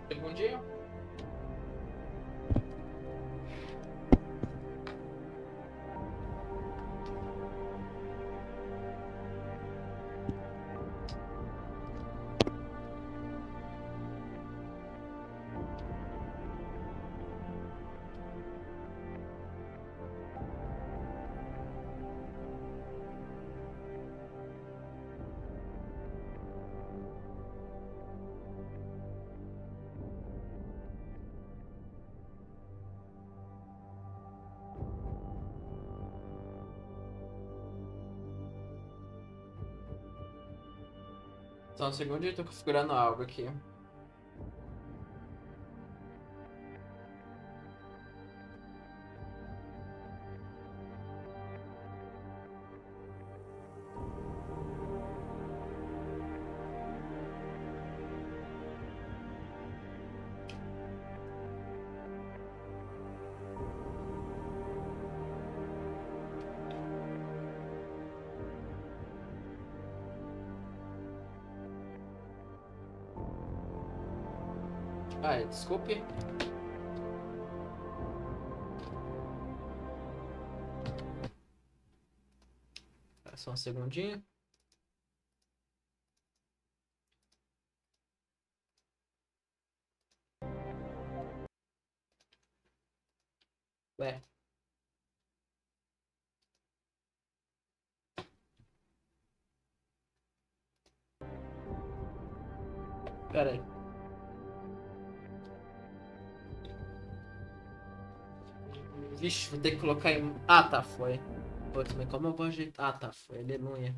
Segundinho. Só um segundinho, tô configurando algo aqui. Ai, desculpe. Só um segundinho. Ué. Pera aí. Vixe, vou ter que colocar em... Ah, tá, foi. Putz, mas como eu vou ajeitar? Ah, tá, foi. Aleluia.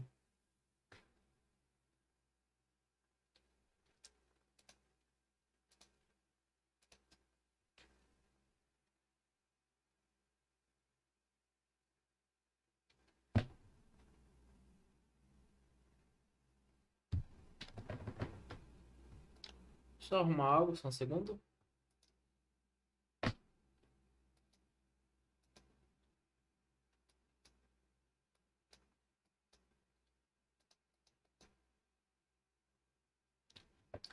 Deixa eu arrumar algo, só um segundo.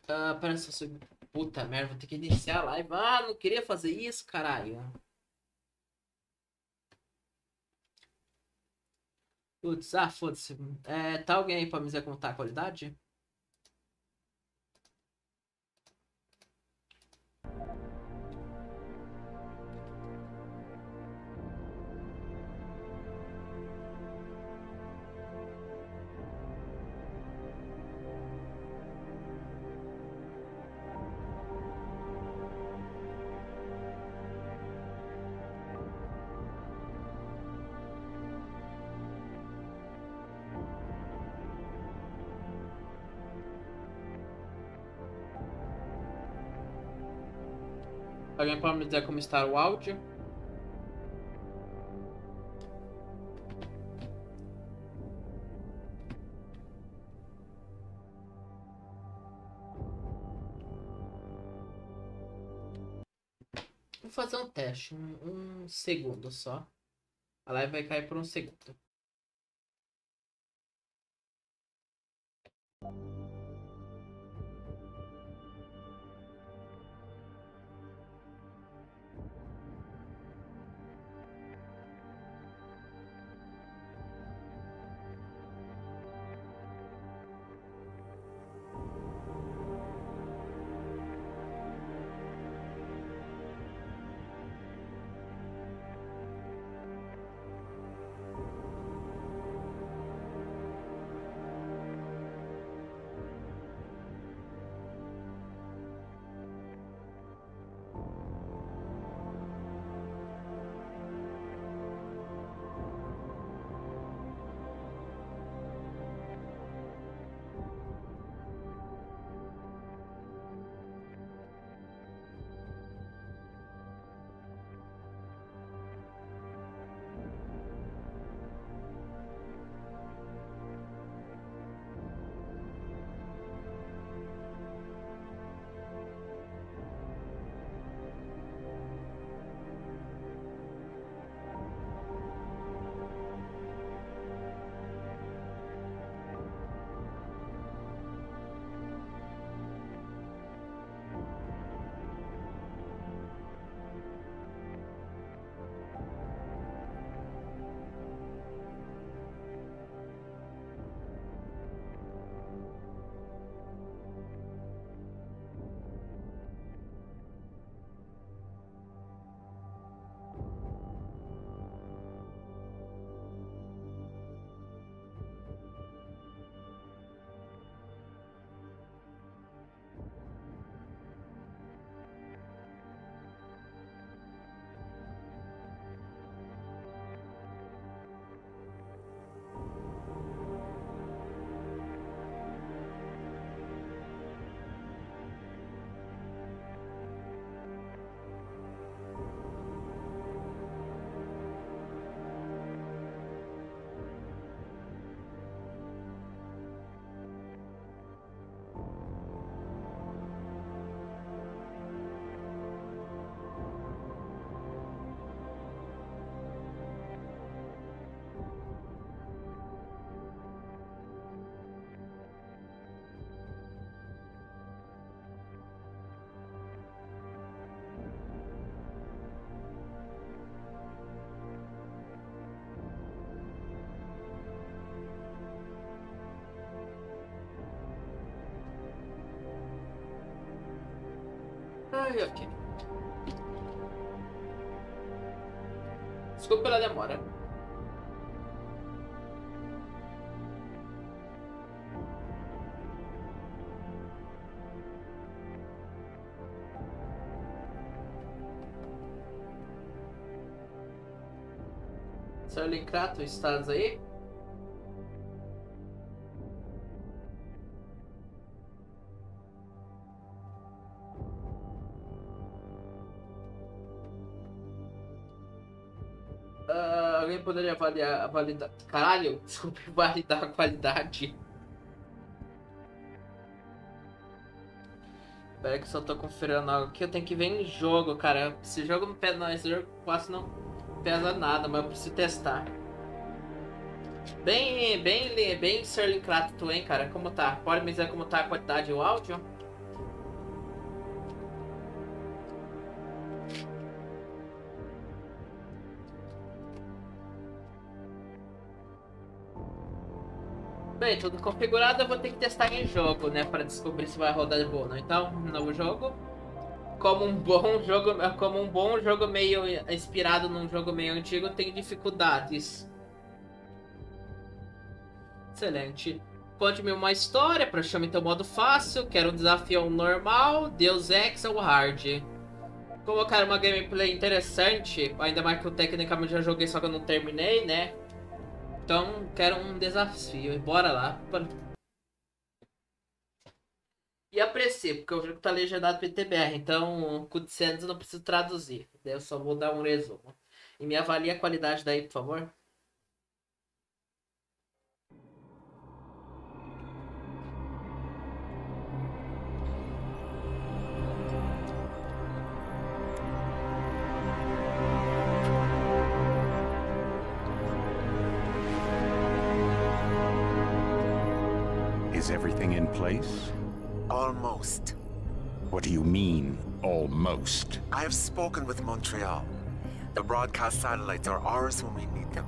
Ah, parece que eu... Puta merda, vou ter que iniciar a live. Ah, não queria fazer isso, caralho. Putz, ah, foda-se. É, tá alguém aí pra me dizer como tá a qualidade? Alguém pode me dizer como está o áudio? Vou fazer um teste, um segundo só. A live vai cair por um segundo. Ai, ok. Desculpa pela demora. Sr. Lincrato, estás aí? Alguém poderia avaliar a validade... Caralho, desculpe, validar a qualidade. Pera que eu só tô conferindo algo aqui. Eu tenho que ver em jogo, cara. Esse jogo não pesa... Não, esse jogo quase não pesa nada, mas eu preciso testar. Bem Sr. Lincrato, tu, hein, cara? Como tá? Pode me dizer como tá a qualidade e o áudio? Bem, tudo configurado, eu vou ter que testar em jogo, né, para descobrir se vai rodar de boa, ou não. Então, novo jogo. Como um bom jogo meio inspirado num jogo meio antigo, tem dificuldades. Excelente. Conte-me uma história, para chame teu modo fácil. Quero um desafio normal, Deus Ex ou Hard. Como eu quero uma gameplay interessante, ainda mais que eu tecnicamente já joguei, só que eu não terminei, né? Então, quero um desafio. Bora lá. E aprecie, porque o jogo tá legendado PTBR, então cutscenes eu não preciso traduzir. Daí eu só vou dar um resumo. E me avalie a qualidade daí, por favor. Is everything in place? Almost. What do you mean, almost? I have spoken with Montreal. The broadcast satellites are ours when we need them.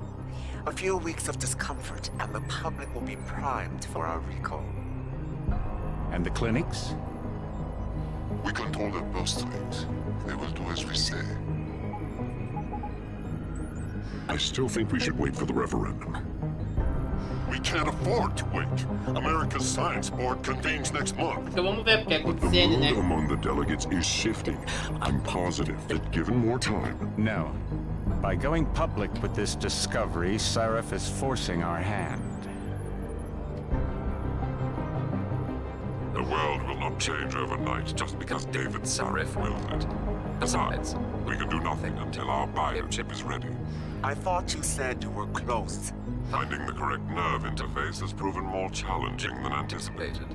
A few weeks of discomfort, and the public will be primed for our recall. And the clinics? We control their birth rate. They will do as we say. I still think we should wait for the referendum. We can't afford to wait. America's Science Board convenes next month. Então vamos ver, porque é But the cutscene, né? mood among the delegates is shifting. I'm positive that given more time... No. By going public with this discovery, Seraph is forcing our hand. The world will not change overnight just because David Sarif wills it. Besides, we can do nothing until our biochip is ready. I thought you said you were close. Finding the correct nerve interface has proven more challenging than anticipated.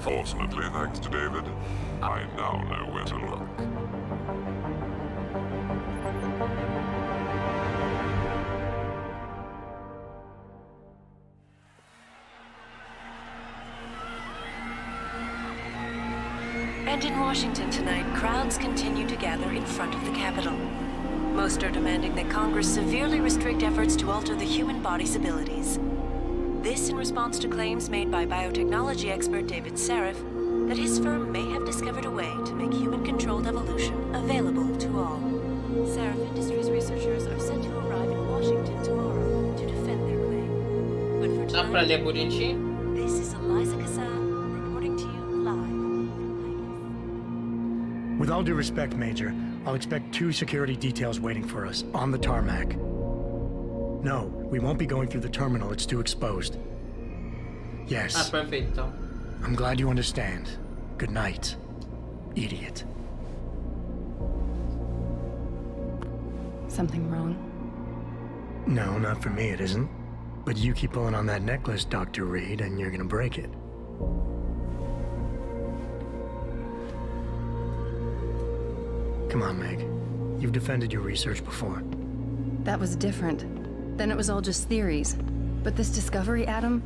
Fortunately, thanks to David, I now know where to look. And in Washington tonight, crowds continue to gather in front of the Capitol. Most are demanding that Congress severely restrict efforts to alter the human body's abilities. This in response to claims made by biotechnology expert David Sarif that his firm may have discovered a way to make human-controlled evolution available to all. Sarif Industries researchers are set to arrive in Washington tomorrow to defend their claim. But for Dá pra ler tonight, bonitinho? this is Eliza Kassan reporting to you live. With all due respect, Major, I'll expect 2 security details waiting for us on the tarmac. No, we won't be going through the terminal. It's too exposed. Ah, Yes, perfeito, então. I'm glad you understand. Good night, idiot. Something wrong? No, not for me, it isn't. But you keep pulling on that necklace, Dr. Reed, and you're gonna break it. Come on, Meg. You've defended your research before. That was different. Then it was all just theories. But this discovery, Adam,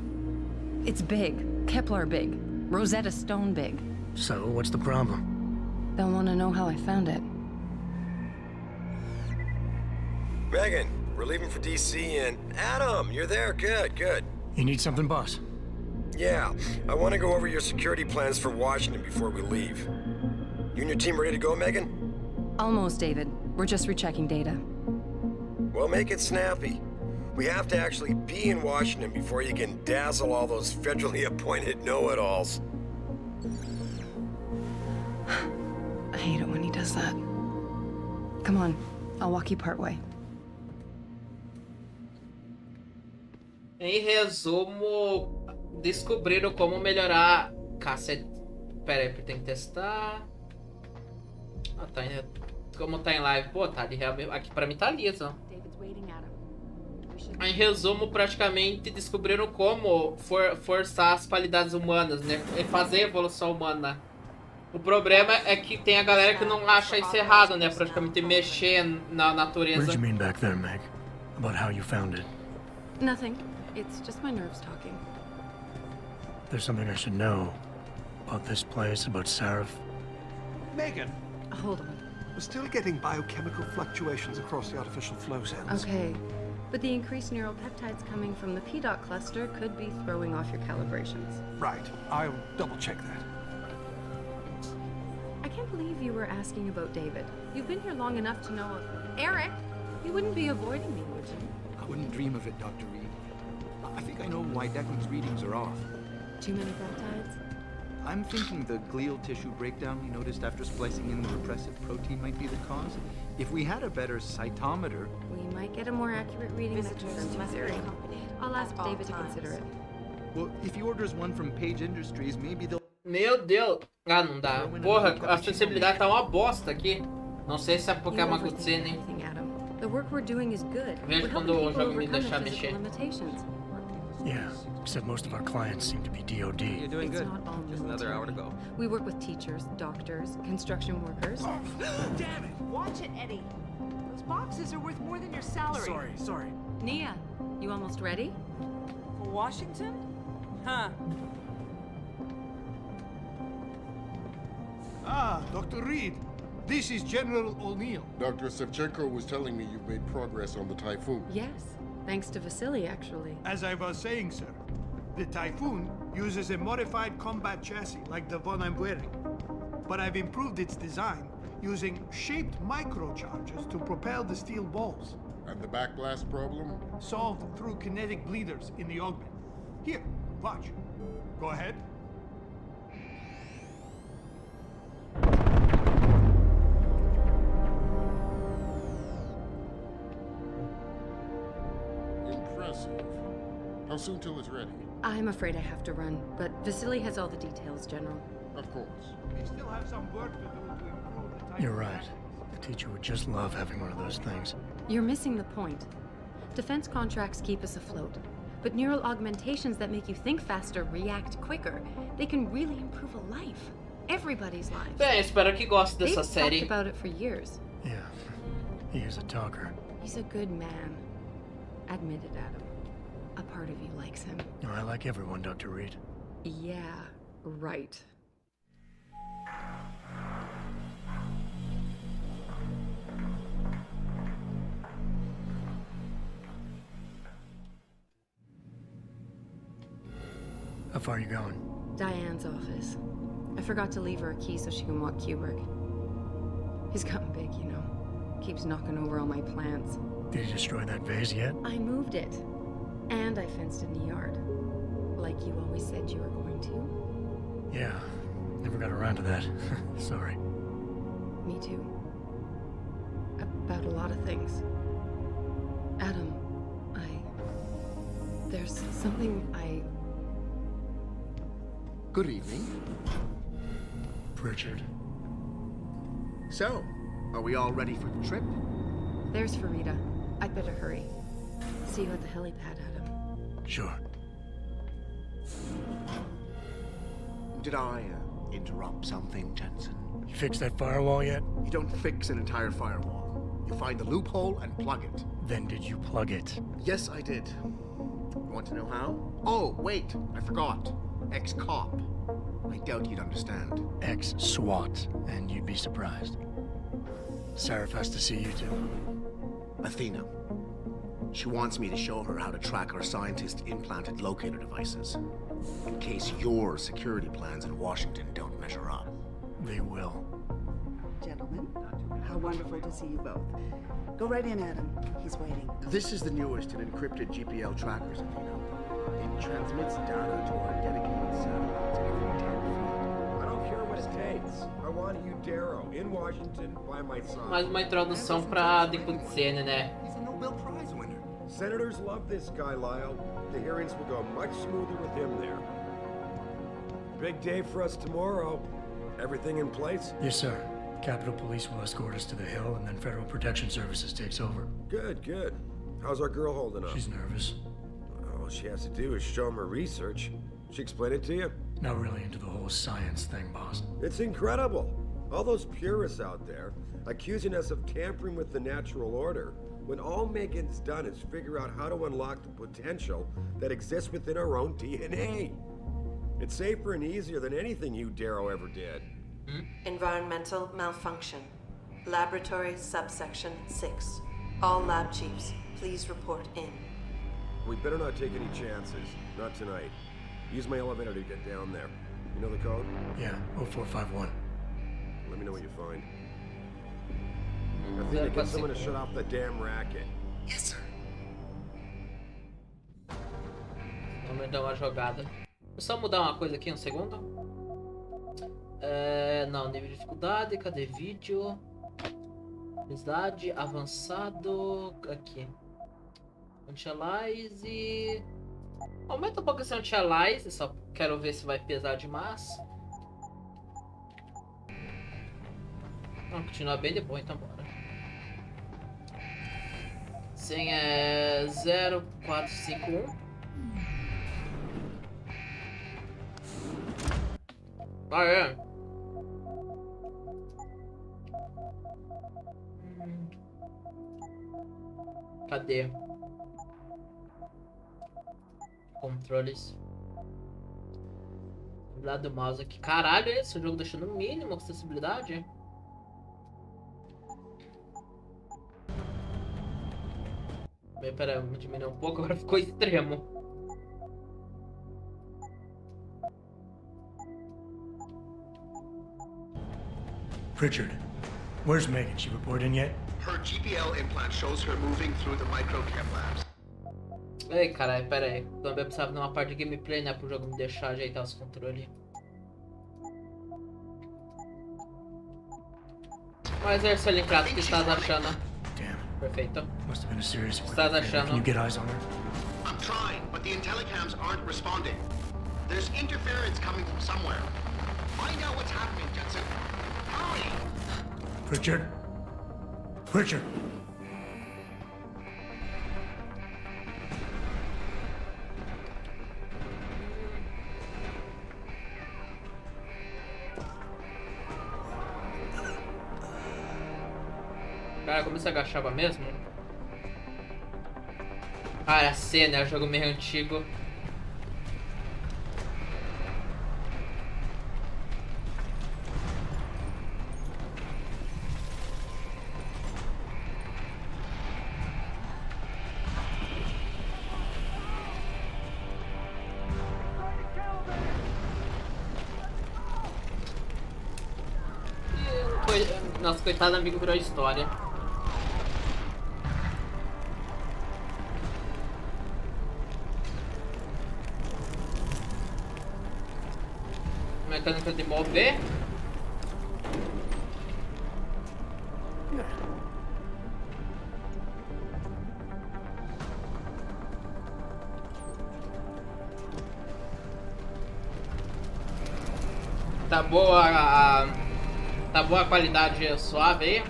it's big. Kepler big. Rosetta Stone big. So, what's the problem? They'll want to know how I found it. Megan, we're leaving for DC and... Adam, you're there. Good, good. You need something, boss? Yeah, I want to go over your security plans for Washington before we leave. You and your team ready to go, Megan? Almost, David. We're just rechecking data. Well, make it snappy. We have to actually be in Washington before you can dazzle all those federally appointed know-it-alls. I hate it when he does that. Come on, I'll walk you part way. Em resumo, descobriram como melhorar... Cacete... Pera aí, tem que testar... Ah, tá em... Como tá em live? Pô, tá ali realmente... Aqui pra mim tá liso. Em resumo, praticamente descobriram como forçar as qualidades humanas, né? E fazer a evolução humana. O problema é que tem a galera que não acha isso errado, né? Praticamente mexer na natureza. What did you mean back there, Meg? About how you found it? Nothing. It's just my nerves talking. There's something I should know about this place, about Sarif. Megan, Hold on. we're still getting biochemical fluctuations across the artificial flow cells. Okay. But the increased neural peptides coming from the PDOT cluster could be throwing off your calibrations. Right, I'll double check that. I can't believe you were asking about David. You've been here long enough to know... Eric! You wouldn't be avoiding me, would you? I wouldn't dream of it, Dr. Reed. I think I know why Declan's readings are off. Too many peptides? I'm thinking the glial tissue breakdown we noticed after splicing in the repressive protein might be the cause. If we had a better cytometer... We might get a more accurate reading that confirms your theory. I'll ask David to consider it. Well, if he orders one from Page Industries, maybe they'll... Meu Deus! Ah, não dá. Porra, a sensibilidade tá uma bosta aqui. Não sei se é porque é uma cutscene, hein? The work we're doing is good. Vejo quando o jogo me deixar mexer. Yeah, except most of our clients seem to be DOD. You're doing good. Just another hour to go. We work with teachers, doctors, construction workers. Damn it! Watch it, Eddie. Those boxes are worth more than your salary. Sorry. Nia, you almost ready? For Washington? Huh. Ah, Dr. Reed. This is General O'Neill. Dr. Sevchenko was telling me you've made progress on the Typhoon. Yes, thanks to Vasily, actually. As I was saying, sir, the Typhoon uses a modified combat chassis like the one I'm wearing. But I've improved its design using shaped microcharges to propel the steel balls. And the backblast problem? Solved through kinetic bleeders in the augment. Here, watch. Go ahead. Impressive. How soon till it's ready? I'm afraid I have to run, but Vasily has all the details, General. Of course. We still have some work to do to improve the Typhoon. You're right. The teacher would just love having one of those things. You're missing the point. Defense contracts keep us afloat, but neural augmentations that make you think faster, react quicker, they can really improve a life. Everybody's lives. Bem, espero que goste dessa They've série. talked about it for years. Yeah, he is a talker. He's a good man. Admit it, Adam. A part of you likes him. No, I like everyone, Dr. Reed. Yeah, right. How far are you going? Diane's office. I forgot to leave her a key so she can walk Kubrick. He's gotten big, you know. Keeps knocking over all my plants. Did you destroy that vase yet? I moved it. And I fenced in the yard. Like you always said you were going to. Yeah, never got around to that. Sorry. Me too. About a lot of things. Adam, there's something Good evening. Pritchard. So, are we all ready for the trip? There's Farida. I'd better hurry. See you at the helipad, Adam. Sure. Did I interrupt something, Jensen? You fixed that firewall yet? You don't fix an entire firewall. You find the loophole and plug it. Then did you plug it? Yes, I did. Want to know how? Oh, wait, I forgot. Ex-cop. I doubt you'd understand. Ex-SWAT, and you'd be surprised. Sarif has to see you too. Athena. She wants me to show her how to track our scientist-implanted locator devices. In case your security plans in Washington don't measure up. They will. gentlemen. How wonderful to see you both. Go right in, Adam. He's waiting. This is the newest and encrypted GPL trackers, if you know. It transmits data to our dedicated satellites every 10 feet. I don't care what it takes. I want you, Darrow, in Washington, by my side. Mais uma introdução pra Decudicene, né? He's a Nobel Prize winner. Senators love this guy, Lyle. The hearings will go much smoother with him there. Big day for us tomorrow. Everything in place? Yes, sir. Capitol Police will escort us to the Hill, and then Federal Protection Services takes over. Good, good. How's our girl holding up? She's nervous. All she has to do is show him her research. She explain it to you? Not really into the whole science thing, boss. It's incredible. All those purists out there accusing us of tampering with the natural order, when all Megan's done is figure out how to unlock the potential that exists within our own DNA. It's safer and easier than anything you, Darrow, ever did. Environmental malfunction. Laboratory subsection 6. All lab chiefs, please report in. We better not take any chances. Not tonight. Use my elevator to get down there. You know the code? Yeah, 0451. Let me know what you find. I think I get someone to shut off the damn racket. Yes, sir. Vamos dar uma jogada. Vou só mudar uma coisa aqui, um segundo. Não, nível de dificuldade, cadê vídeo? Velocidade, avançado, aqui. Antialize. Aumenta um pouco esse antialize, só quero ver se vai pesar demais. Não, continua bem de boa, então bora. Senha é 0451. Ah, é? Cadê? Controles. Lá do mouse aqui. Caralho, esse jogo deixou no mínimo acessibilidade. Bem, pera, vamos diminuir um pouco, agora ficou extremo. Pritchard, where's Megan? She report in yet? Her GPL implant shows her moving through the microchem labs. Ei, caralho, pera aí. Também precisava de uma parte de gameplay, né? Pro jogo me deixar ajeitar os controles. Mas é essa linkado, o que estás achando? Perfeito. Must have been a serious one. Estás achando? Can you get eyes on her? I'm trying, but the intellicams aren't responding. There's interference coming from somewhere. Find out what's happening, Jensen. Hurry! Pritchard? Pritchard! Cara, como você agachava mesmo? Ah, era C, né? O jogo meio antigo. Nossa, coitado, amigo virou história. Mecânica de mover. Tá boa tá boa a qualidade suave aí.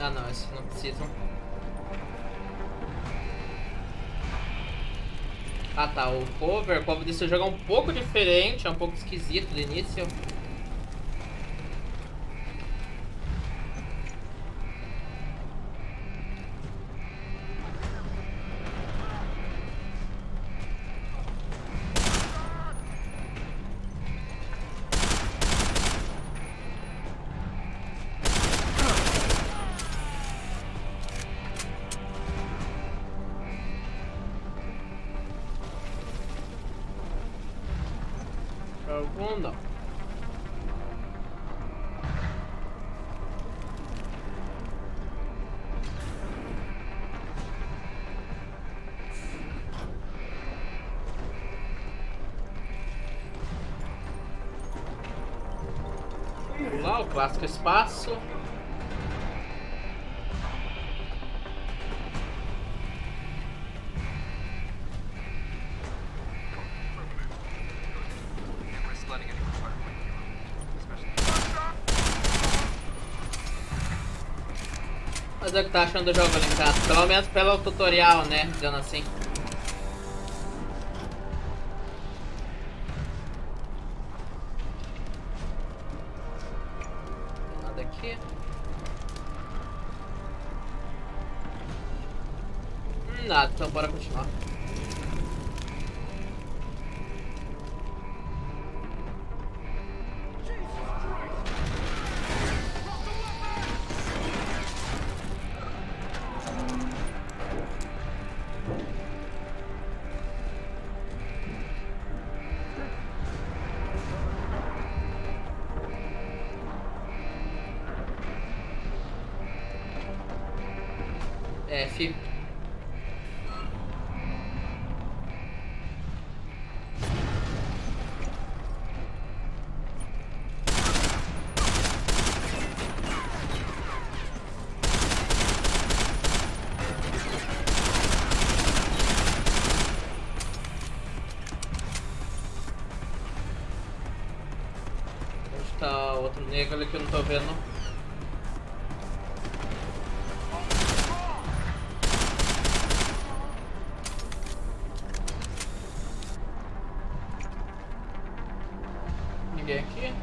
Ah não, esses não precisam. Ah tá, o cover desse jogo é um pouco diferente, é um pouco esquisito no início. Vamos lá, o clássico espaço. Mas é o que tá achando do jogo, Linkado? Pelo menos pelo tutorial, né? Dizendo assim. Nada aqui. Nada, então bora continuar. F. Onde tá outro negro ali que eu não tô vendo? Ninguém aqui?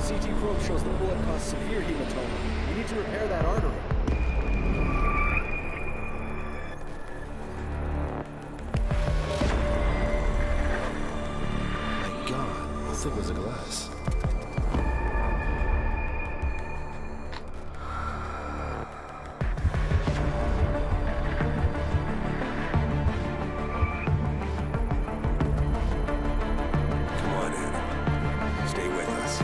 CT probe shows the bullet caused severe hematoma. We need to repair that artery. My God, how thick was the glass? Come on, Anna. Stay with us.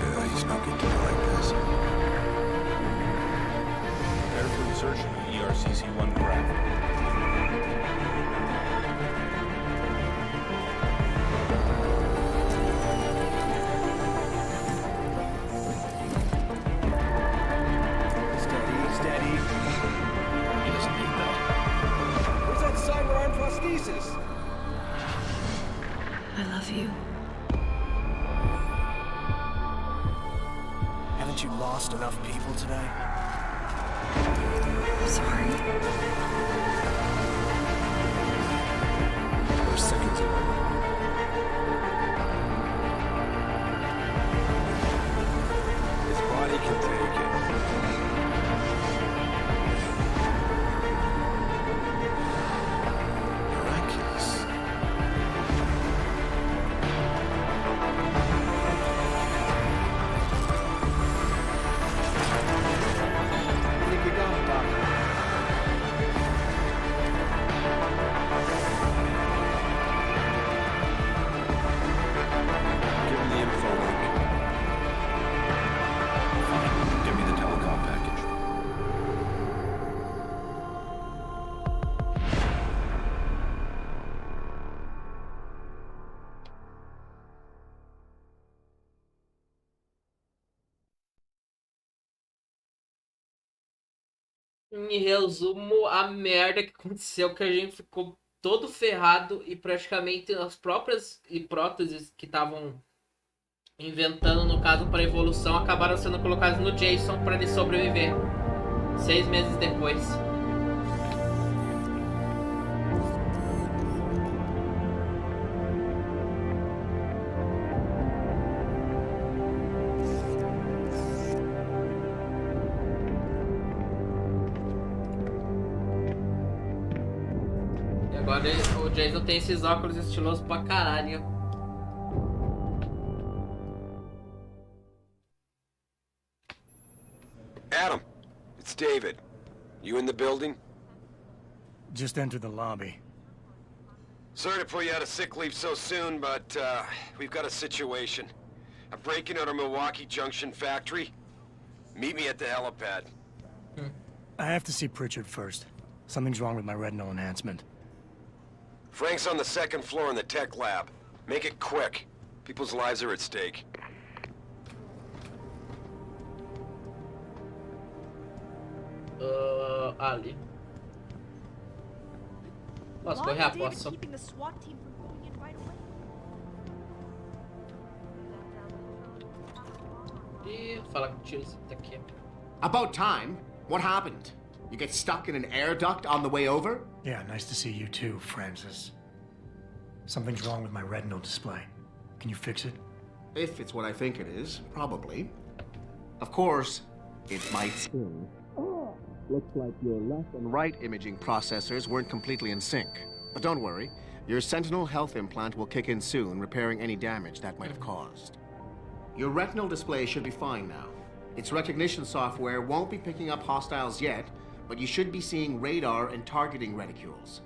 Yeah, he's not getting to like this. Prepare for insertion of ERCC-1 craft. Steady. He doesn't need that. Where's that cyber arm prosthesis? I love you. Haven't you lost enough people today? I'm sorry. We're seconds away. His body can take it. Miraculous. I think we got it, Doctor. Em resumo, a merda que aconteceu, que a gente ficou todo ferrado e praticamente as próprias próteses que estavam inventando, no caso, para evolução, acabaram sendo colocadas no Jason para ele sobreviver 6 meses depois. E agora o Jason tem esses óculos estilosos pra caralho. Adam, it's David. You in the building? Just entered the lobby. Sorry to put you out of sick leave so soon, but we've got a situation. A break-in at our Milwaukee Junction factory. Meet me at the helipad. I have to see Pritchard first. Something's wrong with my retinal enhancement. Frank's on the 2nd floor in the tech lab. Make it quick. People's lives are at stake. Ali. Posso correr? Posso. Keeping the SWAT team from going in right away. E falar com o tio aqui. About time. What happened? You get stuck in an air duct on the way over? Yeah, nice to see you too, Francis. Something's wrong with my retinal display. Can you fix it? If it's what I think it is, probably. Of course, it might spin. Looks like your left and right imaging processors weren't completely in sync. But don't worry, your Sentinel health implant will kick in soon, repairing any damage that might have caused. Your retinal display should be fine now. Its recognition software won't be picking up hostiles yet, but you should be seeing radar and targeting reticules.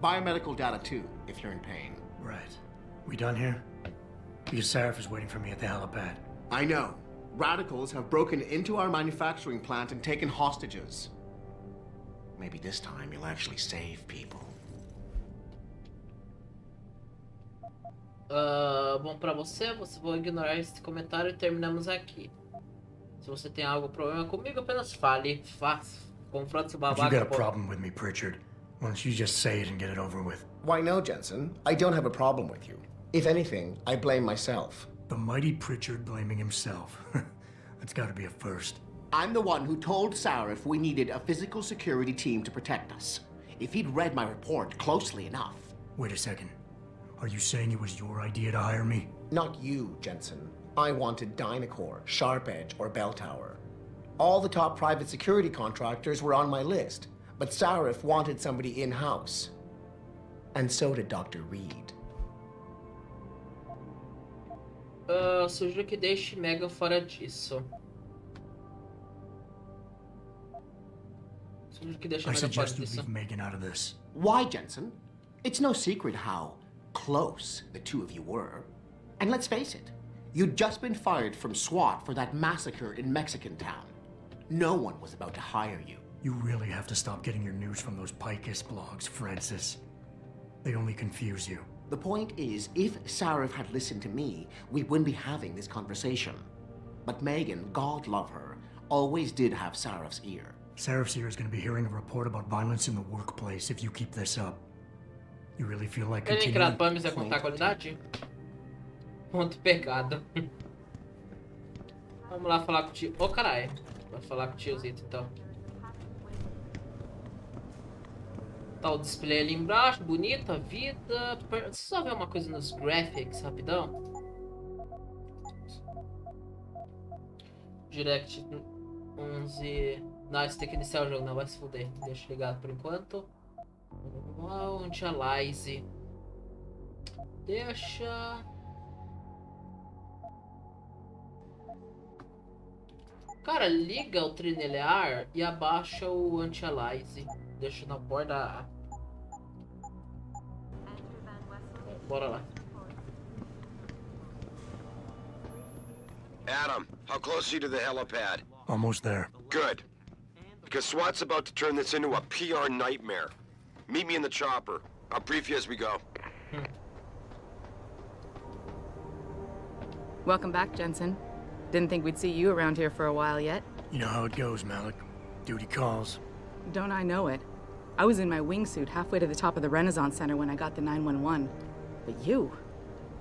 Biomedical data too, if you're in pain. Right. We done here? Because Sarif is waiting for me at the helipad. I know. Radicals have broken into our manufacturing plant and taken hostages. Maybe this time you'll actually save people. Bom, pra você vou ignorar esse comentário e terminamos aqui. Se você tem algum problema comigo, apenas fale. Confronte esse babaca. If you got a problem with me, Pritchard, why don't you just say it and get it over with? Why no, Jensen? I don't have a problem with you. If anything, I blame myself. The mighty Pritchard blaming himself. That's gotta be a first. I'm the one who told Sarif we needed a physical security team to protect us. If he'd read my report closely enough. Wait a second. Are you saying it was your idea to hire me? Not you, Jensen. I wanted Dynacore, Sharp Edge, or Bell Tower. All the top private security contractors were on my list, but Sarif wanted somebody in-house. And so did Dr. Reed. Sugiro que deixe Megan fora disso. I suggest you leave Megan out of this. Why, Jensen? It's no secret how close the two of you were. And let's face it, you'd just been fired from SWAT for that massacre in Mexican town. No one was about to hire you. You really have to stop getting your news from those Picus blogs, Francis. They only confuse you. The point is, if Sarif had listened to me, we wouldn't be having this conversation. But Megan, God love her, always did have Sarif's ear. Sarif's ear is going to be hearing a report about violence in the workplace if you keep this up. You really feel like continuing? Vamos contar a qualidade? Ponto pegado. Vamos lá falar com o tio. Ô, caralho. Vai falar com o tiozito, então. Tá o display ali embaixo, bonito, a vida. Deixa eu só ver uma coisa nos graphics, rapidão. Direct 11... Não, esse tem que iniciar o jogo, não vai se fuder. Deixa ligado por enquanto. Antialize. Deixa... Cara, liga o trinelear e abaixa o anti-alize. Deixa na borda. Bora lá. Adam, how close are you to the helipad? Almost there. Good. Because SWAT's about to turn this into a PR nightmare. Meet me in the chopper. I'll brief you as we go. Welcome back, Jensen. Didn't think we'd see you around here for a while yet. You know how it goes, Malik. Duty calls. Don't I know it? I was in my wingsuit halfway to the top of the Renaissance Center when I got the 911. But you...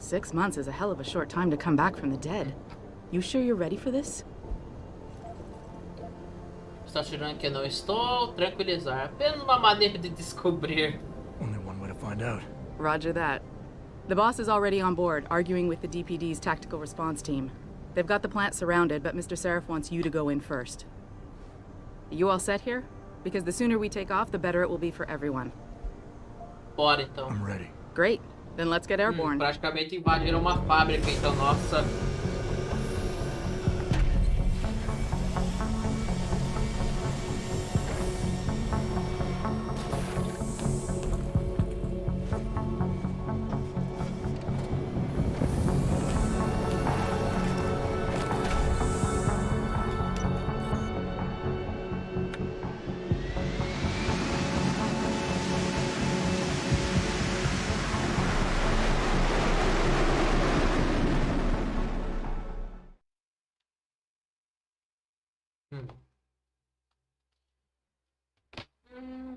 6 months is a hell of a short time to come back from the dead. You sure you're ready for this? Está achando que não estou? Tranquilizar. Apenas uma maneira de descobrir. Only one way to find out. Roger that. The boss is already on board, arguing with the DPD's tactical response team. They've got the plant surrounded, but Mr. Seraph wants you to go in first. You all set here? Because the sooner we take off, the better it will be for everyone. Bora então. I'm ready. Great. Then let's get airborne. Praticamente invadiram uma fábrica, então nossa.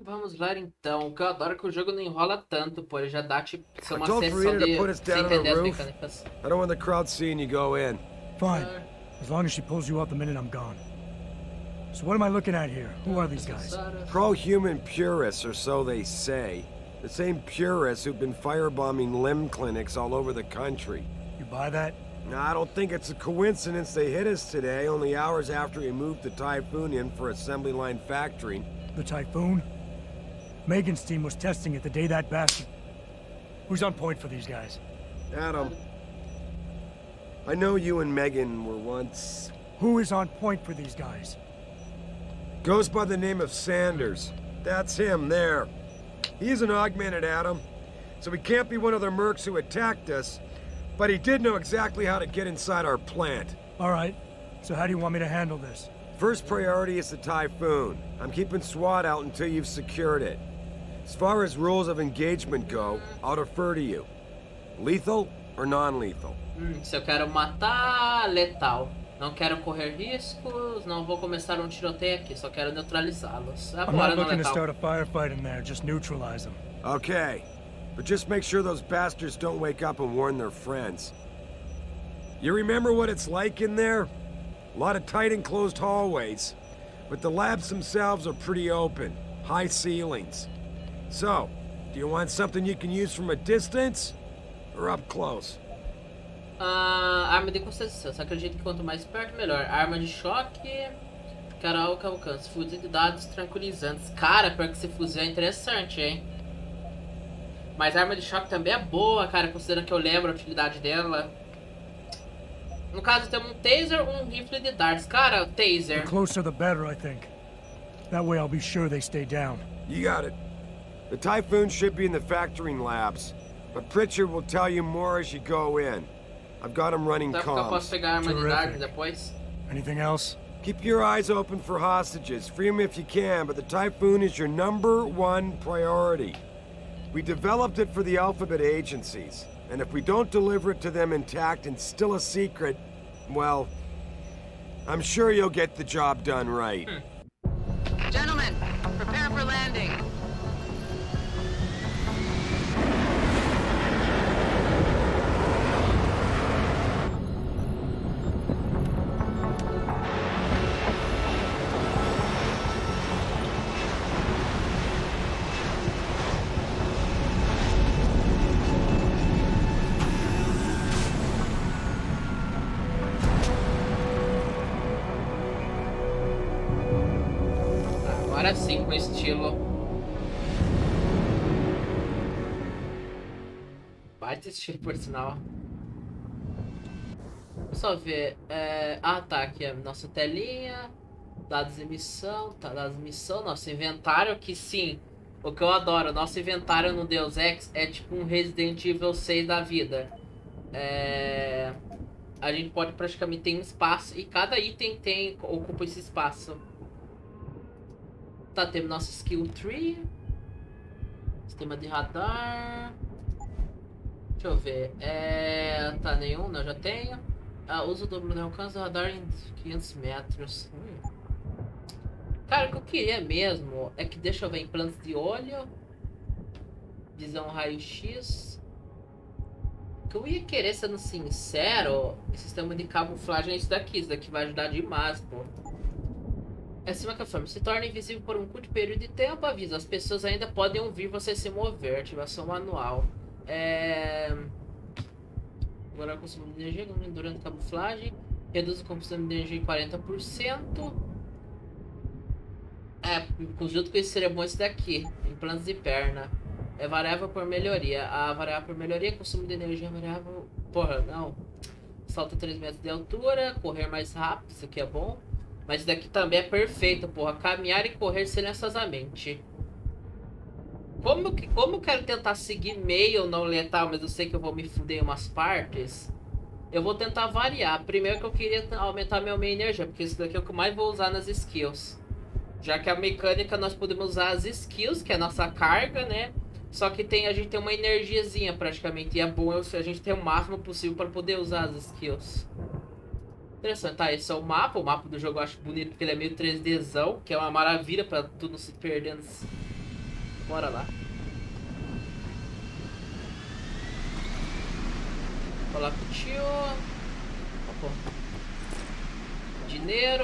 Vamos lá então. O que eu adoro é que o jogo não enrola tanto, pô. Ele já dá tipo ser uma sessão de você entender as mecânicas. I don't want the crowd seeing you go in. Fine. As long as she pulls you out the minute I'm gone. So what am I looking at here? Who are these guys? Pro-human purists, or so they say. The same purists who've been firebombing limb clinics all over the country. You buy that? No, I don't think it's a coincidence they hit us today, only hours after we moved the Typhoon in for assembly line factory. The Typhoon? Megan's team was testing it the day that bastard... Who's on point for these guys? Adam. I know you and Megan were once... Who is on point for these guys? Goes by the name of Sanders. That's him, there. He's an augmented Adam, so he can't be one of the mercs who attacked us, but he did know exactly how to get inside our plant. All right. So how do you want me to handle this? First priority is the Typhoon. I'm keeping SWAT out until you've secured it. As far as rules of engagement go, I'll defer to you. Lethal or non-lethal? Se eu quero matar, letal. Não quero correr riscos, não vou começar um tiroteio aqui, só quero neutralizá-los. I'm not looking to start a firefight in there, just neutralize them. Okay, but just make sure those bastards don't wake up and warn their friends. You remember what it's like in there? A lot of tight enclosed hallways, but the labs themselves are pretty open, high ceilings. So, do you want something you can use from a distance, or up close? Arma de concentração. Você acredita que quanto mais perto, melhor. Arma de choque, quero algo que alcance. Fuzil de dados tranquilizantes. Cara, pior que esse fuzil é interessante, hein? Mas a arma de choque também é boa, cara, considerando que eu lembro a utilidade dela. No caso, temos um taser ou um rifle de darts. Cara, o taser. The closer the better, I think. That way I'll be sure they stay down. You got it. The Typhoon should be in the factoring labs, but Pritchard will tell you more as you go in. I've got him running comms. Eu posso pegar a arma de darts depois. Anything else? Keep your eyes open for hostages. Free them if you can, but the Typhoon is your #1 priority. We developed it for the Alphabet agencies, and if we don't deliver it to them intact and still a secret, well, I'm sure you'll get the job done right. Gentlemen, prepare for landing. Agora sim, com estilo. Baita estilo, por sinal. Vamos só ver. Tá, aqui a nossa telinha. Dados de missão. Tá, dados de missão. Nosso inventário, que sim. O que eu adoro, nosso inventário no Deus Ex é tipo um Resident Evil 6 da vida. A gente pode praticamente ter um espaço e cada item ocupa esse espaço. Tá, temos nosso skill tree. Sistema de radar. Deixa eu ver. Tá, nenhum, não, já tenho. Uso o dobro do alcance do radar em 500 metros. Cara, o que eu queria mesmo é que, deixa eu ver, implantes de olho, visão raio-x. O que eu ia querer, sendo sincero, sistema de camuflagem é isso daqui vai ajudar demais, pô. Essa é uma forma, se torna invisível por um curto período de tempo, avisa, as pessoas ainda podem ouvir você se mover, ativação manual. Agora consumo de energia durante a camuflagem, reduz o consumo de energia em 40%. Junto com isso seria bom esse daqui, implantes de perna. É variável por melhoria. A variável por melhoria, consumo de energia variável. Porra, não. Salta 3 metros de altura, correr mais rápido, isso aqui é bom. Mas isso daqui também é perfeito, porra. Caminhar e correr silenciosamente. Como eu quero tentar seguir meio não letal, mas eu sei que eu vou me fuder em umas partes, eu vou tentar variar. Primeiro que eu queria aumentar meu meio energia, porque isso daqui é o que eu mais vou usar nas skills. Já que a mecânica nós podemos usar as skills, que é a nossa carga, né? Só que a gente tem uma energiazinha praticamente. E é bom a gente ter o máximo possível para poder usar as skills. Interessante, tá? Esse é o mapa. O mapa do jogo eu acho bonito porque ele é meio 3Dzão, que é uma maravilha para tudo não se perdendo. Bora lá. Olá com o tio. Opa. Dinheiro.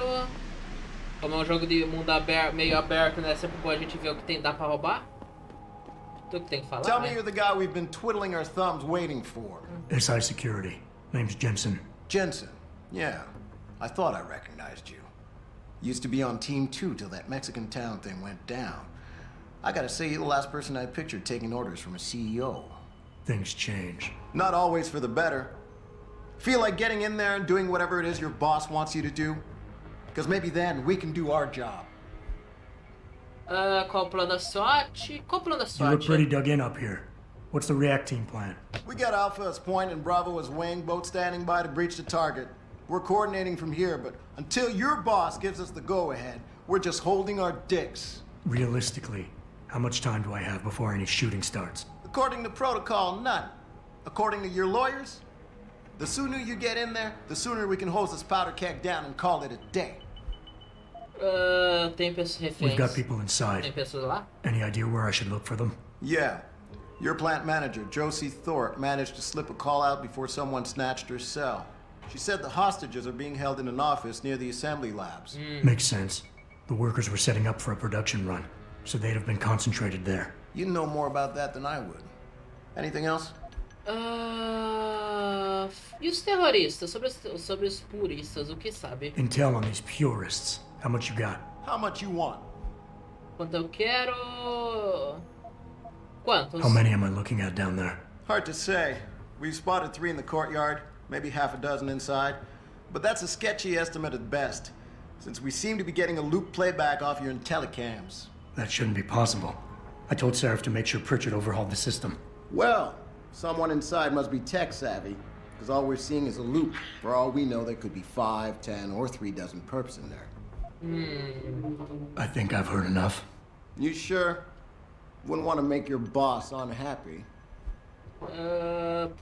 Como é um jogo de mundo aberto, meio aberto, né? Sempre bom a gente ver o que dá pra roubar. Tu que tem que falar, Tell né? me you're the guy we've been twiddling our thumbs waiting for. SI Security. Name's Jensen. Jensen. Yeah. I thought I recognized you. Used to be on Team 2 till that Mexican town thing went down. I gotta say, you're the last person I pictured taking orders from a CEO. Things change. Not always for the better. Feel like getting in there and doing whatever it is your boss wants you to do? Because maybe then we can do our job. Qual o plano da SWAT? Qual o plano da You SWAT? look pretty dug in up here. What's the react team plan? We got Alpha as point and Bravo as wing, both standing by to breach the target. We're coordinating from here, but until your boss gives us the go-ahead, we're just holding our dicks. Realistically, how much time do I have before any shooting starts? According to protocol, none. According to your lawyers, the sooner you get in there, the sooner we can hose this powder keg down and call it a day. Tem pessoas reféns. We've got people inside. Tem pessoas lá? Any idea where I should look for them? Yeah. Your plant manager, Josie Thorpe, managed to slip a call out before someone snatched her cell. She said the hostages are being held in an office near the assembly labs. Makes sense. The workers were setting up for a production run, so they'd have been concentrated there. You know more about that than I would. Anything else? E os terroristas? Sobre os puristas, o que sabe? Intel on these purists. How much you got? How much you want? Quanto eu quero... Quantos? How many am I looking at down there? Hard to say. We've spotted 3 in the courtyard, maybe half a dozen inside. But that's a sketchy estimate at best, since we seem to be getting a loop playback off your telecams. That shouldn't be possible. I told Seraph to make sure Pritchard overhauled the system. Well, someone inside must be tech savvy, because all we're seeing is a loop. For all we know, there could be 5, 10, or 3 dozen perps in there. I think I've heard enough. You sure? Wouldn't want to make your boss unhappy.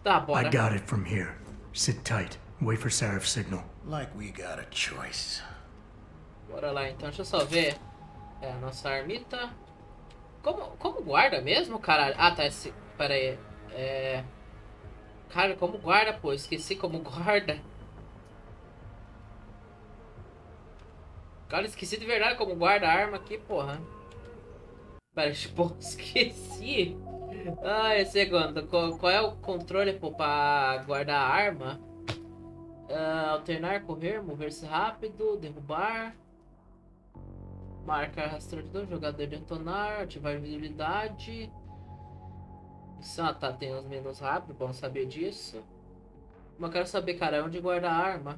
Tá, bora. I got it from here. Sit tight. Wait for Seraph's signal. Like we got a choice. Bora lá então, deixa eu só ver. É a nossa armita. Como guarda mesmo, caralho? Ah, tá, esse... Pera aí. Cara, como guarda, pô? Esqueci como guarda. Cara, esqueci de verdade como guarda a arma aqui, porra. Pera, tipo, esqueci. Ai, segundo. Qual é o controle, pô, pra guardar a arma? Alternar, correr, mover-se rápido, derrubar. Marcar rastreador, jogador detonar, ativar visibilidade. Ah, tá, tem os menus rápido, bom saber disso. Mas eu quero saber, cara, onde guardar a arma.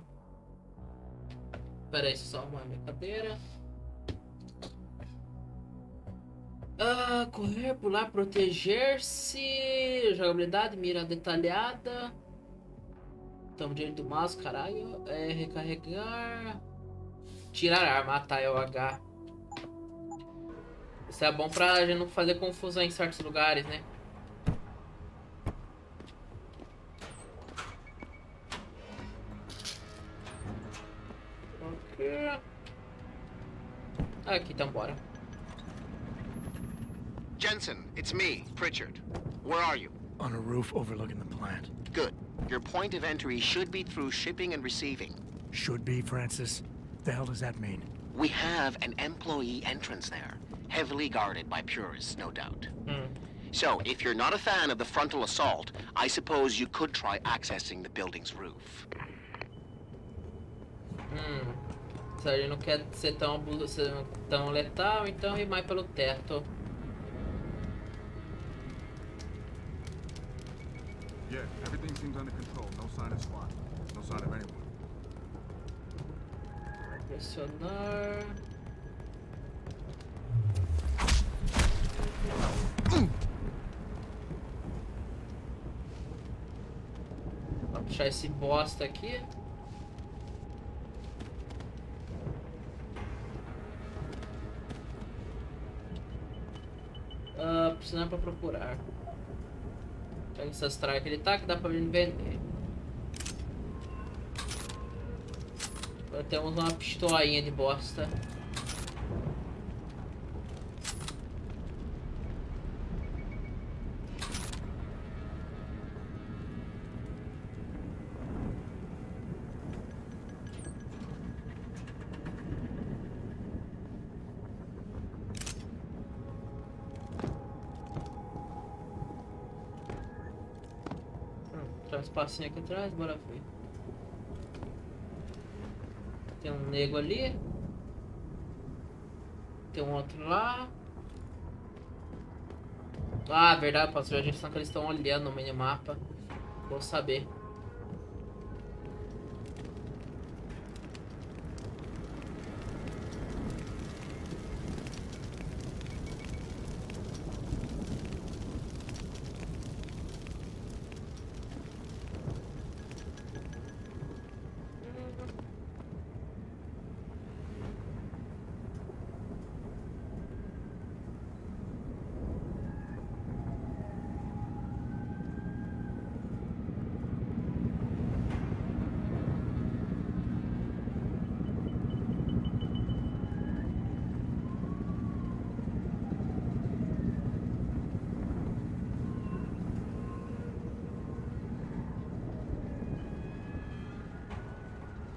Pera aí, só uma minha cadeira. Correr, pular, proteger-se. Jogabilidade, mira detalhada. Tamo direito do mouse, caralho. Recarregar. Tirar a arma, tá, é o H. Isso é bom pra gente não fazer confusão em certos lugares, né? Ok. Aqui, então bora. Jensen, it's me, Pritchard. Where are you? On a roof overlooking the plant. Good. Your point of entry should be through shipping and receiving. Should be, Francis? The hell does that mean? We have an employee entrance there, heavily guarded by purists, no doubt. So, if you're not a fan of the frontal assault, I suppose you could try accessing the building's roof. Se ele não quer ser tão letal, então ir mais pelo teto. Yeah, everything seems under control. No sign of SWAT. No sign of anyone. Pressionar. Vou puxar esse bosta aqui. Precisando pra procurar. Pega essas tracas que ele tá, que dá pra ele vender. Agora temos uma pistolinha de bosta. Tem um espacinho aqui atrás, bora ver. Tem um nego ali. Tem um outro lá. Ah, verdade, posso ver a direção que eles estão olhando no minimapa. Vou saber.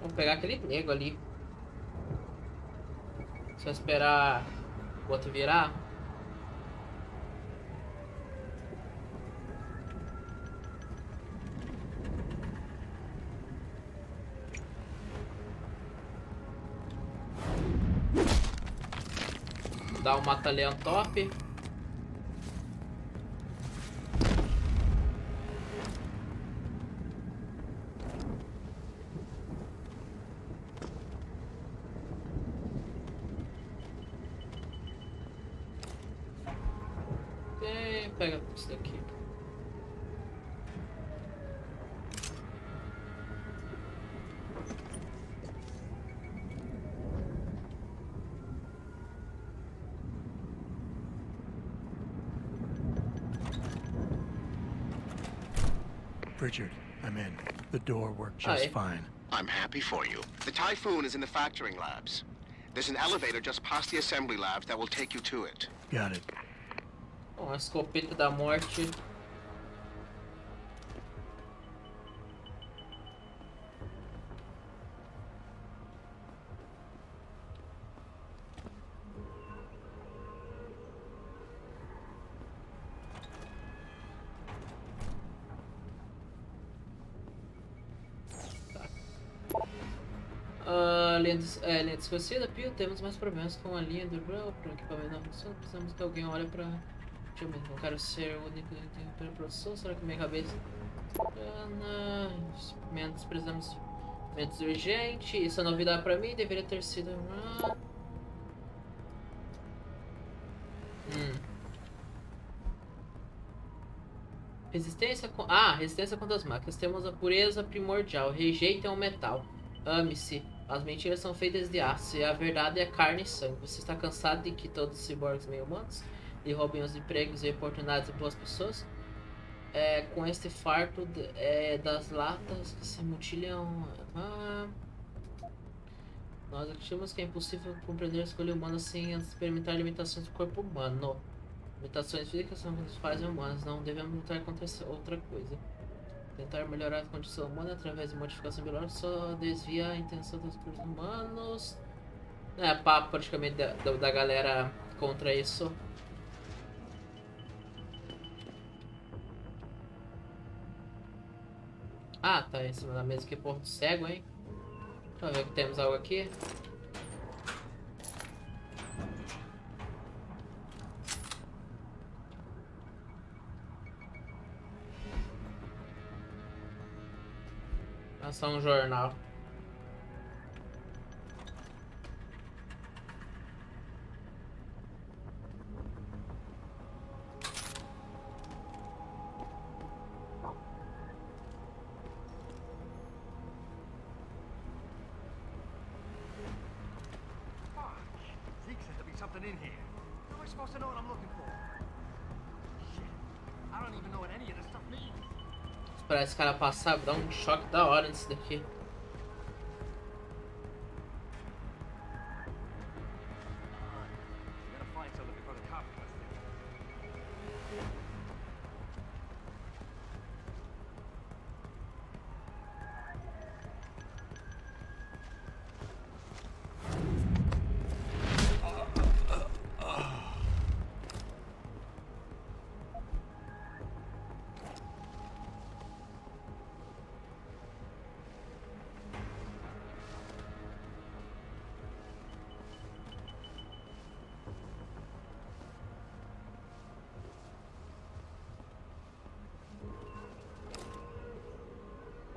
Vamos pegar aquele nego ali. Só esperar o outro virar. Dá um mata-leão top. Pega isso daqui. Pritchard, I'm in. The door worked just fine. I'm happy for you. The Typhoon is in the factoring labs. There's an elevator just past the assembly labs that will take you to it. Got it. Uma escopeta da morte. Linha desconhecida, Pio, temos mais problemas com a linha do para equipamento não funciona. Precisamos que alguém olhe para... Deixa eu ver, não quero ser o único que tem para produção. Será que minha cabeça... precisamos de equipamentos urgentes. Isso é novidade para mim, deveria ter sido... Resistência contra as máquinas. Temos a pureza primordial. Rejeitem o metal. Ame-se. As mentiras são feitas de aço e a verdade é carne e sangue. Você está cansado de que todos os ciborgues meio humanos lhe roubem os empregos e oportunidades de boas pessoas? Com este farto das latas que se mutilham... Nós acreditamos que é impossível compreender a escolha humana sem experimentar limitações do corpo humano. Limitações físicas são as fazem humanas, não devemos lutar contra outra coisa. Tentar melhorar a condição humana através de modificação biológica só desvia a intenção dos humanos. É papo praticamente da galera contra isso. Ah, tá em cima da mesa que porra do cego, hein? Deixa eu ver que temos algo aqui. É só um jornal. Zeke said there'd be something in here. How am I supposed to know what I'm looking for? Shit. I don't even know what any of this stuff means. Esperar esse cara passar, dá um choque da hora nisso daqui. We gotta find something before the cops bust in.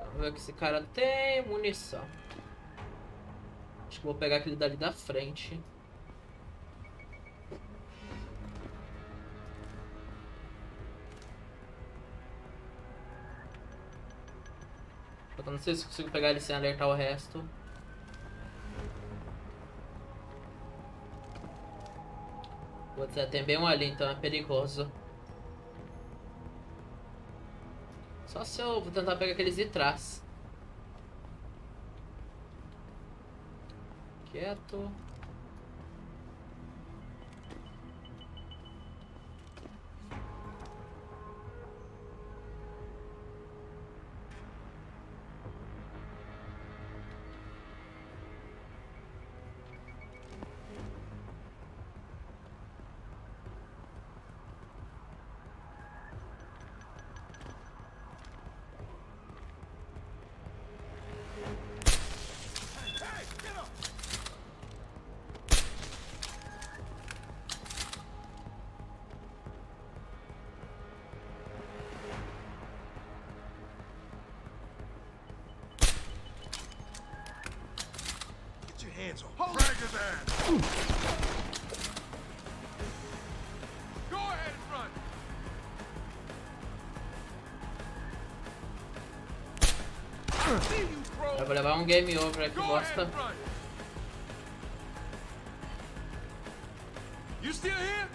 Vamos ver que esse cara tem munição. Acho que vou pegar aquele dali da frente. Eu não sei se consigo pegar ele sem alertar o resto. Putz, tem bem um ali, então é perigoso. Só se eu vou tentar pegar aqueles de trás. Quieto. Hands on. Drag his ass. Go ahead and run. Eu vou levar um game over aqui, bosta. You still here?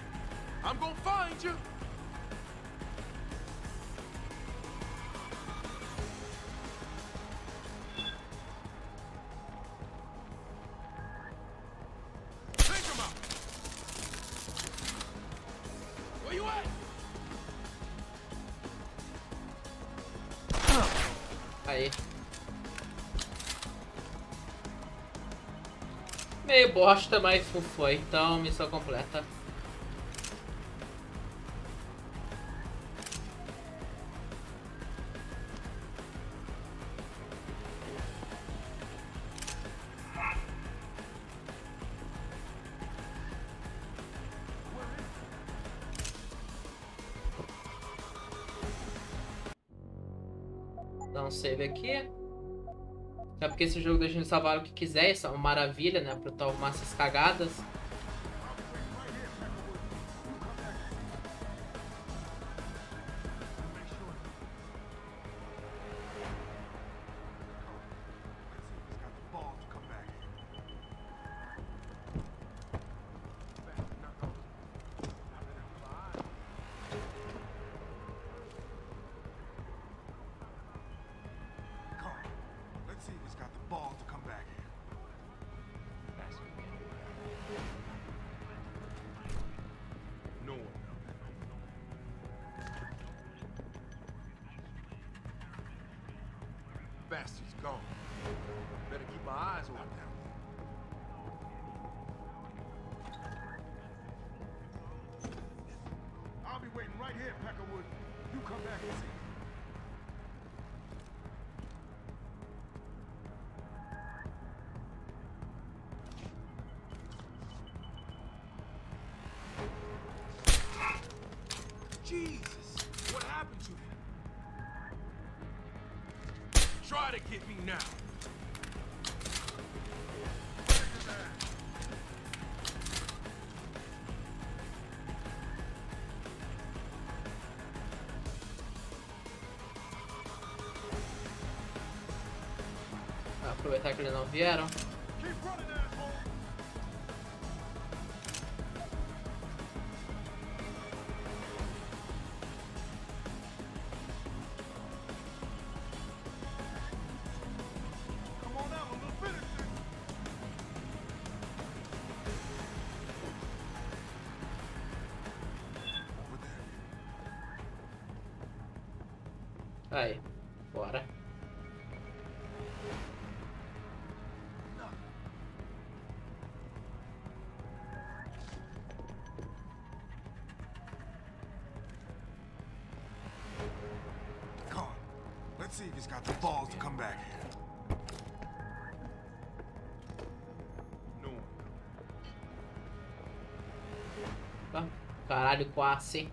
I'm gonna find you. Aí. Meio bosta, mas foi. Então, missão completa. Dá um save aqui. É porque esse jogo deixa a gente salvar o que quiser, isso é uma maravilha, né? Pra tu arrumar essas cagadas. keep my eyes open now. I'll be waiting right here, Peckerwood. You come back and see. Jesus, what happened to you? Try to get me now. Aproveitar que eles não vieram. Aí, bora. Come on. Let's see if he's got the balls to come back here. Caralho, quase.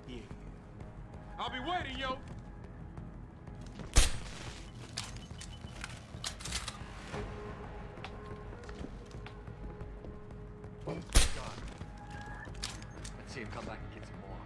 Yeah. I'll be waiting, yo. Let's see him come back and get some more.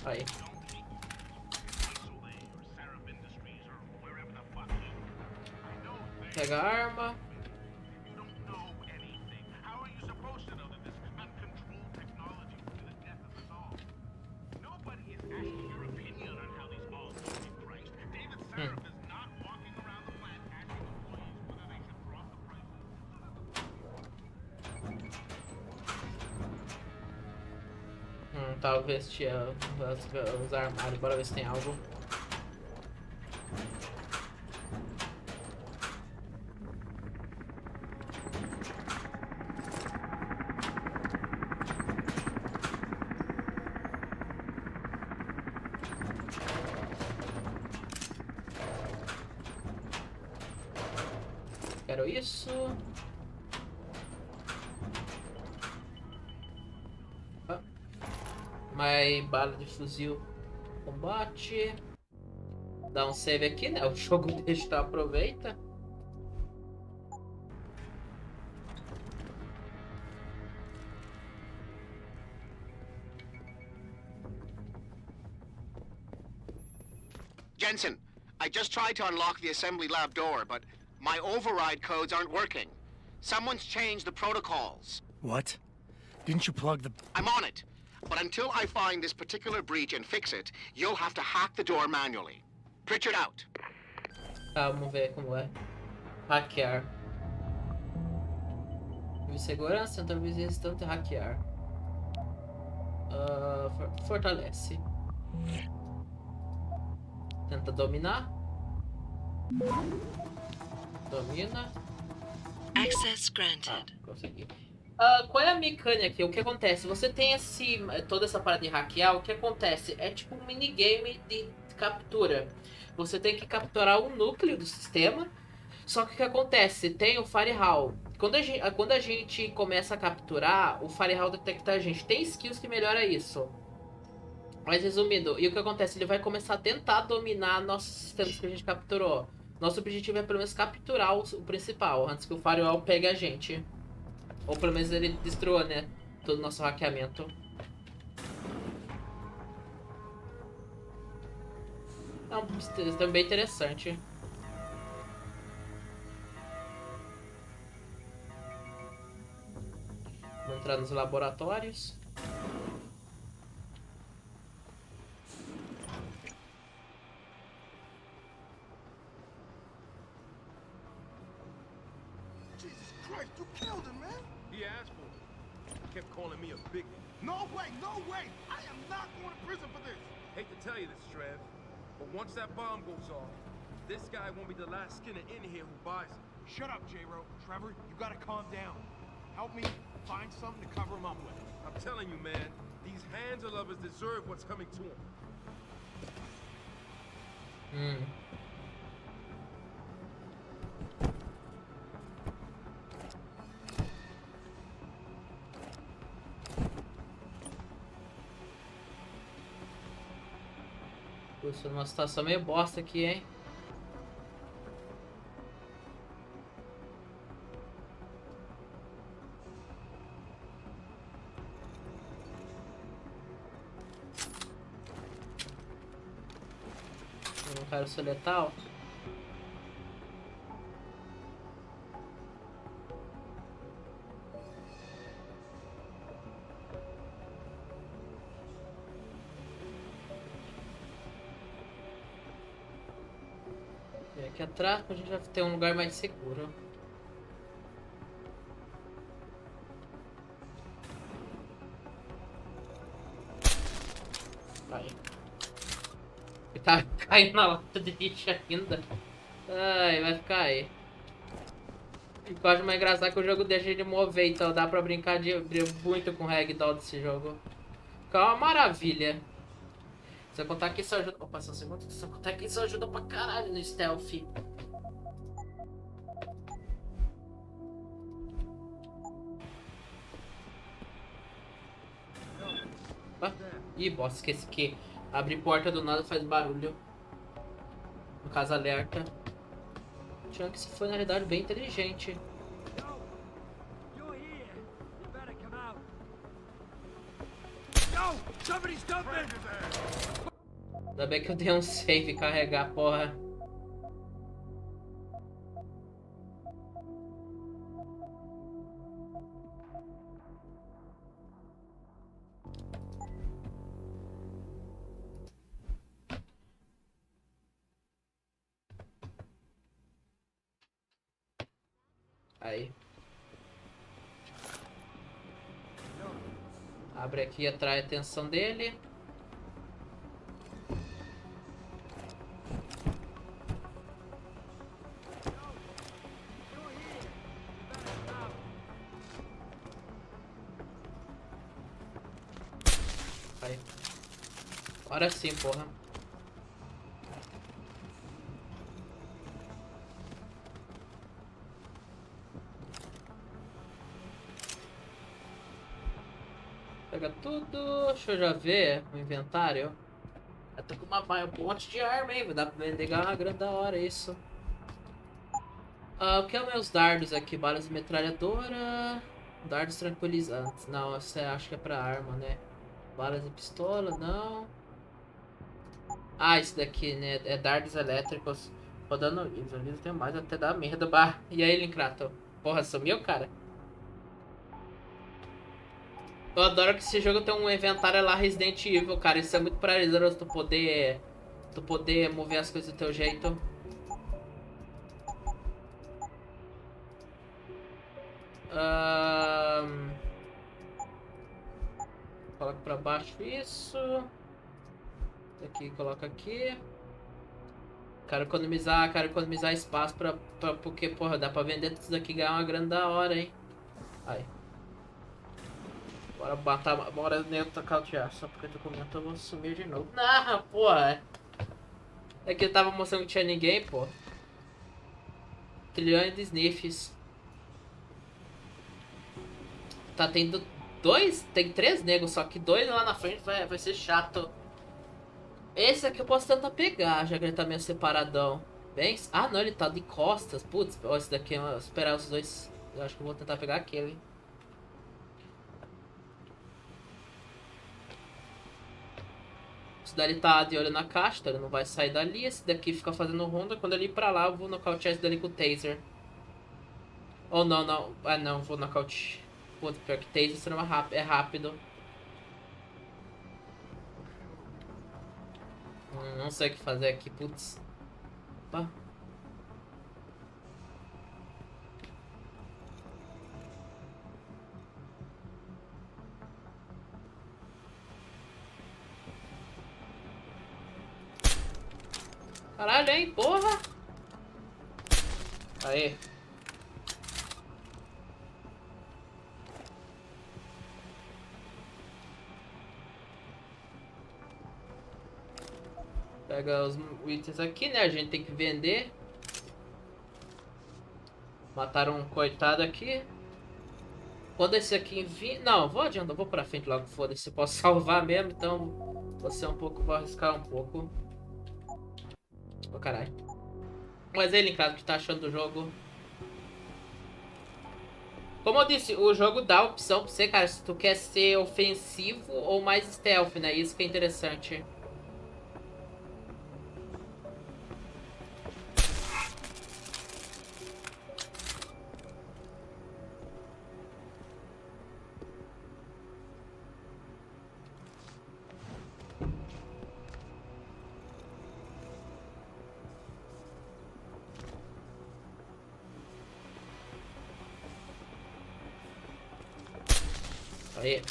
Aí. Pega a arma. Talvez tinha os armários, bora ver se tem algo. Quero isso. Mais bala de fuzil combate. Dá um save aqui, né? O jogo deixa, aproveita. Jensen, I just tried to unlock the assembly lab door, but my override codes aren't working. Someone's changed the protocols. What? Didn't you plug the... I'm on it. But until I find this particular breach and fix it, you'll have to hack the door manually. Pritchard out. Tá, vamos ver como é. Hackear. Nível segurança, então resistente a hackear. Fortalece. Tenta dominar. Domina. Access granted. Consegui. Qual é a mecânica aqui? O que acontece? Você tem toda essa parada de hackear, o que acontece? É tipo um minigame de captura. Você tem que capturar um núcleo do sistema, só que o que acontece? Tem o firewall. Quando a gente começa a capturar, o firewall detecta a gente. Tem skills que melhora isso. Mas resumindo, e o que acontece? Ele vai começar a tentar dominar nossos sistemas que a gente capturou. Nosso objetivo é pelo menos capturar o principal, antes que o firewall pegue a gente. Ou pelo menos ele destrua, né? Todo o nosso hackeamento. É também interessante. Vamos entrar nos laboratórios. Jesus Christ, you killed him, man. He asked for it. He kept calling me a big one. No way, no way. I am not going to prison for this. Hate to tell you this, Trev, but once that bomb goes off, this guy won't be the last Skinner in here who buys it. Shut up, J-Ro. Trevor, you gotta calm down. Help me find something to cover him up with. I'm telling you, man, these Hansa lovers deserve what's coming to them. Tô numa situação meio bosta aqui, hein? Eu não quero ser letal. Aqui atrás pra gente já ter um lugar mais seguro. Aí. Ele tá caindo na lata de lixo ainda. Ai, vai ficar aí. E o que eu acho mais engraçado é que o jogo deixa ele mover, então dá pra brincar muito com o ragdoll desse jogo. Fica uma maravilha. Se eu contar que isso ajuda... Opa, só um segundo. Se eu contar que isso ajuda pra caralho no stealth. Ah, ih, bosta, esqueci que abrir porta do nada faz barulho. No caso, alerta. Tinha que isso foi na realidade bem inteligente. Ainda bem que eu dei um save carregar, porra. Aí. Abre aqui e atrai a atenção dele. Aí. Agora sim, porra. Pega tudo. Deixa eu já ver o inventário. Eu tô com um monte de arma, hein? Vai dar pra vender uma grana da hora isso. O que é os meus dardos aqui? Balas de metralhadora. Dardos tranquilizantes. Não, você acha que é pra arma, né? Balas de pistola, não. Ah, esse daqui, né? É dardos elétricos. Rodando livros. A vida tem mais até dar merda. Bah. E aí, Linkrato? Porra, sumiu, cara? Eu adoro que esse jogo tem um inventário lá Resident Evil, cara. Isso é muito prazeroso, tu poder mover as coisas do teu jeito. Coloca pra baixo isso. Aqui, coloca aqui. Quero economizar espaço porque, porra, dá pra vender tudo isso daqui e ganhar uma grana da hora, hein. Aí. Bora nocautear. Só porque tu comentou, eu vou sumir de novo. Não, porra. É que eu tava mostrando que tinha ninguém, pô. Trilhões de sniffs. Tá tendo dois? Tem 3 negros, só que 2 lá na frente vai ser chato. Esse aqui eu posso tentar pegar, já que ele tá meio separadão. Bem... Ah, não, ele tá de costas. Putz, esse daqui, eu vou esperar os dois. Eu acho que eu vou tentar pegar aquele. Esse dali tá de olho na caixa, então ele não vai sair dali. Esse daqui fica fazendo ronda. Quando ele ir pra lá, eu vou nocautear esse dali com o taser. Ou não, não. Ah, não, vou nocautear. Puta, pior que taser será é rápido. Não sei o que fazer aqui, putz. Opa. Caralho, hein? Porra! Aí. Pega os itens aqui, né? A gente tem que vender. Mataram um coitado aqui. Quando esse aqui vir... Não, vou adiantar, vou pra frente logo, foda-se. Posso salvar mesmo, então vou ser um pouco, vou arriscar um pouco. Ô, caralho. Mas ele, cara, o que tá achando do jogo? Como eu disse, o jogo dá a opção pra você, cara, se tu quer ser ofensivo ou mais stealth, né? Isso que é interessante. Aí.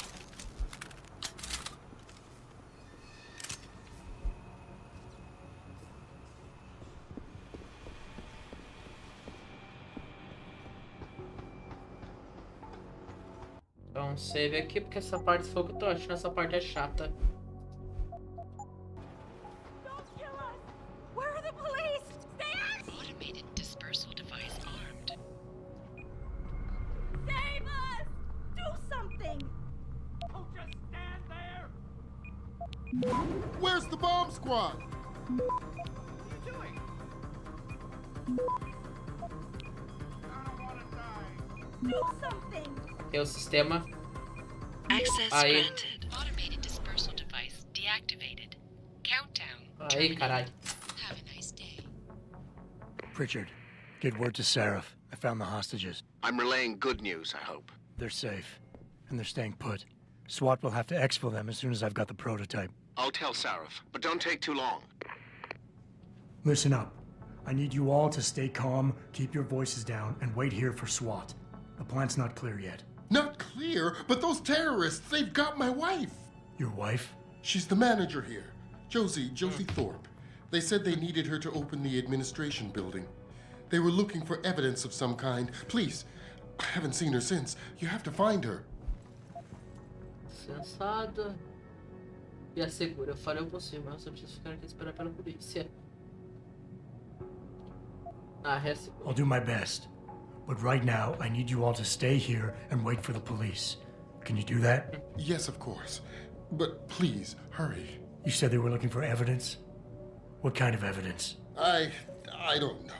Então, save aqui, porque essa parte foi o que eu tô achando, essa parte é chata. Where are the police? Stand! Automated dispersal device armed. Save us! Do something! Oh, just stand there! Where's the bomb squad? What are you doing? I don't want to die. Do something! Tem o sistema. Access Aí. granted. Automated dispersal device deactivated. Countdown. Aí, caralho. Have a nice day. Pritchard, get word to Seraph. I found the hostages. I'm relaying good news, I hope. They're safe, and they're staying put. SWAT will have to exfil them as soon as I've got the prototype. I'll tell Sarif, but don't take too long. Listen up. I need you all to stay calm, keep your voices down, and wait here for SWAT. The plant's not clear yet. Not clear, but those terrorists, they've got my wife. Your wife? She's the manager here. Josie Thorpe. They said they needed her to open the administration building. They were looking for evidence of some kind. Please, I haven't seen her since. You have to find her. Sensado. E assegura, eu farei o possível, mas eu preciso ficar aqui esperando pela polícia. Ah, reassegura. I'll do my best. But right now, I need you all to stay here and wait for the police. Can you do that? Yes, of course. But please, hurry. You said they were looking for evidence? What kind of evidence? I don't know.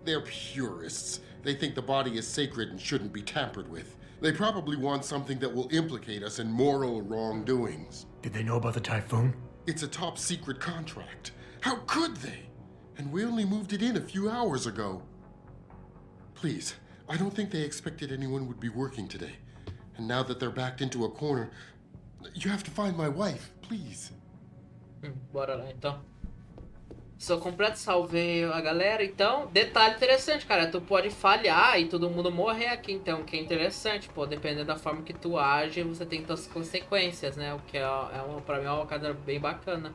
They're purists. They think the body is sacred and shouldn't be tampered with. They probably want something that will implicate us in moral wrongdoings. Did they know about the typhoon? It's a top secret contract. How could they? And we only moved it in a few hours ago. Please, I don't think they expected anyone would be working today. And now that they're backed into a corner, you have to find my wife, please. Bora lá, então. Sou completo, salvei a galera, então. Detalhe interessante, cara, tu pode falhar e todo mundo morrer aqui, então, que é interessante, pô, dependendo da forma que tu age, você tem as consequências, né, o que pra mim é uma coisa bem bacana.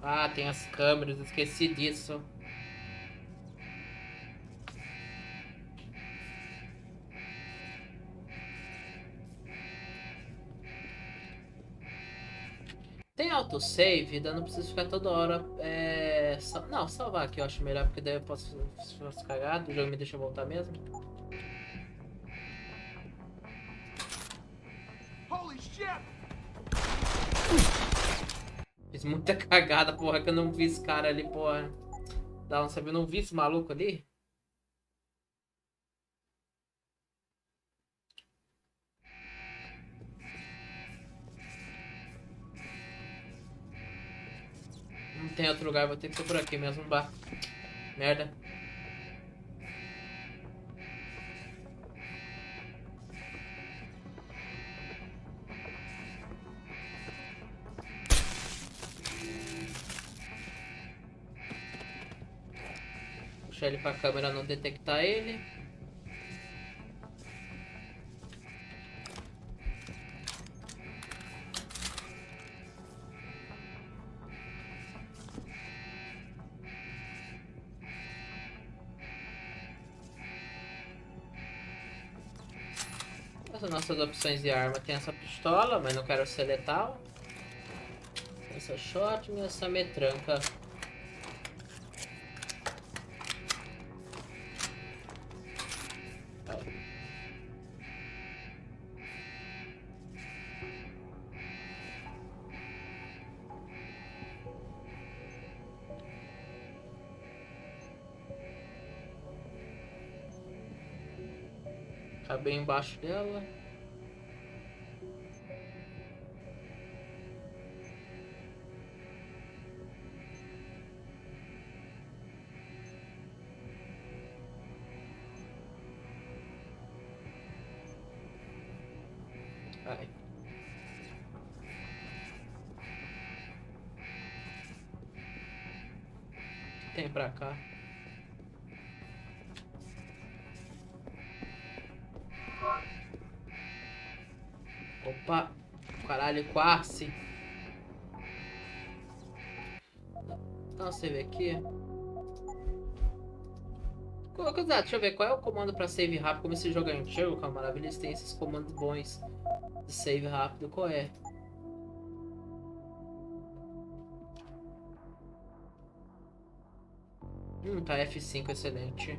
Ah, tem as câmeras, esqueci disso. Tem autosave, daí não preciso ficar toda hora. Não, salvar aqui eu acho melhor, porque daí eu posso ficar cagado, o jogo me deixa voltar mesmo. Holy shit! Fiz muita cagada, porra, que eu não vi esse cara ali, porra. Dá um sabe, eu não vi esse maluco ali. Não tem outro lugar, vou ter que ser por aqui mesmo, bah. Merda. Puxar ele pra câmera não detectar ele. nossas opções de arma. Tem essa pistola, mas não quero ser letal. Essa shotgun e essa metranca. Tá bem embaixo dela. Vai. O que tem pra cá? Opa! Caralho, quase! Não, você vê aqui. Deixa eu ver qual é o comando pra save rápido. Como esse jogo é antigo, com a maravilha, eles têm esses comandos bons de save rápido. Qual é? Tá F5, excelente.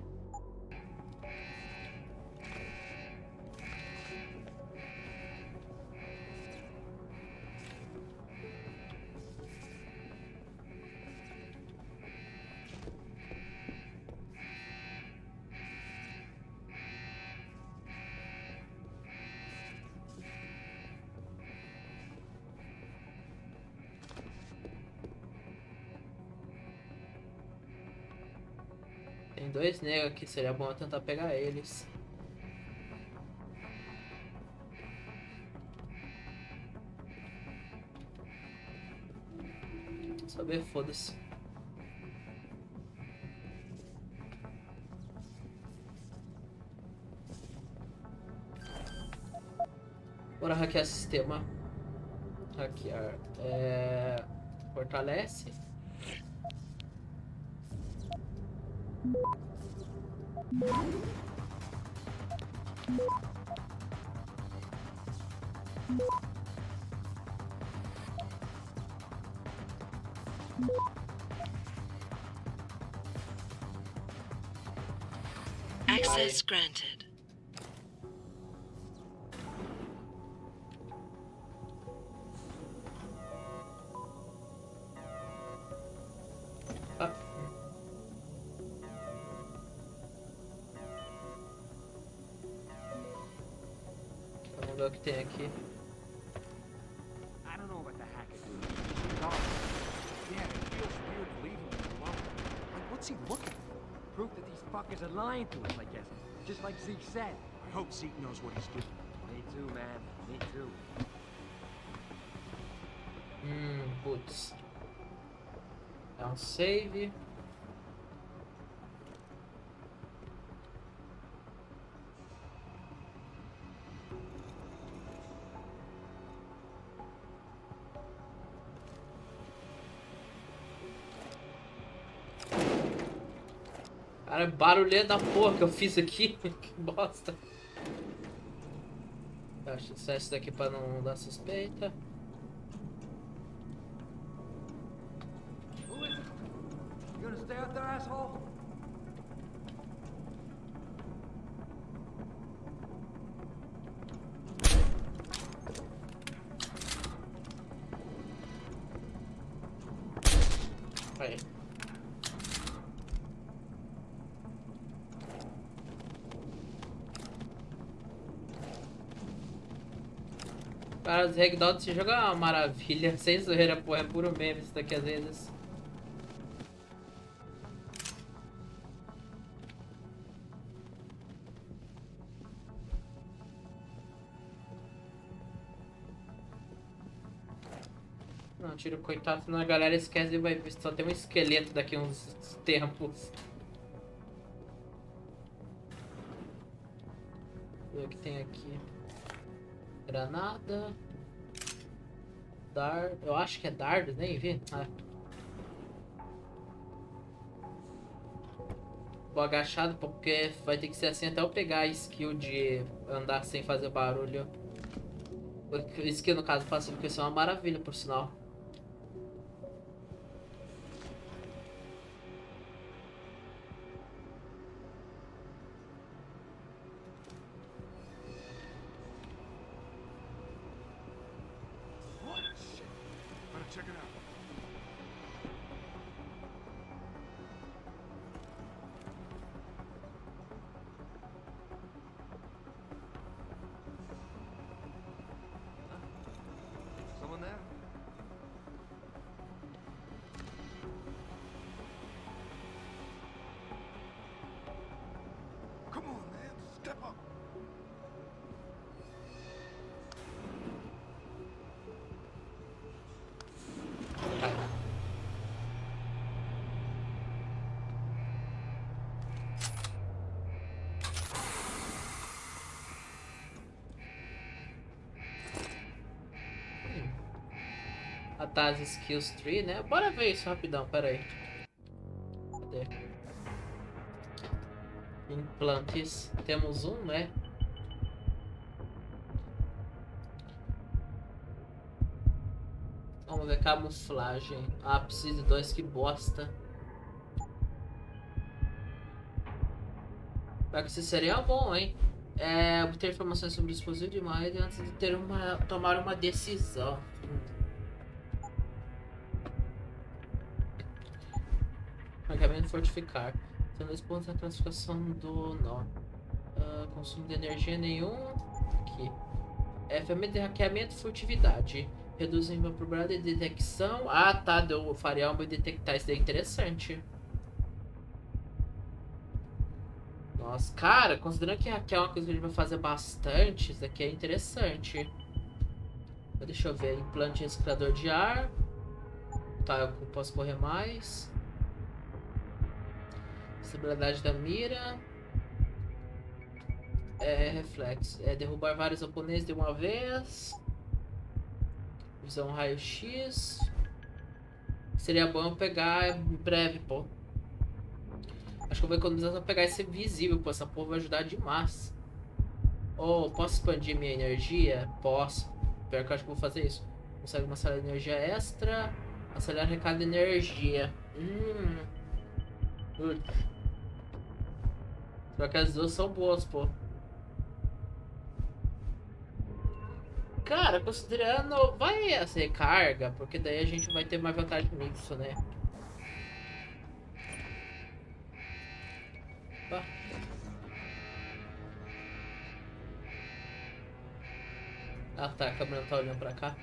Tem dois negros aqui, seria bom eu tentar pegar eles. Saber, foda-se. Bora hackear sistema. Hackear. Fortalece. Access granted. Vamos ver o que tem aqui. I don't know what the hack is doing. No. Yeah, it feels weird leaving him alone. Like, what's he looking for? Proof that these fuckers are lying to us, I guess. Just like Zeke said. I hope Zeke knows what he's doing. Me too, man. Me too. Putz. Dá um save. Cara, barulho da porra que eu fiz aqui. Que bosta. Acho que isso daqui pra não dar suspeita. Who is it? You gonna stay out there, asshole? Aí. Cara, os ragdoll desse jogo é uma maravilha. Sem zoeira, porra, é puro meme isso daqui às vezes. Não, tira o coitado, senão a galera esquece e vai ver. Só tem um esqueleto daqui a uns tempos. Deixa eu ver o que tem aqui. Granada. Dardo. Eu acho que é dardo, nem vi. vou agachado porque vai ter que ser assim até eu pegar a skill de andar sem fazer barulho. Skill no caso passivo, porque isso é uma maravilha, por sinal. Check it out. Someone there? Come on, man. Step up. Atar as skills tree, né? Bora ver isso rapidão, pera aí. Cadê? Implantes. Temos um, né? Vamos ver camuflagem. Ah, preciso de 2, que bosta. Vai que isso seria bom, hein? Obter informações sobre o dispositivo de Maid antes de tomar uma decisão. Carregamento fortificar. São 2 pontos na classificação do nó. Consumo de energia nenhum. Aqui. Ferramenta de hackeamento e furtividade. Reduz a probabilidade de detecção. Ah, tá. Eu faria algo e detectar. Isso daí é interessante. Nossa, cara, considerando que hackear é uma coisa que a gente vai fazer bastante, isso daqui é interessante. Deixa eu ver. Implante reciclador de ar. Tá, eu posso correr mais. Estabilidade da mira. Reflexo. Derrubar vários oponentes de uma vez. Visão raio-x. Seria bom eu pegar em breve, pô. Acho que eu vou economizar pra pegar esse visível, pô. Essa porra vai ajudar demais. Oh, posso expandir minha energia? Posso. Pior que eu acho que vou fazer isso. Consegue uma sala de energia extra. Acelerar o recado de energia. Só que as duas são boas, pô. Cara, considerando... Vai essa recarga, porque daí a gente vai ter mais vantagem nisso, né? Opa. Ah tá, a câmera não tá olhando pra cá.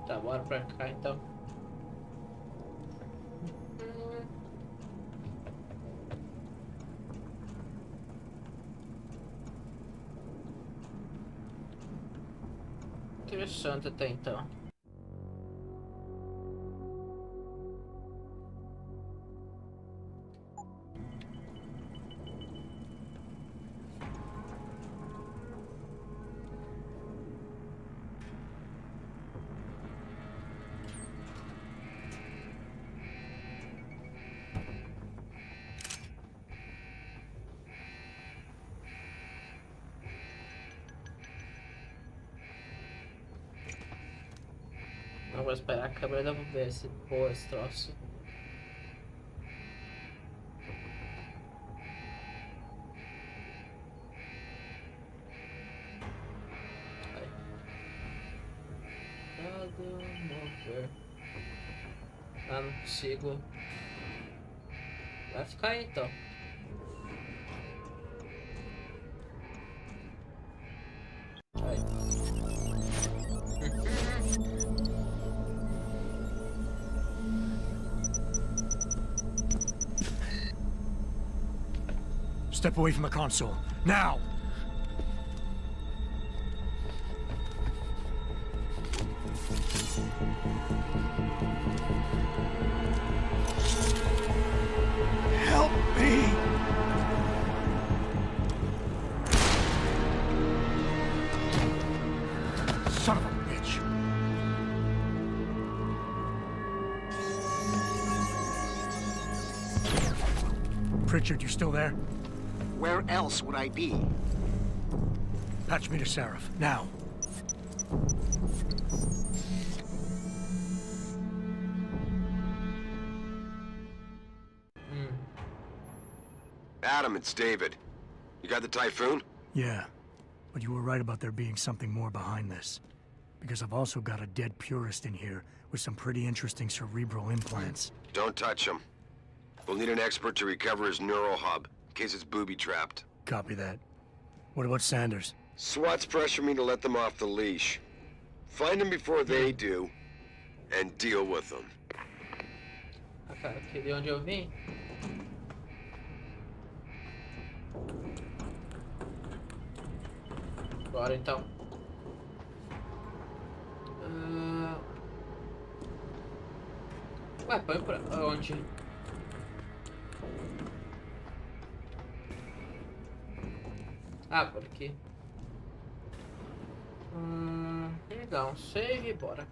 Tá, bora pra cá então. Interessante até então. Não vou esperar a câmera, eu vou ver se boa esse troço. Mover. Ah, não consigo. Vai ficar aí então. Step away from the console. Now! Help me! Son of a bitch! Pritchard, you still there? Where else would I be? Patch me to Seraph, now. Adam, it's David. You got the Typhoon? Yeah, but you were right about there being something more behind this. Because I've also got a dead purist in here with some pretty interesting cerebral implants. Don't touch him. We'll need an expert to recover his neural hub, in case it's booby-trapped. Copy that. What about Sanders? SWAT's pressure me to let them off the leash. Find them before they do, and deal with them. Cara, aqui de onde eu vim. Bora então. Ué, põe pra onde? Ah, por aqui. Legal, save e bora.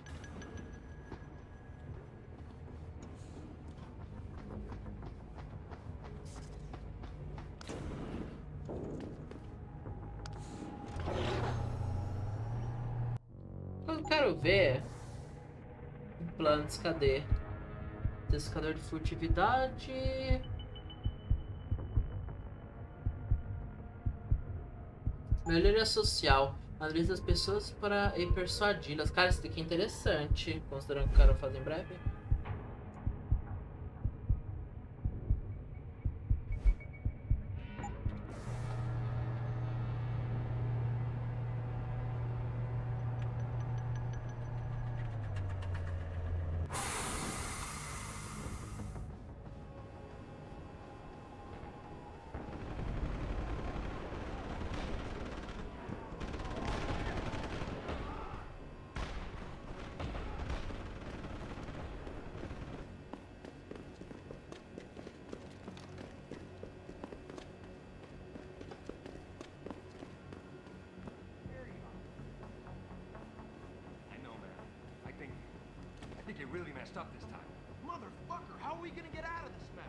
Eu quero ver implantes, cadê? Descador de furtividade. Melhoria social. Analisa as pessoas para persuadi-las. Cara, isso daqui é interessante, considerando que o cara faz em breve. I think you really messed up this time. Motherfucker, how are we gonna get out of this mess?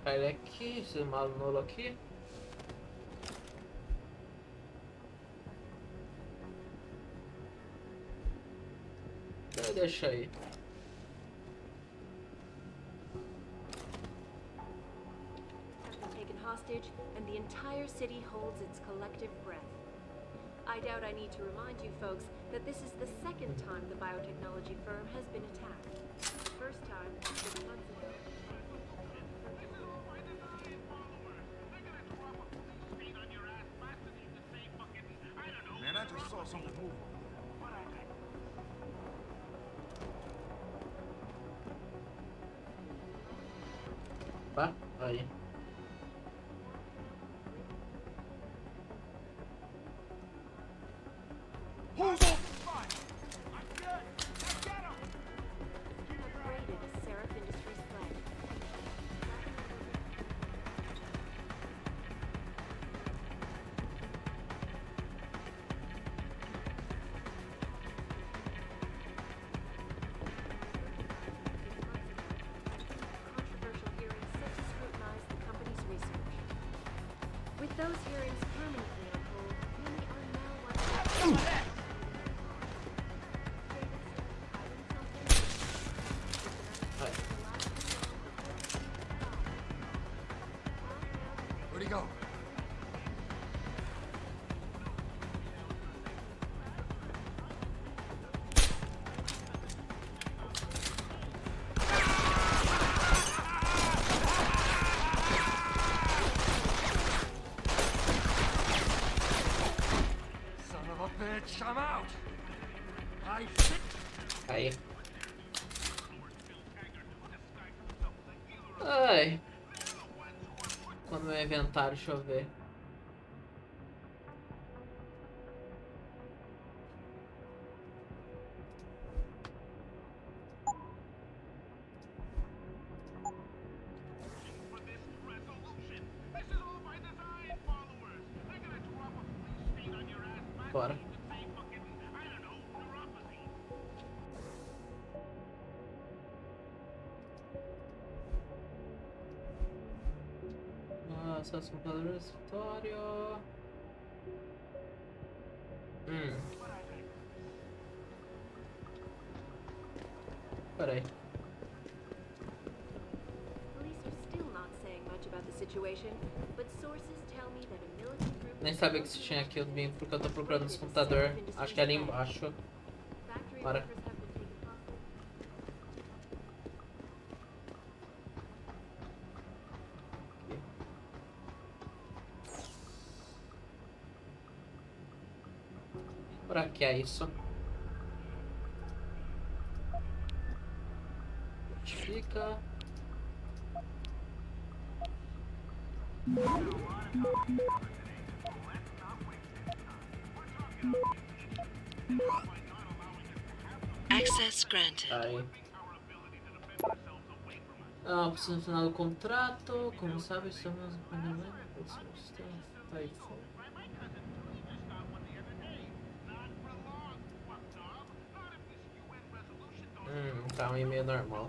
Ele aqui, esse maluco aqui. Deixa aí. Taken hostage, and the entire city holds its collective breath. I doubt I need to remind you folks that this is the second time the biotechnology firm has been attacked. The first time 6 months ago. Man, I just saw something move. Tá? Aí. Who's on fire? I'm good. I got him. Upgraded a Seraph Industries flag. Controversial hearings set to scrutinize the company's research. With those hearings permanently on hold, many are now wondering. Where'd he go? Son of a bitch, I'm out! I shit! Aí. Ai. Quando meu inventário, deixa eu ver. Bora. Acesso ao computador do escritório. Peraí. Nem sabia que isso tinha aqui, eu vim porque eu tô procurando esse computador. Acho que é ali embaixo. Bora. Pra que é isso? Fica. Access granted. Aí. Opção no final do contrato. Como sabe, estamos aí. Tá um e-mail normal.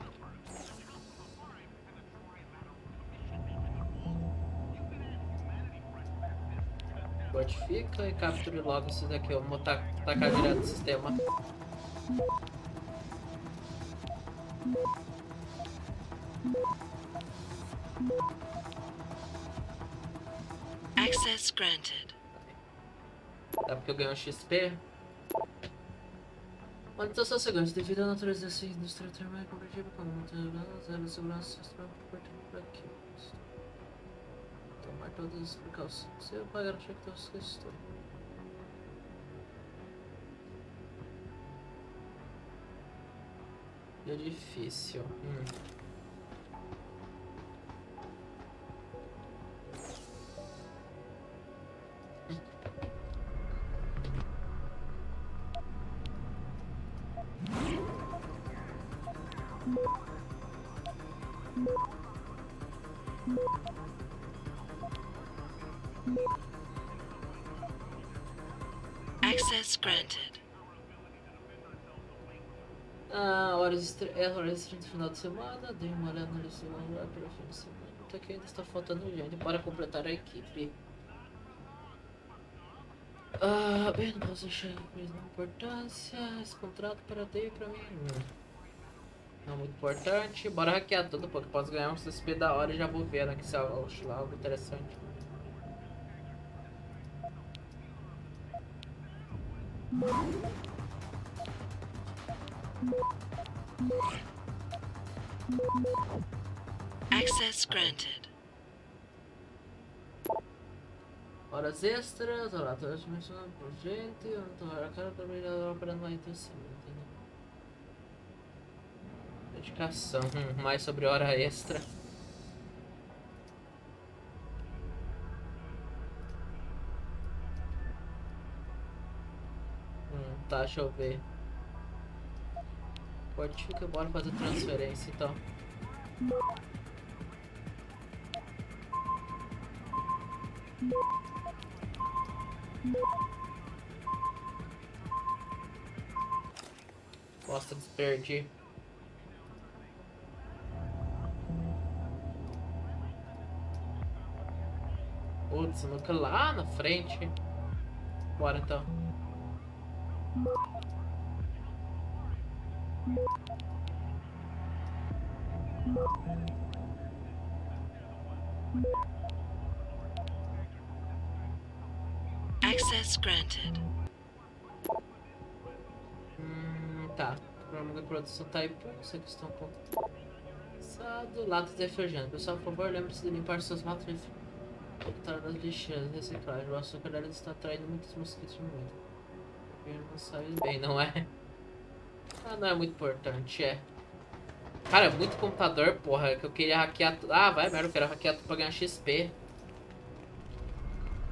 Codifica e capture logo isso daqui. Eu vou tacar direto no sistema. Access granted. Tá porque eu ganhei um XP. Manutenção seguinte, devido à natureza dessa indústria termal compatível com zero segurança, por aqui. Tomar todas as precauções. Eu vou garantir que todos estou. É difícil. Access granted. Horas extras no final de semana. Dei uma olhada no celular pelo fim de semana. Até que ainda está faltando gente para completar a equipe. Bem, não posso deixar de importância. Esse contrato para ter pra mim. Não muito importante. Bora hackear tudo, porque posso ganhar um XP da hora e já vou ver aqui se é algo interessante. Access granted. Horas extras, relatórios mencionados por gente, eu não tô a cara trabalhador operando lá então sim, entendeu? Dedicação, mais sobre hora extra. Tá, deixa eu ver. Pode ficar, bora fazer transferência então. Nossa, desperdi. Putz, nunca lá na frente. Bora então. Access granted. Tá. O programa de produção tá aí por essa questão passado. Latas de refrigerante. Pessoal, por favor, lembre-se de limpar seus latas de refrigerante. Botar nas lixeiras, reciclagem. O açúcar dela está atraindo muitos mosquitos no momento. Ele não sabe bem, não é? Não é muito importante, é. Cara, é muito computador, porra, que eu queria hackear tudo. Vai merda, eu quero hackear tudo pra ganhar XP.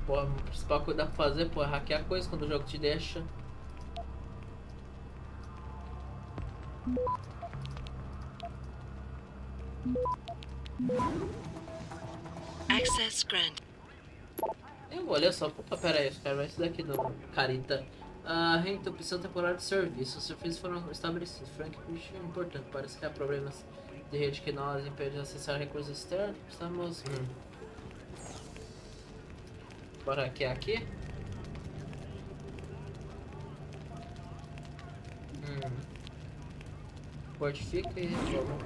Porra, o principal que dá pra fazer, porra, é hackear coisa quando o jogo te deixa. Access granted. Nem vou ler só. Opa, pera aí, os caras, esse daqui do Carita. Reinterrupção temporária de serviço. Os serviços foram estabelecidos. Frank, bicho, é importante. Parece que há problemas de rede que nós impedem de acessar recursos externos. Estamos. Bora aqui. Fortifica e reforma.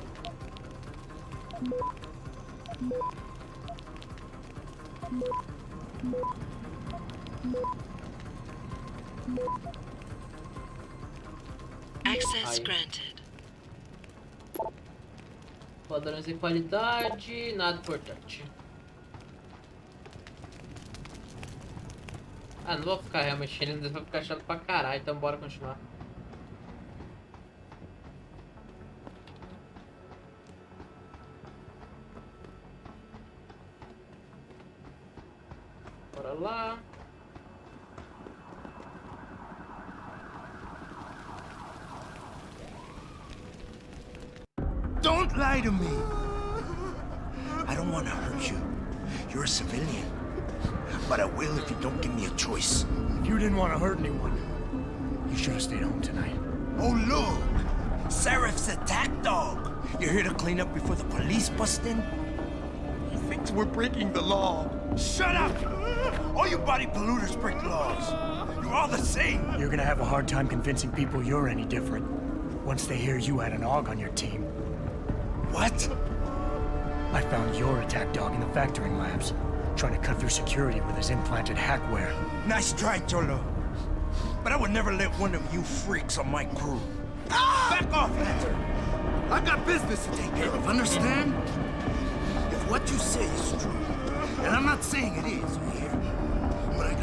Access granted. Padrões de qualidade, nada importante. Não vou ficar realmente mexendo, vai ficar chato pra caralho, então bora continuar. Bora lá. Don't lie to me. I don't want to hurt you. You're a civilian. But I will if you don't give me a choice. If you didn't want to hurt anyone, you should have stayed home tonight. Oh, look! Seraph's attack dog. You're here to clean up before the police bust in? He thinks we're breaking the law. Shut up! All you body polluters break laws. You're all the same. You're gonna have a hard time convincing people you're any different once they hear you had an AUG on your team. What? I found your attack dog in the factoring labs, trying to cut through security with his implanted hackware. Nice try, Cholo. But I would never let one of you freaks on my crew. Back off, Hunter! I got business to take care of, understand? If what you say is true, and I'm not saying it is, here, but I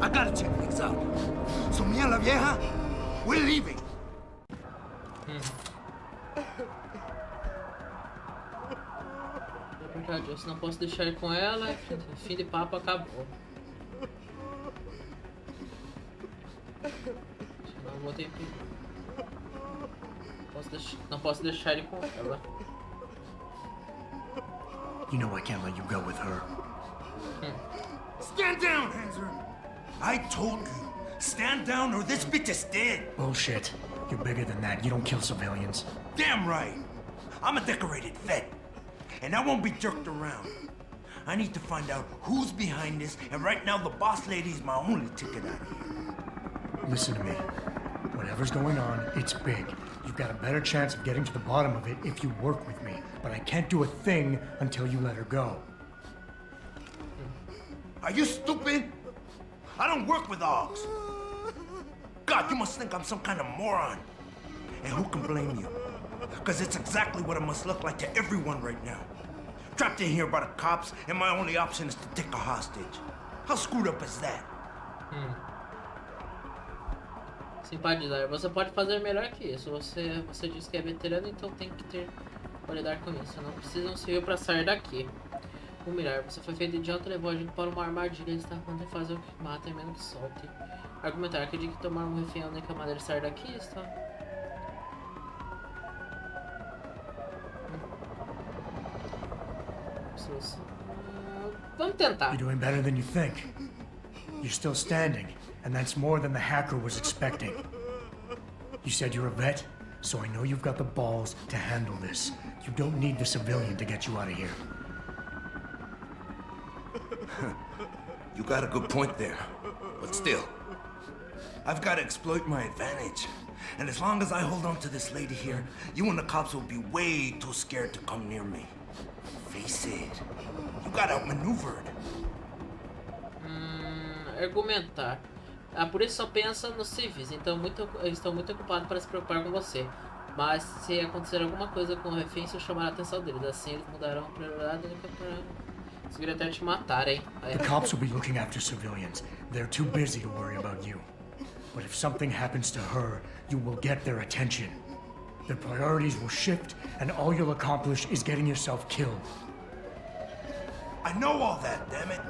gotta check things out. So, mia la vieja, we're leaving. Se não posso deixar ir com ela, fim de papo, acabou. Não vou ter que... Não posso deixar ir com ela. You know I can't let you go with her. Stand down, Hanser! I told you, stand down or this bitch is dead. Bullshit. You're bigger than that. You don't kill civilians. Damn right. I'm a decorated vet. And I won't be jerked around. I need to find out who's behind this, and right now the boss lady is my only ticket out of here. Listen to me. Whatever's going on, it's big. You've got a better chance of getting to the bottom of it if you work with me. But I can't do a thing until you let her go. Are you stupid? I don't work with AUGs. God, you must think I'm some kind of moron. And who can blame you? Because it's exactly what it must look like to everyone right now. Trapped in here by the cops, and my only option is to take a hostage. How screwed up is that? Simpatizar. Você pode fazer melhor que isso. Você diz que é veterano, então tem que ter lidar com isso. Não precisam servir para sair daqui. Humilhar. Você foi feito idiota e levou a gente para uma armadilha. Ele está falando de fazer o que mata e menos que solte. Argumentar. Acredito que tomar um refém é a única maneira de sair daqui está. Vamos tentar. You're doing better than you think. You're still standing, and that's more than the hacker was expecting. You said you're a vet, so I know you've got the balls to handle this. You don't need the civilian to get you out of here. You got a good point there. But still, I've got to exploit my advantage. And as long as I hold on to this lady here, you and the cops will be way too scared to come near me. Face it. You got outmaneuvered. Argumentar. A polícia só pensa nos civis, então estão muito ocupados para se preocupar com você. Mas se acontecer alguma coisa com o refém, isso chamará a atenção deles. Assim eles mudarão a prioridade para conseguir até te matarem. The cops will be looking after civilians. They're too busy to worry about you. But if something happens to her, you will get their attention. Their priorities will shift, and all you'll accomplish is getting yourself killed. I know all that, damn it.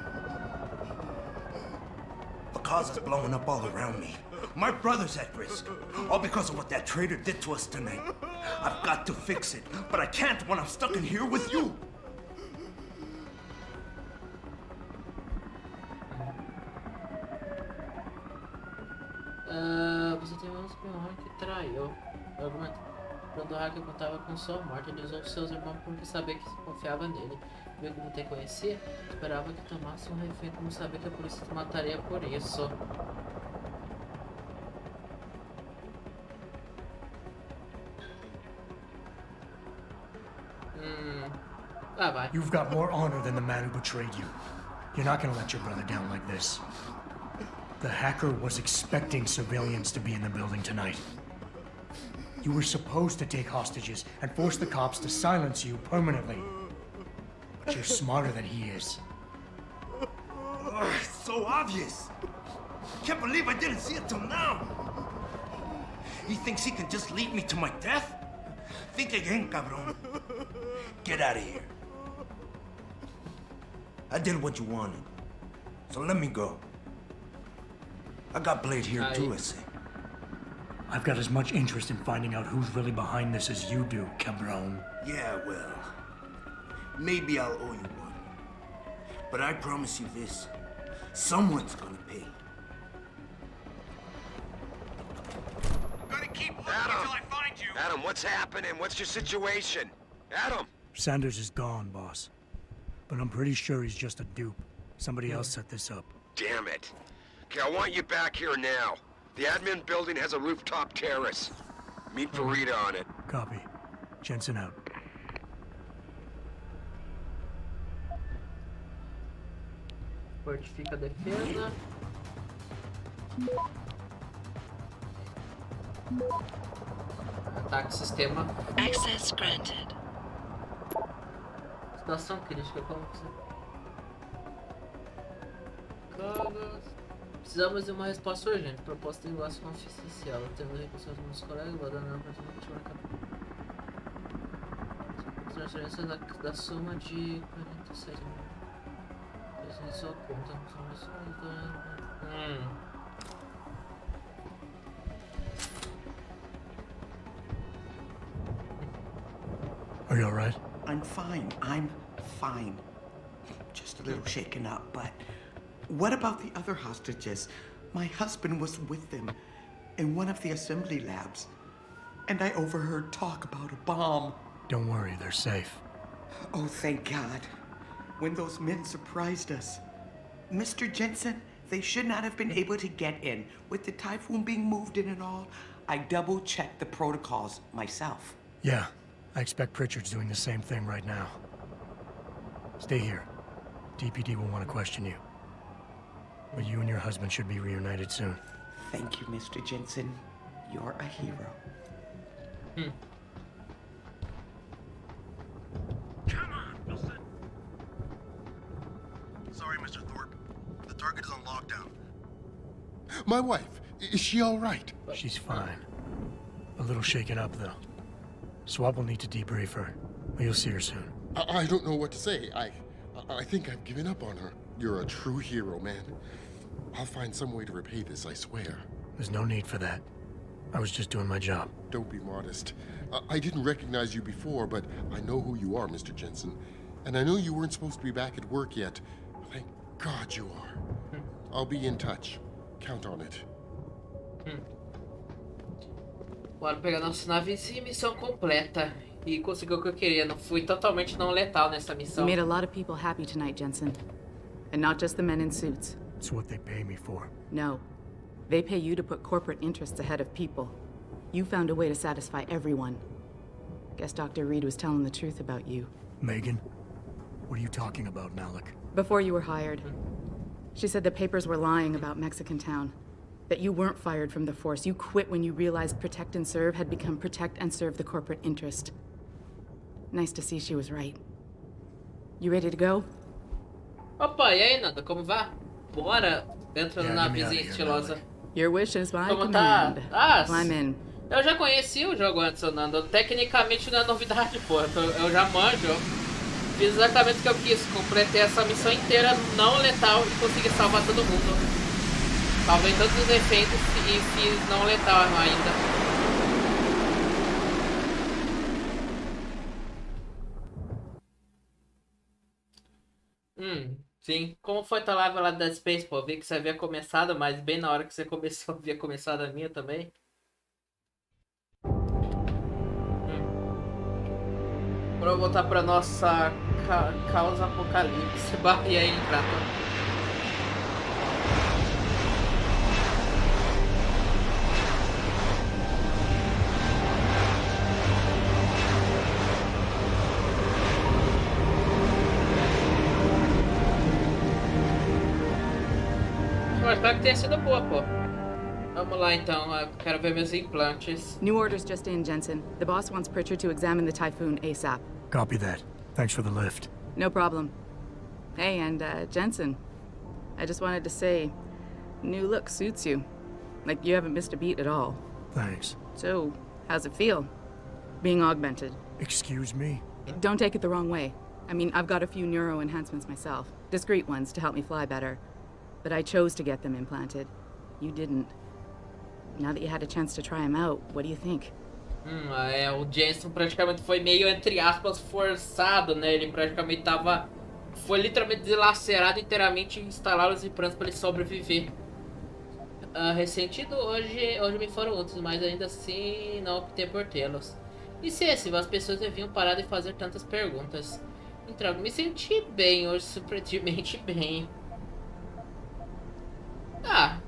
The cause is blowing up all around me. My brother's at risk. All because of what that traitor did to us tonight. I've got to fix it, but I can't when I'm stuck in here with you. espião que traiu. O argumento quando o hacker contava com sua morte, ele usou seus irmãos porque sabia que se confiava nele. Viu como te conhecia? Esperava que tomasse um refém, como sabia que a polícia te mataria por isso. Ah, vai. You've got more honor than the man who betrayed you. You're not gonna let your brother down like this. The hacker was expecting civilians to be in the building tonight. You were supposed to take hostages and force the cops to silence you permanently. But you're smarter than he is. It's so obvious. Can't believe I didn't see it till now. He thinks he can just lead me to my death? Think again, cabron. Get out of here. I did what you wanted, so let me go. I got Blade here too, I say. I've got as much interest in finding out who's really behind this as you do, cabron. Yeah, well, maybe I'll owe you one. But I promise you this, someone's gonna pay. I'm gonna keep looking until I find you. Adam, what's happening? What's your situation? Adam! Sanders is gone, boss. But I'm pretty sure he's just a dupe. Somebody else set this up. Damn it. Okay, I want you back here now. The admin building has a rooftop terrace. Meet Farida on it. Copy. Jensen out. Fortifica a defesa. Ataque sistema. Access granted. Situação crítica, como você... Precisamos de uma resposta urgente. Proposta de negócio confidencial. Temos recursos dos meus colegas, vou dar na próxima transferência da soma de 46 mil. Sua conta. Are you alright? I'm fine. Just a little shaken up, but what about the other hostages? My husband was with them in one of the assembly labs, and I overheard talk about a bomb. Don't worry, they're safe. Oh, thank God. When those men surprised us. Mr. Jensen, they should not have been able to get in. With the typhoon being moved in and all, I double-checked the protocols myself. Yeah, I expect Pritchard's doing the same thing right now. Stay here. DPD will want to question you. But you and your husband should be reunited soon. Thank you, Mr. Jensen. You're a hero. Come on, Wilson. Sorry, Mr. Thorpe. The target is on lockdown. My wife, is she all right? She's fine. A little shaken up, though. Swab will need to debrief her, but you'll see her soon. I don't know what to say. I think I've given up on her. You're a true hero, man. I'll find some way to repay this, I swear. There's no need for that. I was just doing my job. Don't be modest. I didn't recognize you before, but I know who you are, Mr. Jensen. And I know you weren't supposed to be back at work yet. Thank God you are. I'll be in touch. Count on it. Bora pegar nossa navezinha, missão completa. E conseguiu o que eu queria. Não fui totalmente não letal nessa missão. You made a lot of people happy tonight, Jensen. And not just the men in suits. It's what they pay me for. No. They pay you to put corporate interests ahead of people. You found a way to satisfy everyone. Guess Dr. Reed was telling the truth about you. Megan? What are you talking about, Malik? Before you were hired. She said the papers were lying about Mexican Town. That you weren't fired from the force. You quit when you realized Protect and Serve had become Protect and Serve the corporate interest. Nice to see she was right. You ready to go? Opa, e aí, Nanda? Como vai? Bora! Dentro da navezinha estilosa. Your wish is my Como tá? command. Ah, Climb in. eu já conheci o jogo antes, Nanda. Tecnicamente não é novidade, pô. Eu já manjo. Fiz exatamente o que eu quis. Completei essa missão inteira não letal e consegui salvar todo mundo. Salvei todos os efeitos e fiz não letal ainda. Sim. Como foi tua live lá da Dead Space, pô? Vi que você havia começado, mas bem na hora que você começou, havia começado a minha também. Pra voltar pra nossa causa apocalipse. E aí, Kratos? Eu espero que tenha sido boa, pô. Vamos lá então, eu quero ver meus implantes. New orders just in, Jensen. The boss wants Pritchard to examine the Typhoon ASAP. Copy that. Thanks for the lift. No problem. Hey, and Jensen, I just wanted to say, new look suits you. Like you haven't missed a beat at all. Thanks. So, how's it feel? Being augmented? Excuse me? Don't take it the wrong way. I mean, I've got a few neuro enhancements myself. Discreet ones to help me fly better. But I chose to get them implanted. You didn't. Now that you had a chance to try them out, what do you think? O Jensen praticamente foi meio, entre aspas, forçado, né? Ele praticamente foi literalmente dilacerado inteiramente e instalaram os implantes para ele sobreviver. Ressentido, hoje me foram úteis, mas ainda assim não optei por tê-los. E se as pessoas deviam parar de fazer tantas perguntas. Então, me senti bem hoje, surpreendentemente bem.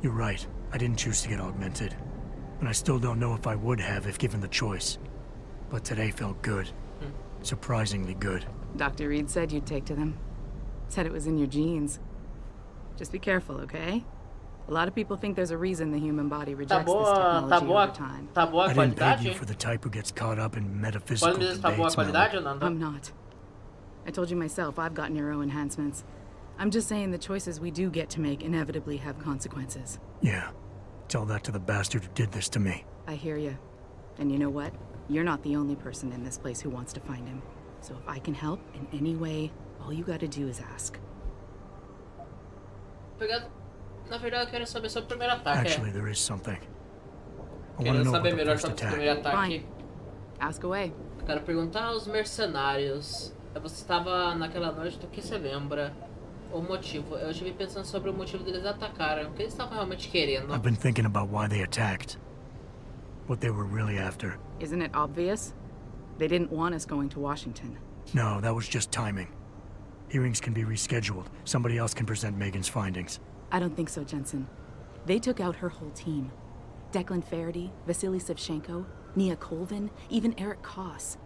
You're right. I didn't choose to get augmented. And I still don't know if I would have if given the choice. But today felt good. Surprisingly good. Dr. Reed said you'd take to them. Said it was in your genes. Just be careful, okay? A lot of people think there's a reason the human body rejects this technology over time. I didn't peg you for the type who gets caught up in metaphysical debates, I'm not. I told you myself, I've got neuro enhancements. I'm just saying the choices we do get to make inevitably have consequences. Yeah. Tell that to the bastard who did this to me. I hear you. And you know what? You're not the only person in this place who wants to find him. So if I can help in any way, all you gotta do is ask. Na verdade, eu quero saber sobre o primeiro ataque. Actually, there is something. I want to Quero know saber about the melhor first sobre o attack. primeiro ataque. Ask away. Eu quero perguntar aos mercenários. Você estava naquela noite, do que você lembra? O motivo. Eu estive pensando sobre o motivo deles atacarem. O que eles estavam realmente querendo? I've been thinking about why they attacked. What they were really after. Isn't it obvious? They didn't want us going to Washington. No, that was just timing. Hearings can be rescheduled. Somebody else can present Megan's findings. I don't think so, Jensen. They took out her whole team. Declan Faraday, Vasily Savchenko, Nia Colvin, even Eric Koss.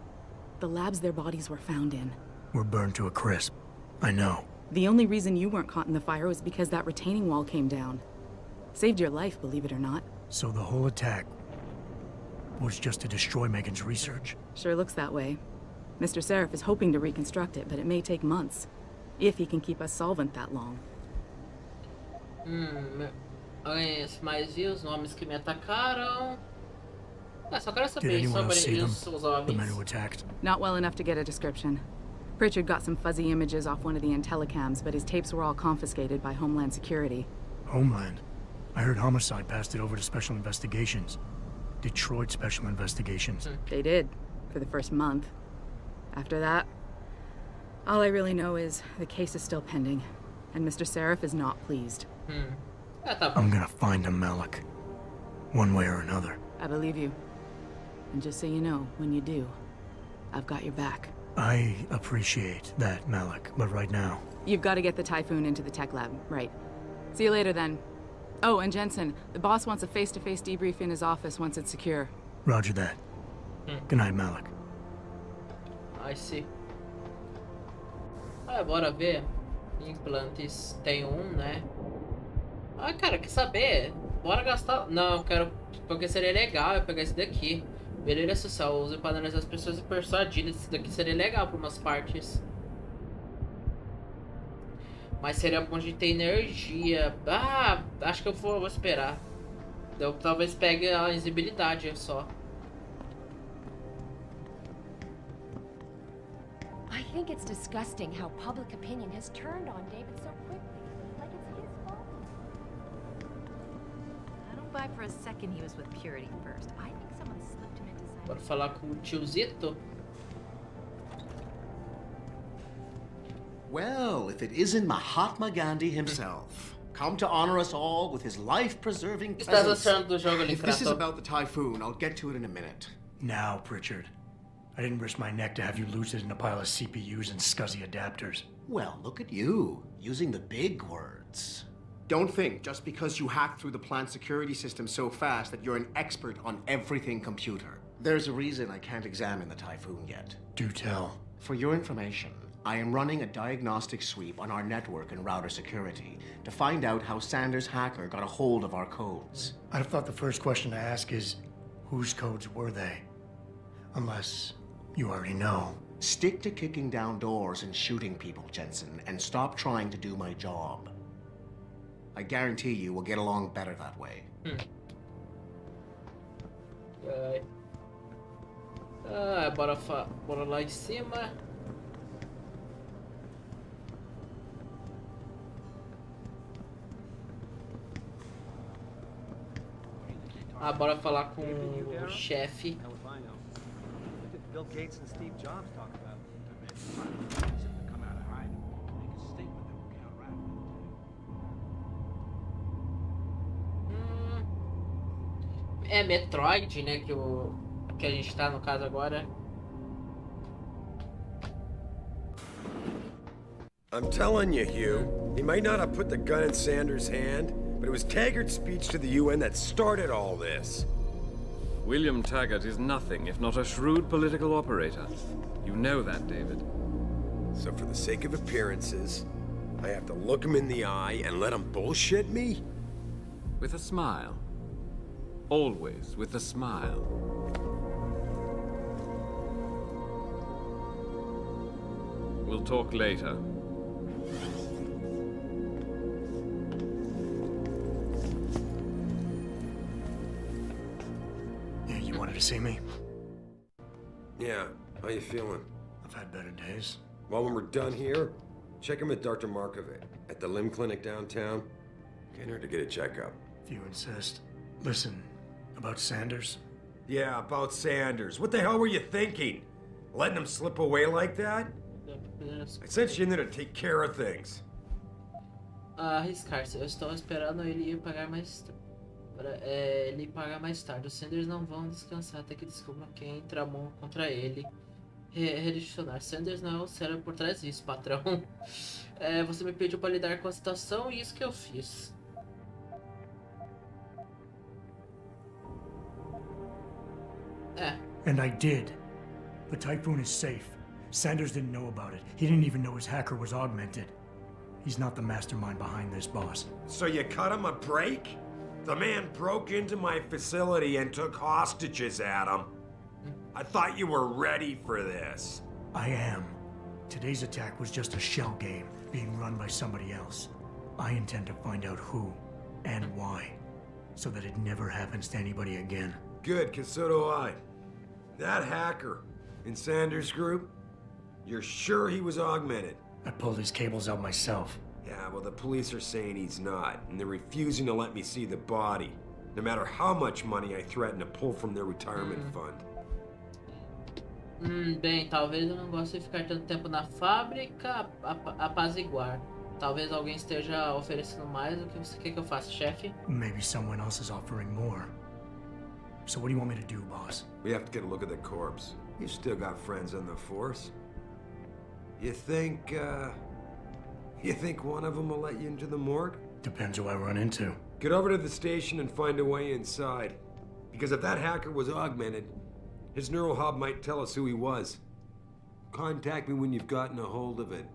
The labs their bodies were found in. We're burned to a crisp. I know. The only reason you weren't caught in the fire was because that retaining wall came down. Saved your life, believe it or not. So the whole attack was just to destroy Megan's research? Sure looks that way. Mr. Seraph is hoping to reconstruct it, but it may take months. If he can keep us solvent that long. Mas e os nomes que me atacaram? Só quero Did saber anyone else see sobre them? os The men homens. who attacked? Not well enough to get a description. Pritchard got some fuzzy images off one of the intellicams, but his tapes were all confiscated by Homeland Security. Homeland? I heard Homicide passed it over to Special Investigations. Detroit Special Investigations. They did, for the first month. After that, all I really know is the case is still pending, and Mr. Seraph is not pleased. I'm gonna find him, Malik. One way or another. I believe you. And just so you know, when you do, I've got your back. I appreciate that, Malik, but right now... You've got to get the Typhoon into the tech lab, right. See you later, then. Oh, and Jensen, the boss wants a face-to-face debrief in his office once it's secure. Roger that. Good night, Malik. I see. Bora ver. Implantes tem né? Cara, quer saber? Bora gastar... Não, eu quero... Porque seria legal eu pegar esse daqui. Beleza social, use para analisar as pessoas e persuadir. Esse daqui seria legal para umas partes. Mas seria bom de ter energia. Acho que eu vou esperar. Eu talvez pegue a visibilidade só. I think it's disgusting how public opinion has turned on David so quickly. Like it's his fault. I don't buy for a second he was with Purity first. I think someone slipped him into something. Bora falar com o tiozito. Well, if it isn't Mahatma Gandhi himself, come to honor us all with his life-preserving presence. Estás achando do jogo ali, If this is Kratos? about the Typhoon, I'll get to it in a minute. Now, Pritchard. I didn't risk my neck to have you lose it in a pile of CPUs and scuzzy adapters. Well, look at you, using the big words. Don't think just because you hacked through the plant security system so fast that you're an expert on everything computer. There's a reason I can't examine the Typhoon yet. Do tell. For your information, I am running a diagnostic sweep on our network and router security to find out how Sanders' hacker got a hold of our codes. I'd have thought the first question to ask is, whose codes were they? Unless you already know. Stick to kicking down doors and shooting people, Jensen, and stop trying to do my job. I guarantee you we'll get along better that way. Bora lá em cima. Bora falar com o chefe. Bill Gates and Steve Jobs talk about. Come out of hiding, make a statement that will counteract. É Metroid, né, que a gente tá no caso agora. I'm telling you, Hugh, he might not have put the gun in Sanders' hand, but it was Taggart's speech to the UN that started all this. William Taggart is nothing if not a shrewd political operator. You know that, David. So for the sake of appearances, I have to look him in the eye and let him bullshit me? With a smile. Always with a smile. We'll talk later. You wanted to see me? Yeah, how you feeling? I've had better days. Well, when we're done here, check him at Dr. Markovic at the limb clinic downtown. Can't hurt to get a checkup. If you insist. Listen, about Sanders? Yeah, about Sanders. What the hell were you thinking? Letting him slip away like that? I sent you in there to take care of things. Arriscar-se. Eu estou esperando ele pagar mais tarde. Os Sanders não vão descansar até que descubram quem tramou contra ele. Redicionar. Sanders não é o cérebro por trás disso, patrão. Você me pediu para lidar com a situação e isso que eu fiz. And I did. The Typhoon is safe. Sanders didn't know about it. He didn't even know his hacker was augmented. He's not the mastermind behind this, boss. So you cut him a break? The man broke into my facility and took hostages at him. I thought you were ready for this. I am. Today's attack was just a shell game being run by somebody else. I intend to find out who and why, so that it never happens to anybody again. Good, because so do I. That hacker in Sanders' group, you're sure he was augmented? I pulled his cables out myself. Yeah, well, the police are saying he's not, and they're refusing to let me see the body, no matter how much money I threaten to pull from their retirement fund. Bem, talvez eu não goste de ficar tanto tempo na fábrica, apaziguar. Talvez alguém esteja oferecendo mais do que você quer que eu faça, chefe. Maybe someone else is offering more. So what do you want me to do, boss? We have to get a look at the corpse. You've still got friends on the force. You think one of them will let you into the morgue? Depends who I run into. Get over to the station and find a way inside. Because if that hacker was augmented, his neural hub might tell us who he was. Contact me when you've gotten a hold of it.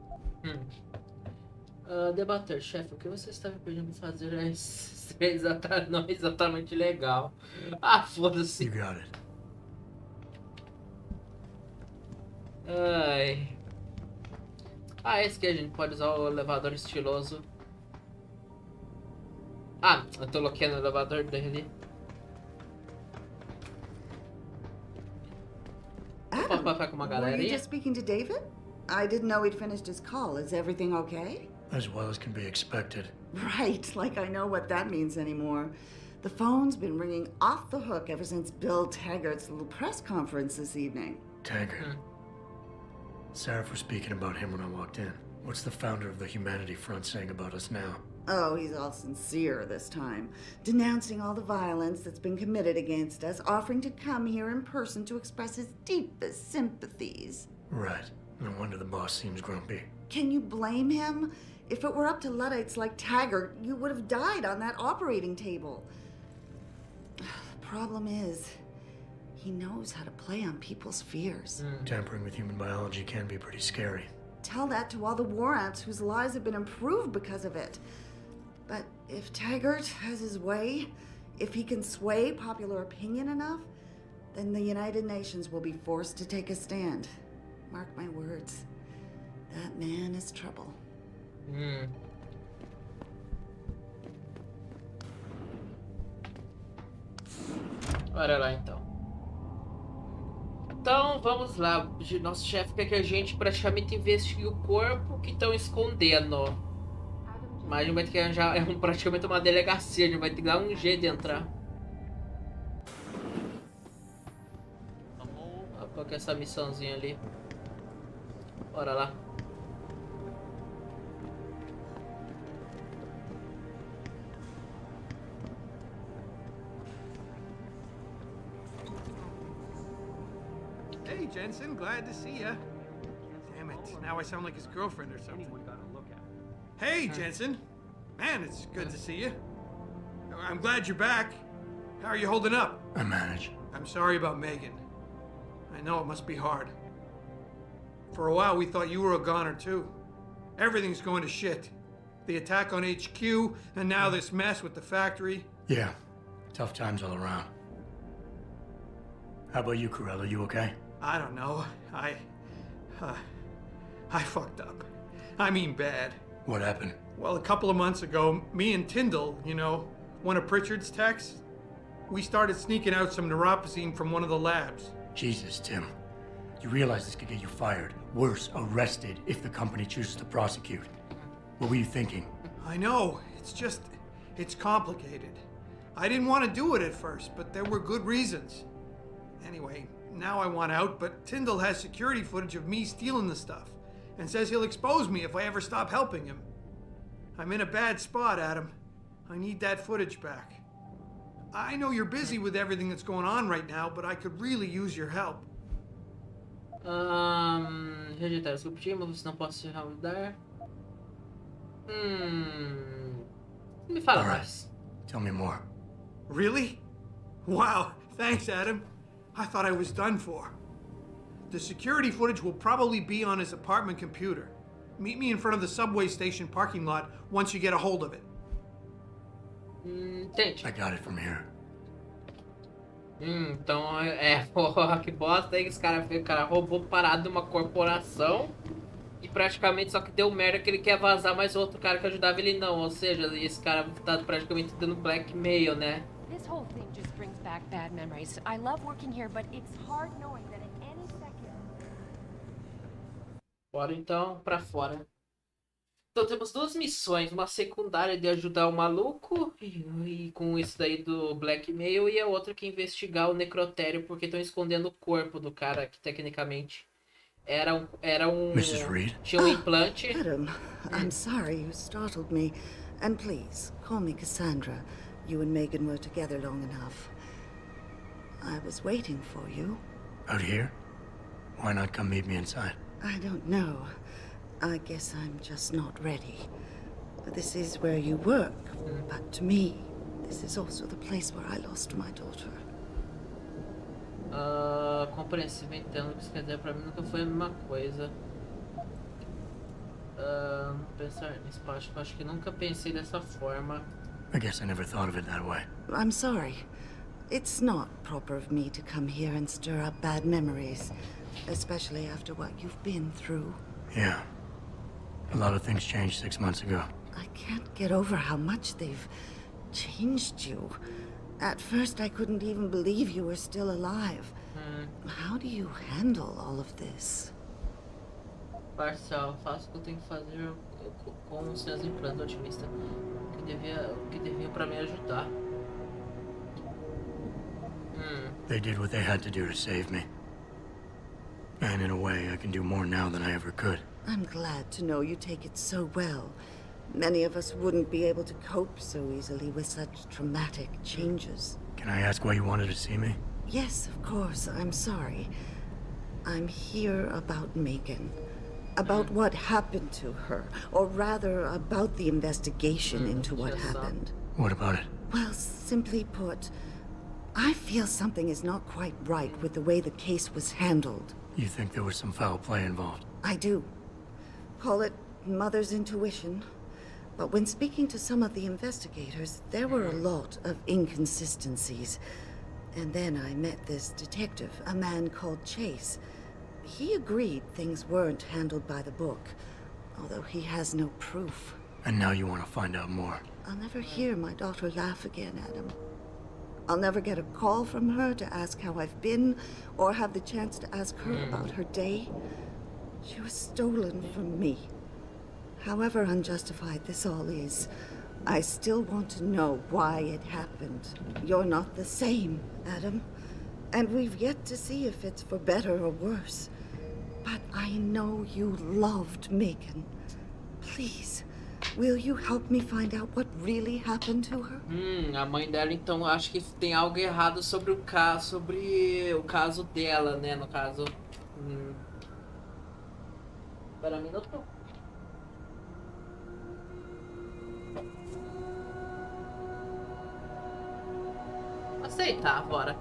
Debater, chefe, o que você está me pedindo para fazer não é exatamente legal. Foda-se. You got it. Ai. Esse que a gente pode usar o elevador estiloso. Eu tô bloqueando o elevador dele. Were you just speaking to David? I didn't know he'd finished his call. Is everything okay? As well as can be expected. Right, like I know what that means anymore. The phone's been ringing off the hook ever since Bill Taggart's little press conference this evening. Taggart. Sarah was speaking about him when I walked in. What's the founder of the Humanity Front saying about us now? Oh, he's all sincere this time, denouncing all the violence that's been committed against us, offering to come here in person to express his deepest sympathies. Right. No wonder the boss seems grumpy. Can you blame him? If it were up to Luddites like Taggart, you would have died on that operating table. The problem is, he knows how to play on people's fears. Tampering with human biology can be pretty scary. Tell that to all the war ants whose lives have been improved because of it. But if Taggart has his way, if he can sway popular opinion enough, then the United Nations will be forced to take a stand. Mark my words. That man is trouble. Bora lá então. Então vamos lá. Nosso chefe quer que a gente praticamente investigue o corpo que estão escondendo. Mas a gente vai ter que arranjar. É praticamente uma delegacia. A gente vai ter que dar um jeito de entrar. Qual que é essa missãozinha ali? Bora lá. Hey, Jensen, glad to see ya. Damn it, now I sound like his girlfriend or something. Hey, Jensen. Man, it's good to see you. I'm glad you're back. How are you holding up? I manage. I'm sorry about Megan. I know it must be hard. For a while, we thought you were a goner, too. Everything's going to shit. The attack on HQ, and now this mess with the factory. Yeah, tough times all around. How about you, Corella? You okay? I don't know. I fucked up. I mean bad. What happened? Well, a couple of months ago, me and Tyndall, you know, one of Pritchard's techs, we started sneaking out some neuropozyne from one of the labs. Jesus, Tim. You realize this could get you fired. Worse, arrested if the company chooses to prosecute. What were you thinking? I know. It's complicated. I didn't want to do it at first, but there were good reasons. Anyway, now I want out, but Tyndall has security footage of me stealing the stuff and says he'll expose me if I ever stop helping him. I'm in a bad spot, Adam. I need that footage back. I know you're busy with everything that's going on right now, but I could really use your help. Rejeitar os objetivos, não posso ajudar. Me fala mais. Tell me more. Really? Wow, thanks, Adam. I thought I was done for. The security footage will probably be on his apartment computer. Meet me in front of the subway station parking lot once you get a hold of it. Entendi. I got it from here. Então porra, que bosta aí que o cara roubou parado de uma corporação e praticamente só que deu merda que ele quer vazar, mas outro cara que ajudava ele não, ou seja, esse cara tá praticamente dando blackmail, né? This whole thing just brings back bad memories. I love working here, but it's hard knowing that at any second. Bora então pra fora. Então temos duas missões, uma secundária de ajudar o maluco e com isso daí do blackmail, e a outra que é investigar o necrotério porque estão escondendo o corpo do cara que tecnicamente era um Mrs. Reed? Tinha um implante. Adam, I'm sorry you startled me. And please, call me Cassandra. You and Megan were together long enough. I was waiting for you. Out here? Why not come meet me inside? I don't know. I guess I'm just not ready. This is where you work, but to me, this is also the place where I lost my daughter. Compreensível, entendo o que isso quer dizer. Pra mim nunca foi a mesma coisa. Pensar nisso, acho que nunca pensei dessa forma. I guess I never thought of it that way. I'm sorry. It's not proper of me to come here and stir up bad memories, especially after what you've been through. Yeah. A lot of things changed 6 months ago. I can't get over how much they've changed you. At first, I couldn't even believe you were still alive. How do you handle all of this? Parcial, faço o que eu tenho que fazer com os seus implantes otimista. O que devia pra me ajudar. They did what they had to do to save me. And in a way, I can do more now than I ever could. I'm glad to know you take it so well. Many of us wouldn't be able to cope so easily with such traumatic changes. Can I ask why you wanted to see me? Yes, of course. I'm sorry. I'm here about Megan. About what happened to her. Or rather, about the investigation into what happened. What about it? Well, simply put, I feel something is not quite right with the way the case was handled. You think there was some foul play involved? I do. Call it mother's intuition. But when speaking to some of the investigators, there were a lot of inconsistencies. And then I met this detective, a man called Chase. He agreed things weren't handled by the book, although he has no proof. And now you want to find out more? I'll never hear my daughter laugh again, Adam. I'll never get a call from her to ask how I've been, or have the chance to ask her about her day. She was stolen from me. However unjustified this all is, I still want to know why it happened. You're not the same, Adam. And we've yet to see if it's for better or worse. But I know you loved Megan. Please, will you help me find out what really happened to her? A mãe dela, então, acho que tem algo errado sobre o caso dela, né? No caso. Espera um minuto. Aceitar, bora.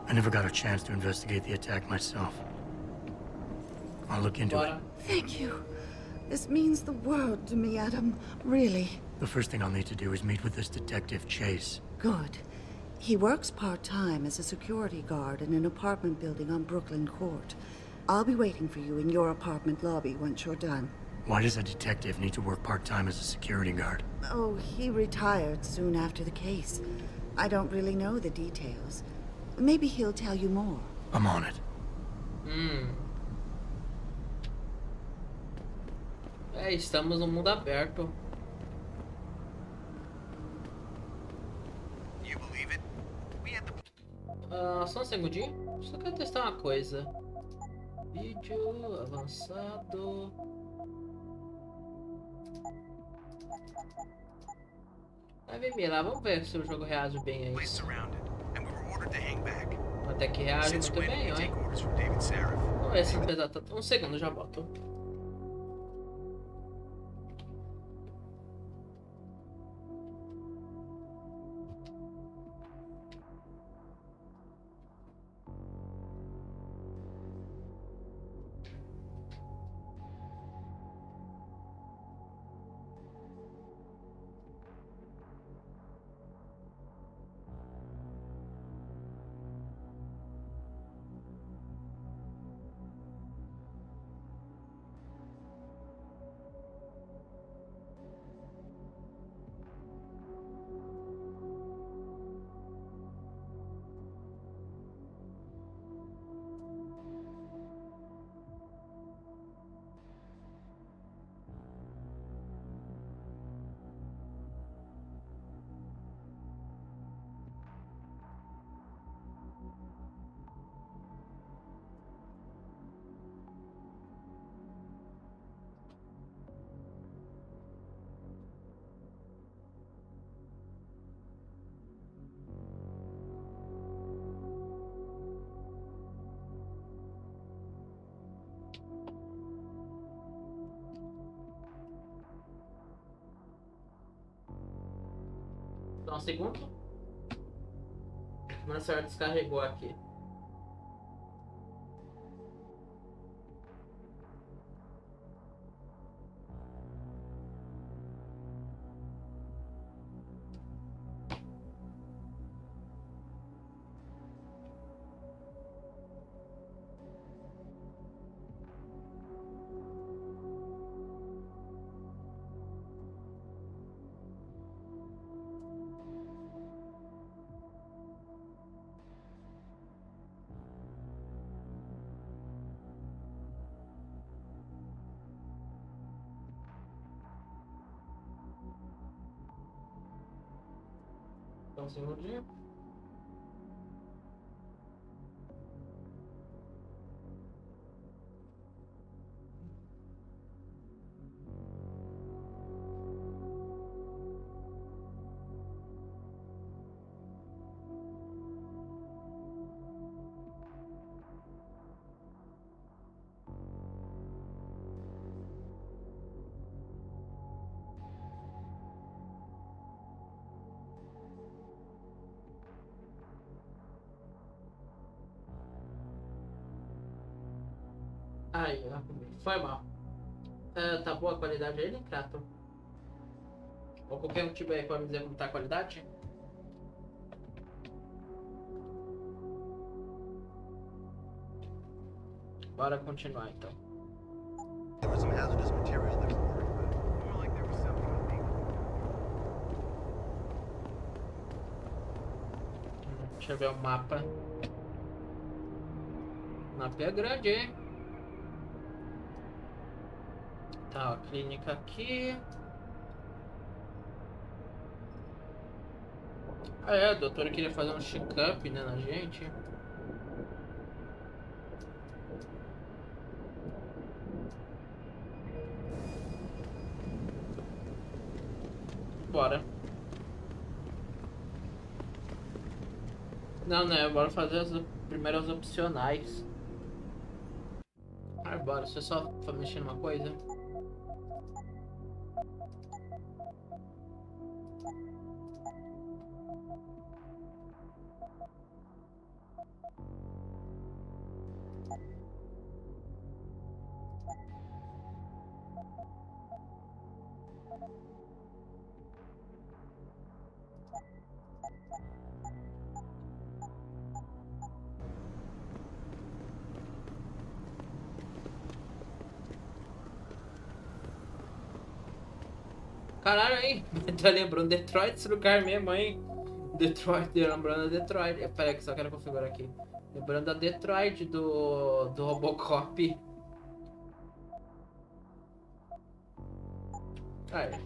I never got a chance to investigate the attack myself. I'll look into it. Thank you. This means the world to me, Adam. Really. The first thing I'll need to do is meet with this detective, Chase. Good. He works part-time as a security guard in an apartment building on Brooklyn Court. I'll be waiting for you in your apartment lobby once you're done. Why does a detective need to work part-time as a security guard? Oh, he retired soon after the case. I don't really know the details. Maybe he'll tell you more. I'm on it. Estamos no mundo aberto. Só um segundinho. Só quero testar uma coisa. Vídeo avançado. Vai ver lá, vamos ver se o jogo reage bem a isso. Até que reage muito bem, ó. Vamos ver se não pesa tanto. Um segundo, já volto. Só um segundo. Mas a senhora descarregou aqui. Só um segundinho. Aí, ó. Foi mal. Tá boa a qualidade aí, Crato? Ou qualquer um tiver aí pra me dizer como tá a qualidade? Bora continuar então. There was some hazardous material they were worried about. More like there was something illegal. Deixa eu ver o mapa. O mapa é grande, hein? Tá, ó, clínica aqui. Ah, é, a doutora queria fazer um check-up, né, na gente. Bora. Não, né, bora fazer as primeiras opcionais. Ah, bora, você só mexer numa coisa. Caralho, aí, tá lembrando Detroit esse lugar mesmo, hein? Detroit, lembrando a Detroit. Pera aí que só quero configurar aqui. Lembrando a Detroit do Robocop. Aí.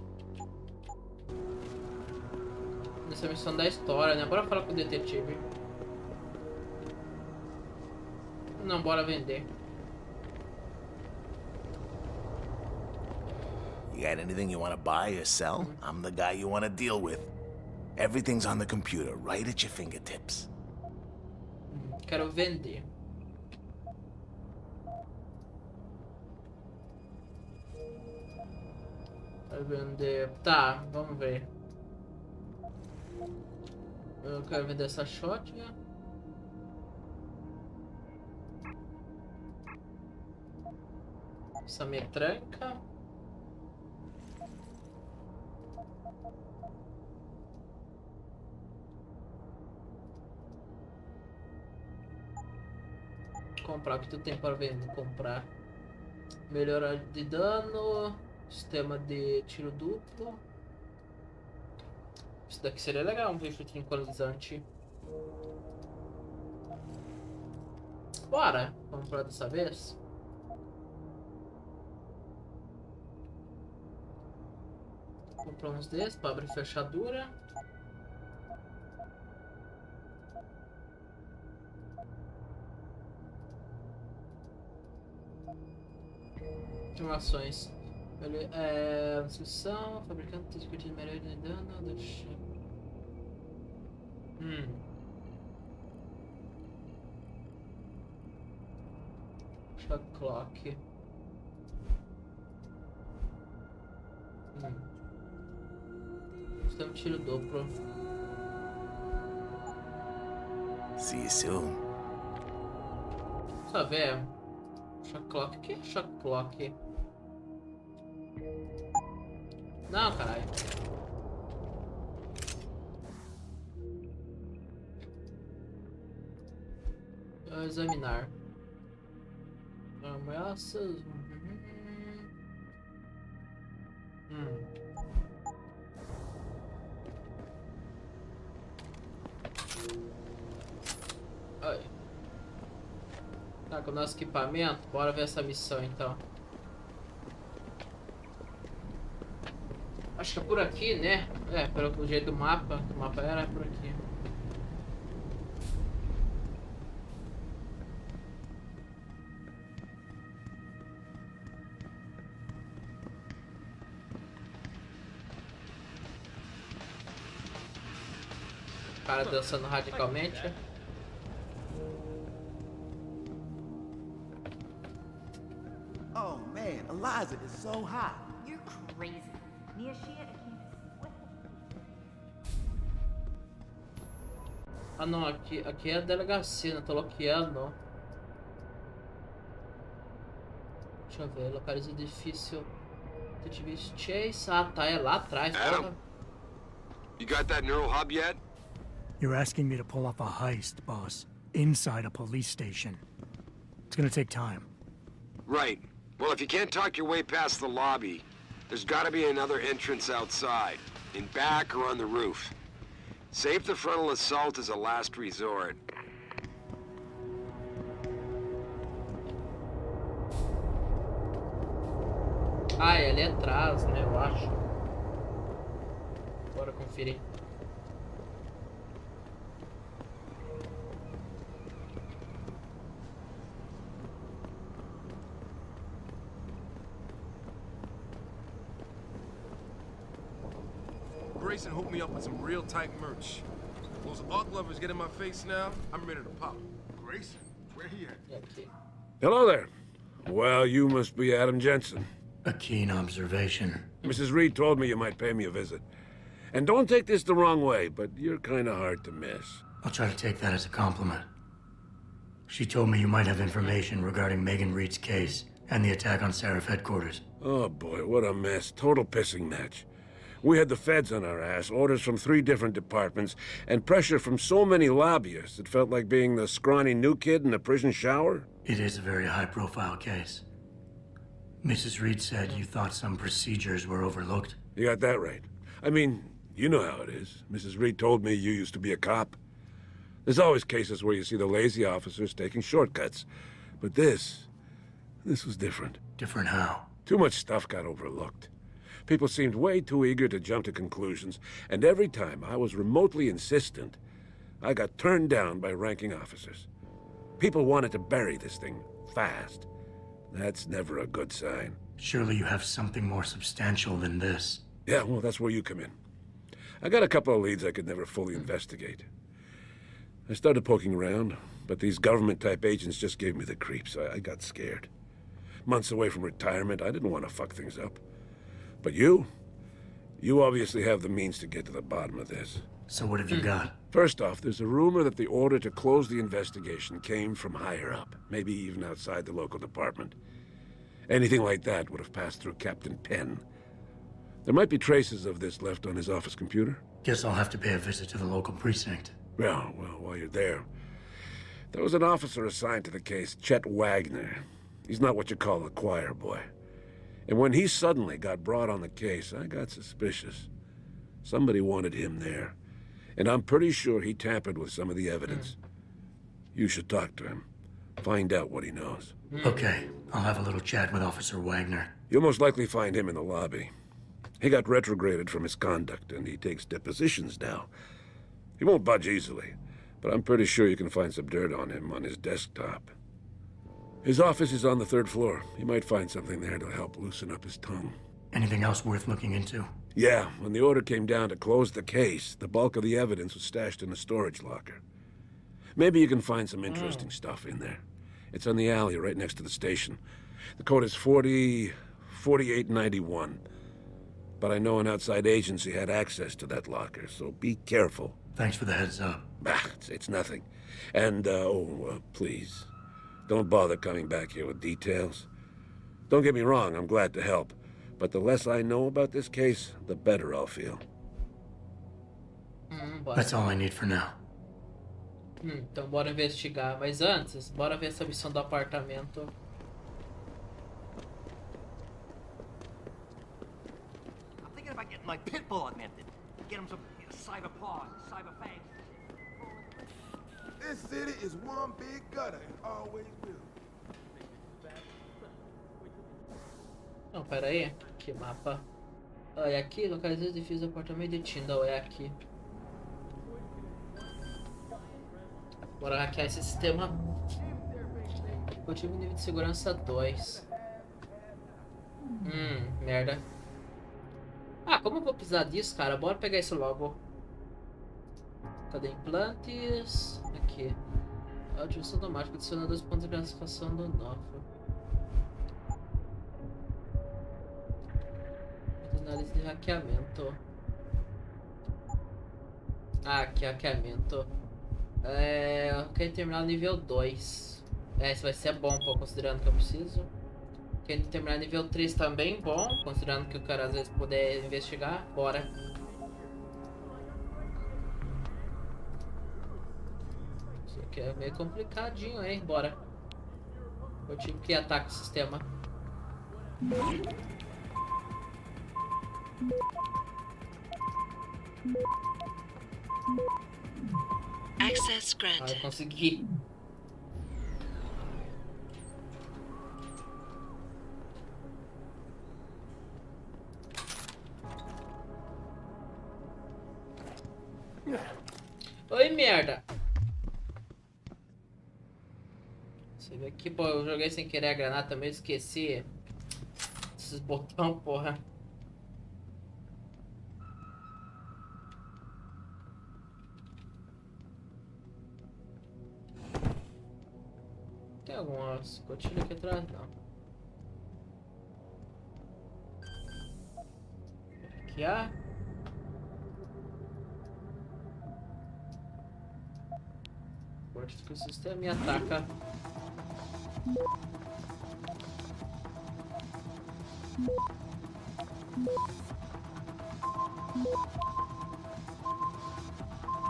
Nessa missão da história, né? Bora falar com o detetive. Não, bora vender. You got anything you want to buy or sell? I'm the guy you want to deal with. Everything's on the computer, right at your fingertips. Quero vender. Quero vender. Tá, vamos ver. Eu quero vender essa shotgun. Essa metranca. Comprar o que tu tem para vender. Comprar. Melhorar de dano. Sistema de tiro duplo. Isso daqui seria legal, um rifle tranquilizante. Bora! Comprar dessa vez. Comprar uns desses para abrir fechadura. Informações. Descrição, fabricante discutir melhor de dano. Deixa. Shot clock. Sistema de tiro duplo. See you soon. Só ver. Shot clock. O que é shot clock? Não, caralho. Examinar. Ameaças. Aí. Tá com o nosso equipamento. Bora ver essa missão então. Acho que é por aqui, né? É, pelo jeito do mapa. O mapa era por aqui. O cara dançando radicalmente. Oh man, Eliza is so hot. You're crazy. Niashia aqui. Ah não, aqui é a delegacia, não tô loqueando. Deixa eu ver. Localiza o edifício. Detetive Chase. Ah, tá. É lá atrás. Adam, Porra. you got that neural hub yet? You're asking me to pull off a heist, boss, inside a police station. It's gonna take time. Right. Well, if you can't talk your way past the lobby, there's gotta be another entrance outside, in back or on the roof. Save the frontal assault as a last resort. Ah, é ali atrás, né? Eu acho. Bora conferir. Grayson hooked me up with some real tight merch. Those arc lovers get in my face now, I'm ready to pop. Grayson, where he at? Hello there. Well, you must be Adam Jensen. A keen observation. Mrs. Reed told me you might pay me a visit. And don't take this the wrong way, but you're kind of hard to miss. I'll try to take that as a compliment. She told me you might have information regarding Megan Reed's case and the attack on Seraph headquarters. Oh boy, what a mess. Total pissing match. We had the feds on our ass, orders from 3 different departments, and pressure from so many lobbyists it felt like being the scrawny new kid in a prison shower. It is a very high-profile case. Mrs. Reed said you thought some procedures were overlooked. You got that right. I mean, you know how it is. Mrs. Reed told me you used to be a cop. There's always cases where you see the lazy officers taking shortcuts. But this was different. Different how? Too much stuff got overlooked. People seemed way too eager to jump to conclusions, and every time I was remotely insistent, I got turned down by ranking officers. People wanted to bury this thing fast. That's never a good sign. Surely you have something more substantial than this. Yeah, well, that's where you come in. I got a couple of leads I could never fully investigate. I started poking around, but these government-type agents just gave me the creeps. I got scared. Months away from retirement, I didn't want to fuck things up. But you obviously have the means to get to the bottom of this. So what have you got? First off, there's a rumor that the order to close the investigation came from higher up, maybe even outside the local department. Anything like that would have passed through Captain Penn. There might be traces of this left on his office computer. Guess I'll have to pay a visit to the local precinct. Well, while you're there, there was an officer assigned to the case, Chet Wagner. He's not what you call a choir boy. And when he suddenly got brought on the case, I got suspicious. Somebody wanted him there. And I'm pretty sure he tampered with some of the evidence. You should talk to him. Find out what he knows. Okay, I'll have a little chat with Officer Wagner. You'll most likely find him in the lobby. He got retrograded from his conduct, and he takes depositions now. He won't budge easily, but I'm pretty sure you can find some dirt on him on his desktop. His office is on the 3rd floor. You might find something there to help loosen up his tongue. Anything else worth looking into? Yeah, when the order came down to close the case, the bulk of the evidence was stashed in a storage locker. Maybe you can find some interesting stuff in there. It's on the alley right next to the station. The code is 4891. But I know an outside agency had access to that locker, so be careful. Thanks for the heads up. It's nothing. And, please, don't bother coming back here with details. Don't get me wrong, I'm glad to help. But the less I know about this case, the better I'll feel. That's all I need for now. Então bora investigar. Mas antes, bora ver essa missão do apartamento. I'm thinking about getting my pit bull augmented. Get him some cyber paws, cyber fangs. This city is one big gutter and always will. Não, pera aí. Que mapa. Ah, é aqui? Localizar os edifícios do apartamento de Tyndall. É aqui. Bora hackear esse sistema. Motivo nível de segurança 2. Merda. Ah, como eu vou precisar disso, cara? Bora pegar isso logo. Cadê implantes? Aqui. Ativação automática. Adiciona 2 pontos de classificação do novo. Análise de hackeamento. Ah, aqui, hackeamento. Eu quero terminar o nível 2. Isso vai ser bom, pô, considerando que eu preciso. Quem terminar nível 3 também, bom. Considerando que o cara às vezes puder investigar. Bora. Isso aqui é meio complicadinho, hein? Bora. Eu tive que atacar o sistema. Access granted. Ah, consegui. Oi, merda. Você vê aqui, pô, eu joguei sem querer a granada também, esqueci. Esses botão, porra. Tem alguma escotilha aqui atrás? Não. Aqui há. Forte que o sistema me ataca.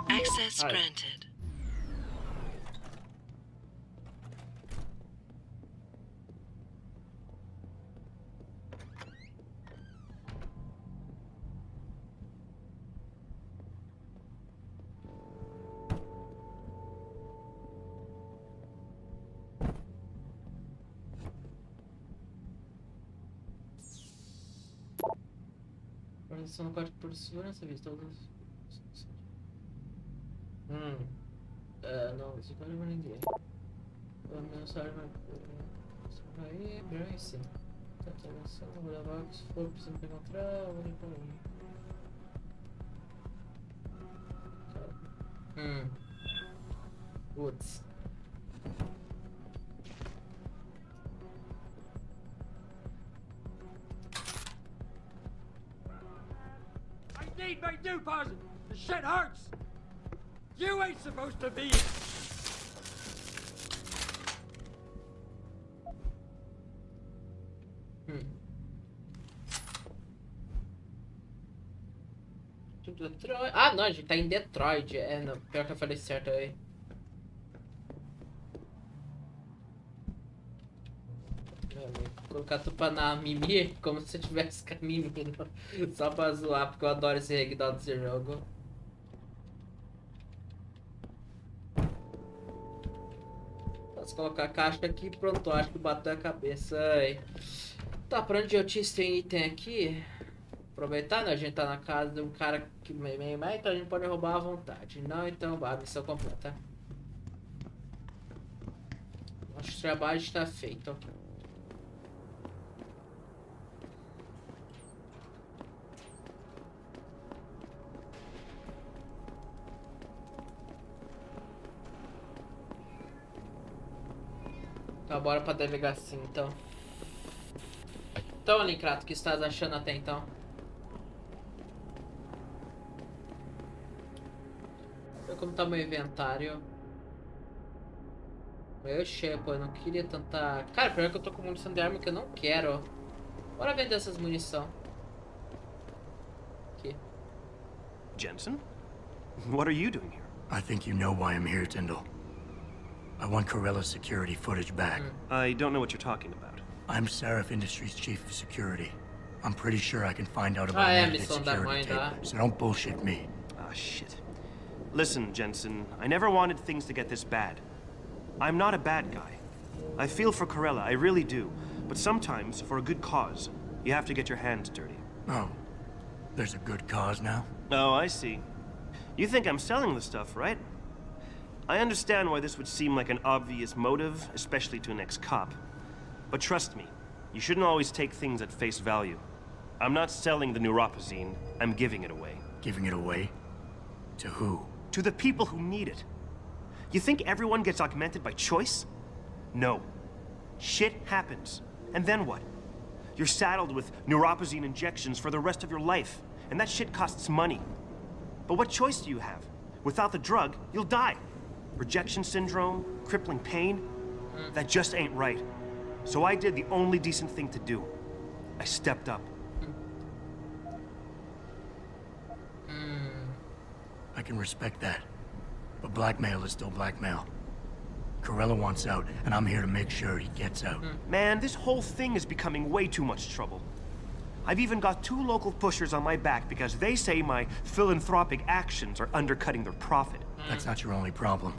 Access granted. Organização no código por segurança, visto todos. Não, esse código não é ninguém. Aí, peraí, sim. Tentação, vou levar se for preciso encontrar, vou limpar aí. Putz. I need my new person. The shit hurts. You ain't supposed to be here. Detroit. Ah, não, a gente tá em Detroit. É, não, pior que eu falei certo aí. Vou colocar tupa na Mimi como se eu tivesse com a Mimi, não. Só pra zoar, porque eu adoro esse ragdoll desse jogo. Posso colocar a caixa aqui, pronto, acho que bateu a cabeça. Ai. Tá, pra onde eu tem item aqui? Aproveitar, né? A gente tá na casa de um cara que meio mais, então a gente pode roubar à vontade. Não, então a missão completa. Nosso trabalho está feito. Tá, bora pra delegacia então. Então, Lincrato, o que estás achando até então? Olha como tá meu inventário. Meio cheio, pô, eu não queria tanta... Cara, pior que eu tô com munição de arma que eu não quero. Bora vender essas munição. Aqui. Jensen? What are you doing here? I think you know why I'm here, Tyndall. I want Corella's security footage back. I don't know what you're talking about. I'm Seraph Industries' chief of security. I'm pretty sure I can find out about an edited security tape, so don't bullshit me. Ah, shit. Listen, Jensen, I never wanted things to get this bad. I'm not a bad guy. I feel for Corella, I really do. But sometimes, for a good cause, you have to get your hands dirty. Oh, there's a good cause now? Oh, I see. You think I'm selling the stuff, right? I understand why this would seem like an obvious motive, especially to an ex-cop. But trust me, you shouldn't always take things at face value. I'm not selling the neuropazine, I'm giving it away. Giving it away? To who? To the people who need it. You think everyone gets augmented by choice? No. Shit happens. And then what? You're saddled with neuropazine injections for the rest of your life, and that shit costs money. But what choice do you have? Without the drug, you'll die. Rejection syndrome, crippling pain, that just ain't right. So I did the only decent thing to do. I stepped up. I can respect that. But blackmail is still blackmail. Corella wants out, and I'm here to make sure he gets out. Man, this whole thing is becoming way too much trouble. I've even got 2 local pushers on my back because they say my philanthropic actions are undercutting their profit. That's not your only problem.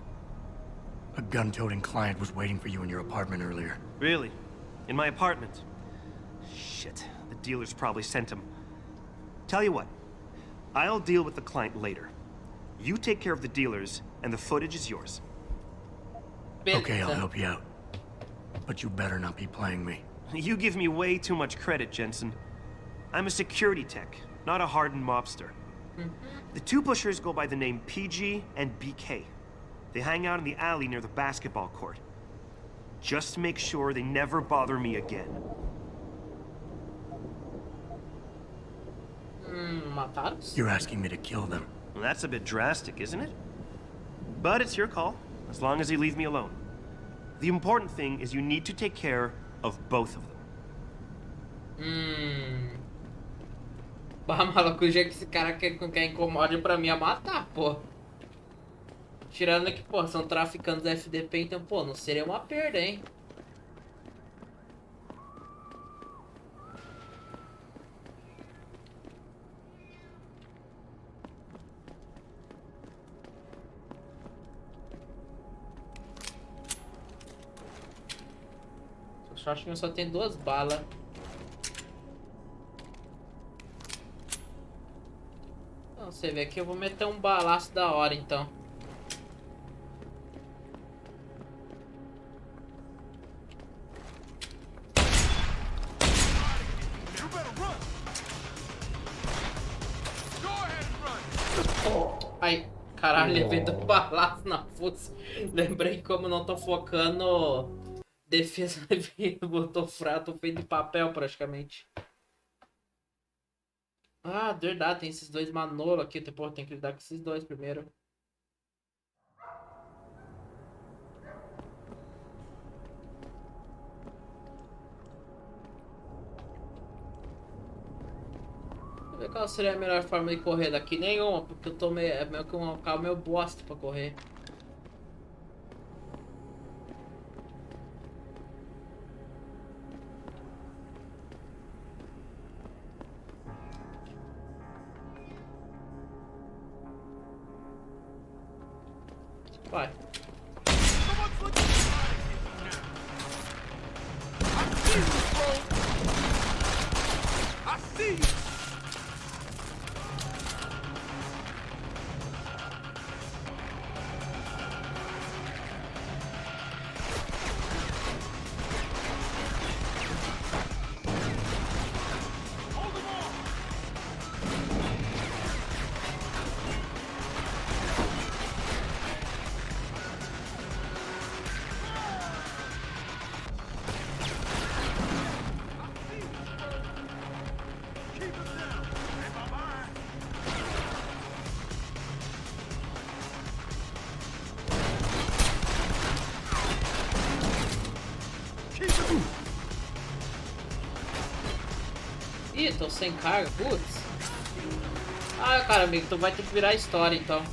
A gun-toting client was waiting for you in your apartment earlier. Really? In my apartment? Shit, the dealers probably sent him. Tell you what, I'll deal with the client later. You take care of the dealers, and the footage is yours. Okay, I'll help you out. But you better not be playing me. You give me way too much credit, Jensen. I'm a security tech, not a hardened mobster. The 2 pushers go by the name PG and BK. They hang out in the alley near the basketball court. Just make sure they never bother me again. You're asking me to kill them. Well, that's a bit drastic, isn't it? But it's your call, as long as you leave me alone. The important thing is you need to take care of both of them. Bah, maluco, o jeito que esse cara quer incomode pra mim é matar, pô. Tirando que, pô, são traficantes FDP, então, pô, não seria uma perda, hein? O shotgun só tem 2 balas. Então, você vê que eu vou meter um balaço da hora, então. Ai, caralho, levei um balaço na fuça. Lembrei que como não tô focando defesa, botou fraco, tô feito de papel praticamente. Ah, verdade, tem esses 2 Manolo aqui, pô, tem que lidar com esses 2 primeiro. Vou ver qual seria a melhor forma de correr daqui. Nenhuma, porque eu tô meio, é meio que um local meio bosta pra correr. Vai. I see you! Ih, tô sem carga, putz. Ah, cara, amigo, tu vai ter que virar a história, então.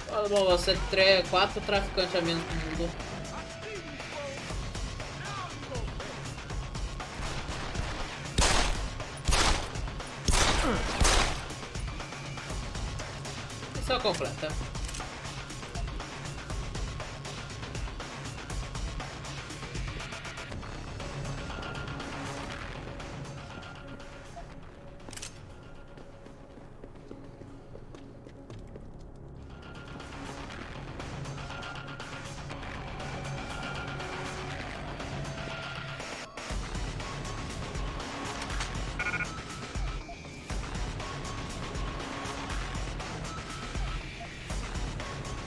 Fala, bom, você 4 traficantes a menos no mundo. Missão completa.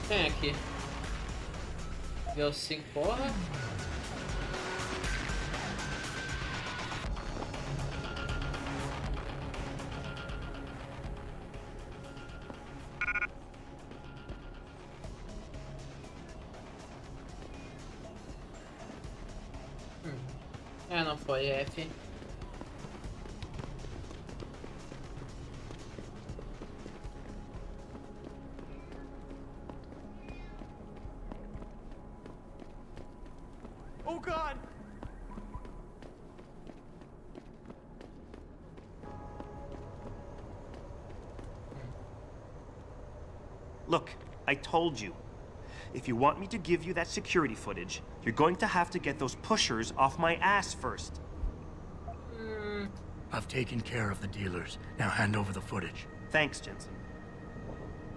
Quem é aqui? Nível 5, porra. Não foi F. Oh God! Look, I told you. If you want me to give you that security footage, you're going to have to get those pushers off my ass first. I've taken care of the dealers. Now hand over the footage. Thanks, Jensen.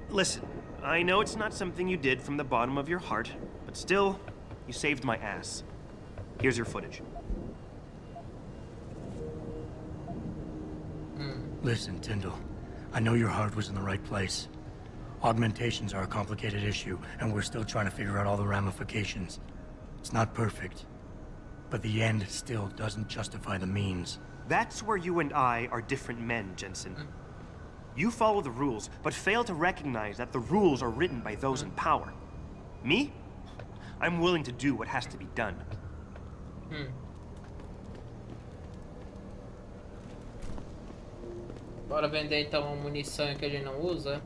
Listen, I know it's not something you did from the bottom of your heart, but still, you saved my ass. Here's your footage. Listen, Tyndall. I know your heart was in the right place. Augmentations are a complicated issue, and we're still trying to figure out all the ramifications. It's not perfect, but the end still doesn't justify the means. That's where you and I are different men, Jensen. You follow the rules, but fail to recognize that the rules are written by those in power. Me? I'm willing to do what has to be done. Bora vender então munição que a gente não usa.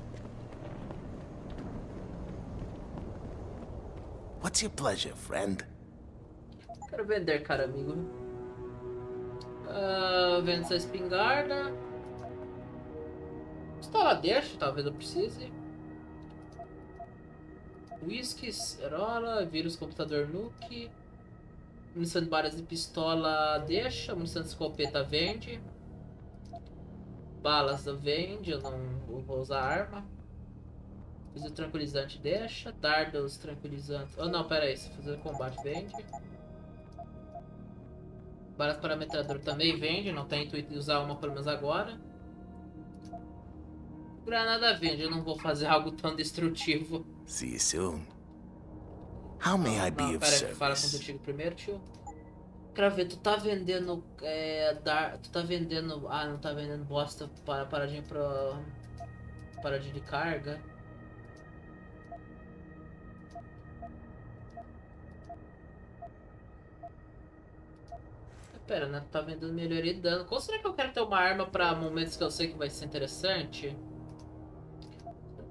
What's your pleasure, friend? Quero vender, cara, amigo. Vendo essa espingarda. Pistola deixa, talvez eu precise. Whisky, cerola, vírus, computador nuke. Munição de balas de pistola deixa. Munição de escopeta vende. Balas vende, eu não vou usar arma. Fuzil tranquilizante deixa. Dardos tranquilizantes. Oh não, pera aí. Fuzil de combate vende. Balas para metralhador também vende. Não tem intuito de usar uma pelo menos agora. Granada vende. Eu não vou fazer algo tão destrutivo. See you soon. How may I be of pera aí, fala service? contigo primeiro, tio. Quero ver, tu tá vendendo. Tu tá vendendo. Ah, não tá vendendo bosta para paradinha pra. Paradinha de carga. Pera, né? Tá vendendo melhoria de dano. Como será que eu quero ter uma arma pra momentos que eu sei que vai ser interessante?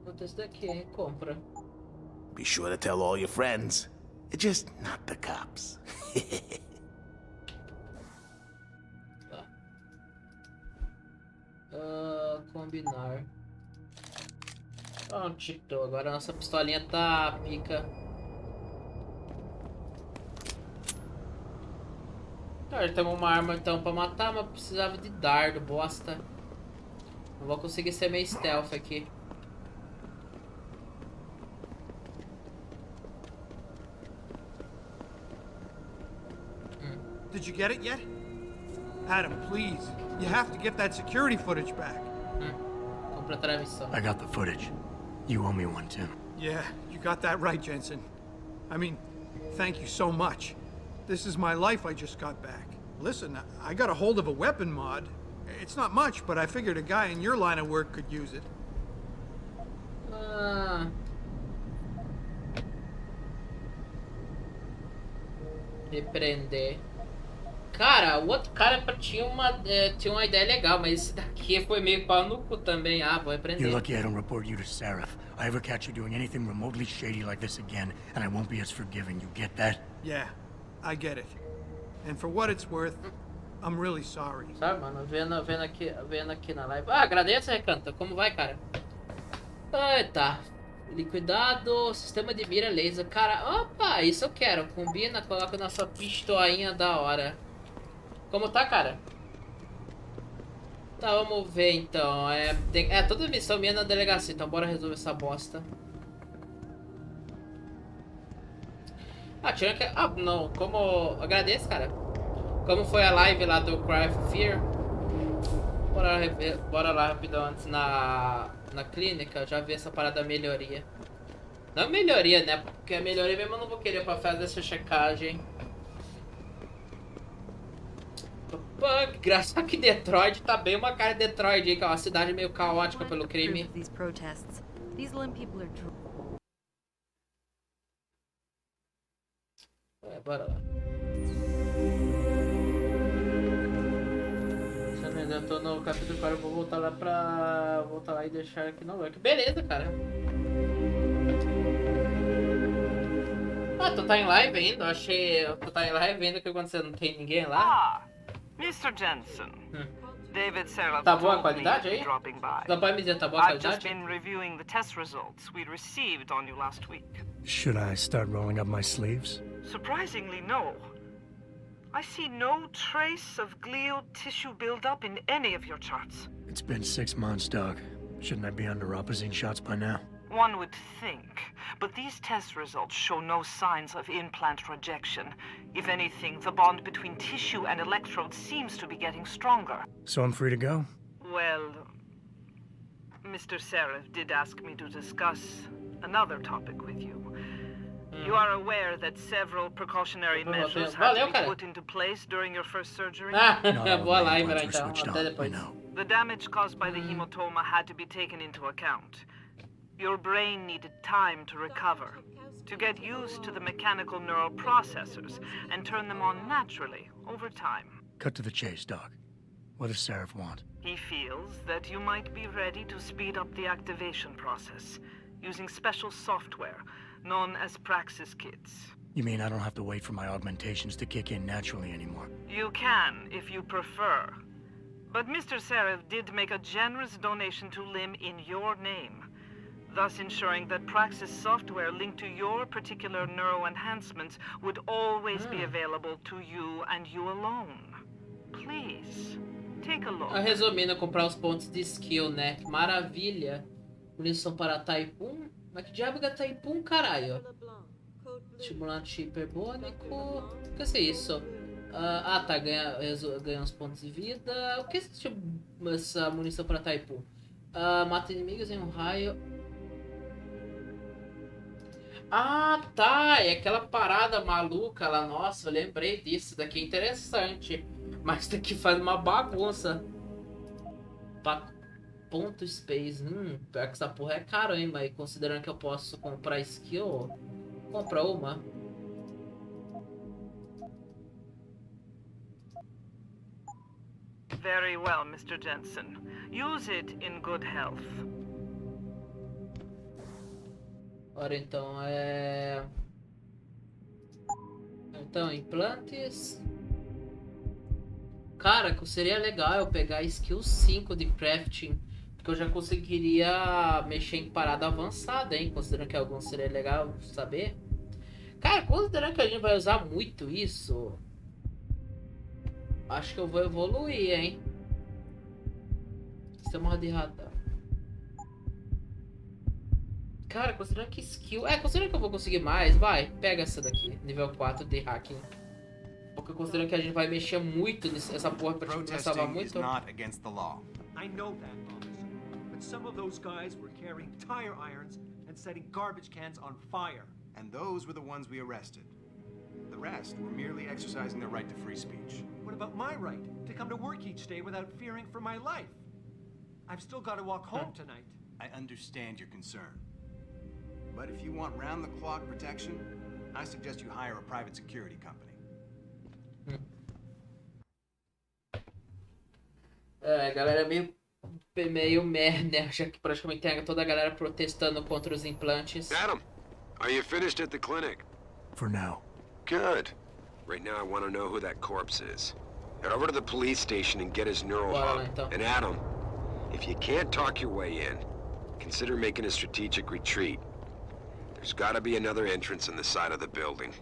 Acontece daqui, hein? Compra. Be sure to tell all your friends. Just not the cops. Combinar. Pronto, agora a nossa pistolinha tá pica. Tá, temos uma arma então pra matar, mas precisava de dardo, bosta. Não vou conseguir ser meio stealth aqui. Did you get it yet? Adam, please. You have to get that security footage back. Completar a missão. I got the footage. You owe me one, Tim. Yeah, you got that right, Jensen. I mean, thank you so much. This is my life I just got back. Listen, I got a hold of a weapon mod. It's not much, but I figured a guy in your line of work could use it. Repreender. Cara, o outro cara tinha uma ideia legal, mas esse daqui foi meio pau no cu também. Ah, vou repreender. You're lucky I don't report you to Seraph. I ever catch you doing anything remotely shady like this again, and I won't be as forgiving. You get that? Yeah, I get it. And for what it's worth, I'm really sorry. Sabe, mano, vendo aqui na live. Ah, agradeço, Recanto. Como vai, cara? Ah, tá. Liquidado, sistema de mira laser. Cara, opa, isso eu quero. Combina, coloca na sua pistolinha da hora. Como tá, cara? Tá, vamos ver então. Toda missão minha na delegacia, então bora resolver essa bosta. Ah, tirando que... Ah, não, como... Agradeço, cara. Como foi a live lá do Cry for Fear. Bora lá rapidão antes na clínica, já vi essa parada da melhoria. Não melhoria, né? Porque a melhoria mesmo eu não vou querer pra fazer essa checagem. Pô, que engraçado que Detroit tá bem uma cara de Detroit aí, que é uma cidade meio caótica pelo crime. These protests. These Lim people are Bora lá. Eu tô no capítulo 4, eu vou voltar lá pra... voltar lá e deixar aqui no work. Beleza, cara. Ah, tu tá em live ainda? Eu achei... Tu tá em live ainda que quando você não tem ninguém lá? Ah, Mr. Jensen. David Serra Tá boa a told qualidade me aí? dropping by. Não pode me dizer, tá boa a I've just qualidade? been reviewing the test results we received on you last week. Should I start rolling up my sleeves? Surprisingly, no. I see no trace of glial tissue buildup in any of your charts. It's been 6 months, Doc. Shouldn't I be under Opposine shots by now? One would think, but these test results show no signs of implant rejection. If anything, the bond between tissue and electrode seems to be getting stronger. So I'm free to go? Well, Mr. Seraph did ask me to discuss another topic with you. You are aware that several precautionary measures had to be put into place during your first surgery? Boa live, então. Até depois. The damage caused by the hematoma had to be taken into account. Your brain needed time to recover, to get used to the mechanical neural processors and turn them on naturally over time. Cut to the chase, Doc. What does Seraph want? He feels that you might be ready to speed up the activation process using special software known as Praxis kits. You mean I don't have to wait for my augmentations to kick in naturally anymore? You can, if you prefer. But Mr. Seraph did make a generous donation to Lim in your name, thus ensuring that Praxis software linked to your particular neuro enhancements would always be available to you and you alone. Please, take a look. Resumindo, comprar os pontos de skill, né? Que maravilha. Munição para Type 1. Mas que diabo é Type 1, caralho? Estimulante hiperbônico. O que é isso? Tá. Ganha uns pontos de vida. O que é essa munição para Type 1? Mata inimigos em um raio. Ah, tá. É aquela parada maluca lá. Nossa, eu lembrei disso. Isso daqui é interessante. Mas isso daqui faz uma bagunça. Ponto space. Pior que essa porra é caro, hein? Mas considerando que eu posso comprar skill, compra uma. Very well, Mr. Jensen. Use it in good health. Ora, então, Então, implantes... Cara, seria legal eu pegar skill 5 de crafting, porque eu já conseguiria mexer em parada avançada, hein? Considerando que algum seria legal saber. Cara, considerando que a gente vai usar muito isso, acho que eu vou evoluir, hein? Sistema de radar. Cara, considerando que skill... considerando que eu vou conseguir mais, vai, pega essa daqui, nível 4 de hacking. Porque considerando que a gente vai mexer muito nessa porra pra te salvar muito. I know that, officer. But some of those guys were carrying tire irons and setting garbage cans on fire. And those were the ones we arrested. The rest were merely exercising their right to free speech. What about my right to come to work each day without fearing for my life? I've still got to walk home tonight. I understand your concern. But if you want round-the-clock protection, I suggest you hire a private security company. A galera é meio merda, já que praticamente tem toda a galera protestando contra os implantes. Adam, are you finished at the clinic? For now. Good. Right now I want to know who that corpse is. Head over to the police station and get his neural hub. And Adam, if you can't talk your way in, consider making a strategic retreat. There's gotta be another entrance on the side of the building.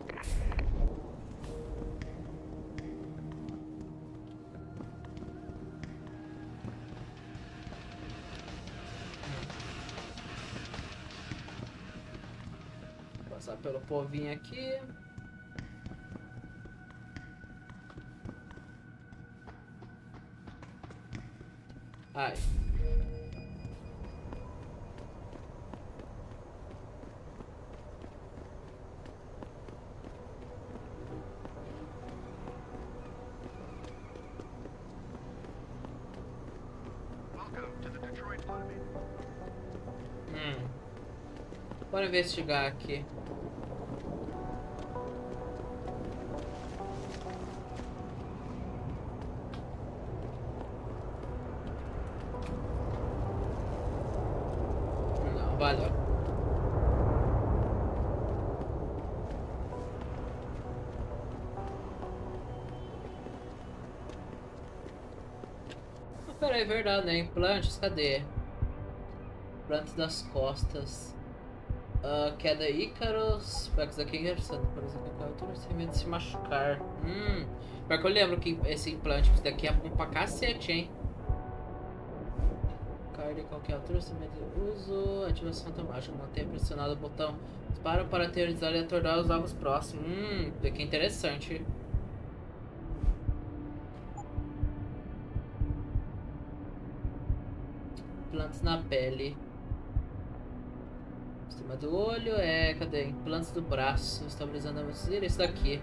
Passar pelo povinho aqui. Ai. Bora investigar aqui. Não, valeu. Peraí, é verdade, né? Implantes, cadê? Implantes das costas. Queda Ícaros. Pex aqui ingressando. Por exemplo, a altura sem medo de se machucar. Pior que eu lembro que esse implante, esse daqui é bom pra cacete, hein? Carne em qualquer altura sem medo de uso. Ativação automática. Mantenha pressionado o botão. Dispara para teorizar e atordoar os alvos próximos. Isso aqui é interessante. Implantes na pele. Sistema do olho, cadê? Implantes do braço, estabilizando a maciça. Esse daqui.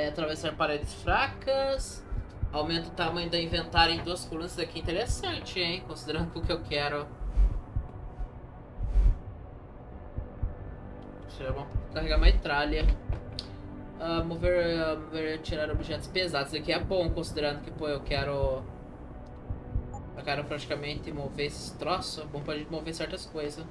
Atravessar paredes fracas. Aumenta o tamanho da inventário em 2 colunas. Isso daqui é interessante, hein? Considerando o que eu quero. Carregar metralha. Mover, tirar objetos pesados. Isso aqui é bom, considerando que, pô, eu quero praticamente mover esses troços. É bom pra gente mover certas coisas.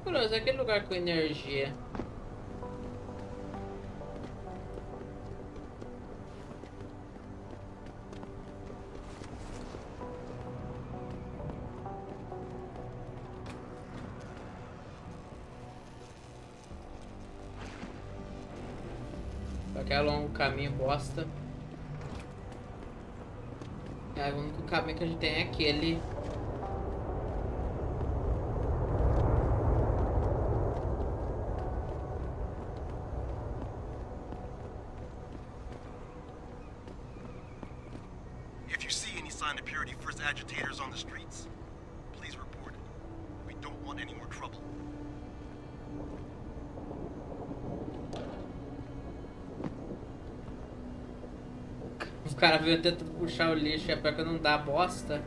Curioso, é aquele lugar com energia. Aquela um caminho bosta. O único caminho que a gente tem é aquele. If you see any sign of Purity First agitators on the streets, please report it. We don't want any more trouble. O cara veio tentando puxar o lixo, é pra que não dá bosta.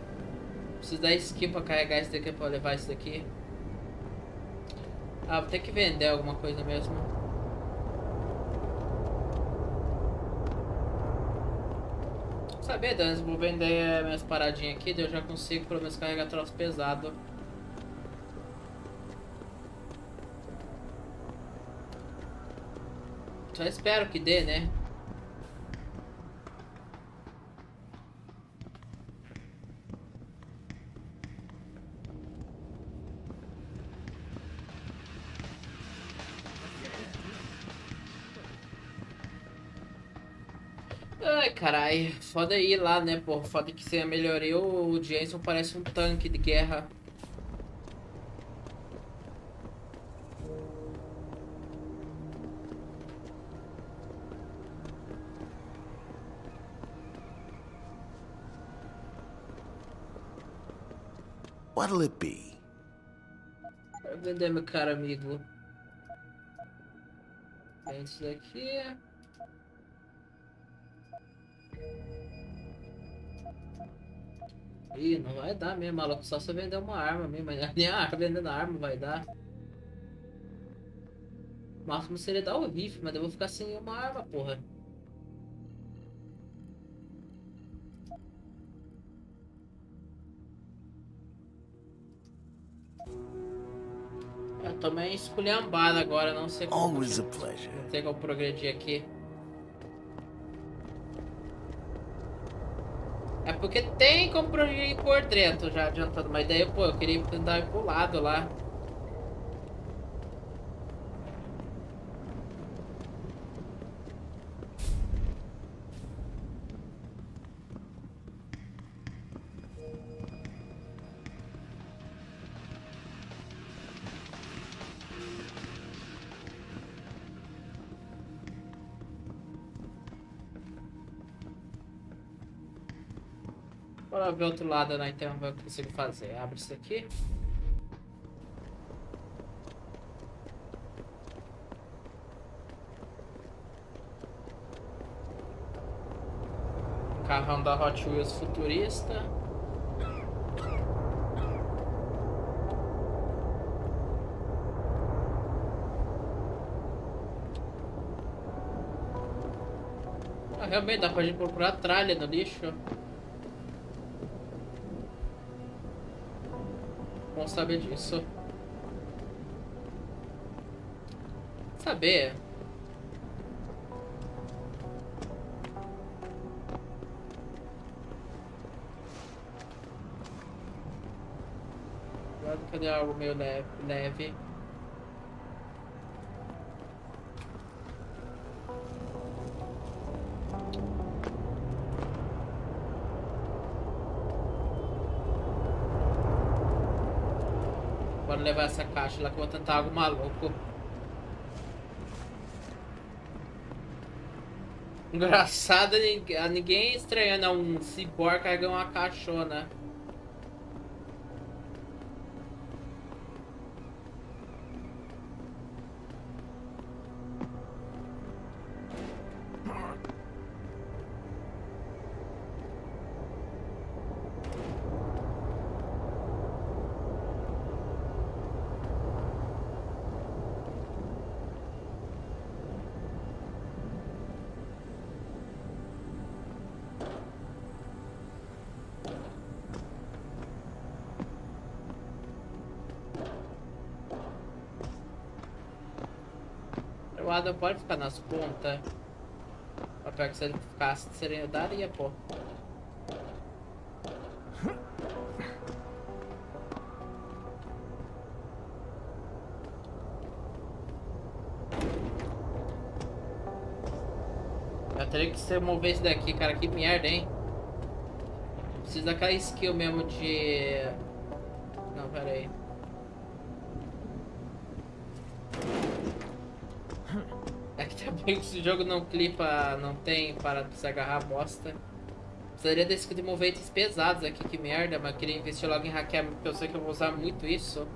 Preciso dar skin pra carregar isso daqui, pra levar isso daqui. Vou ter que vender alguma coisa mesmo. Saber, Danis, vou vender minhas paradinhas aqui, daí eu já consigo pelo menos carregar troço pesado. Só espero que dê, né? Ai, carai, foda ir lá, né, pô. Foda que sem a melhoria o Jason parece um tanque de guerra. What'll it be? Vou vender, meu caro amigo. Tem isso daqui. Ih, não vai dar mesmo, maluco. Só se vender uma arma mesmo. Mas nem a arma, vendendo a arma vai dar. O máximo seria dar o rifle, mas eu vou ficar sem uma arma, porra. Eu tô meio esculhambado agora, não sei como. Always a pleasure. Não sei como progredir aqui. É porque tem como progredir por dentro, já adiantando. Mas daí, pô, eu queria tentar ir pro lado lá. Bora ver outro lado, né? Então, ver o que eu consigo fazer. Abre isso aqui. Carrão da Hot Wheels futurista. Ah, realmente dá pra gente procurar tralha no lixo. Bom saber disso. Saber. Agora cadê algo meio leve? Bora levar essa caixa lá que eu vou tentar algo maluco. Engraçado, ninguém estranhando um cyborg carregando uma caixona. O Adam pode ficar nas pontas. O papel que se ele ficasse seria daria, pô. Eu teria que se mover isso daqui, cara. Que merda, hein? Preciso daquela skill mesmo de... Não, pera aí. É que também esse jogo não clipa, não tem para se agarrar a bosta. Precisaria desse skill de mover itens pesados aqui, que merda. Mas eu queria investir logo em hackear, porque eu sei que eu vou usar muito isso.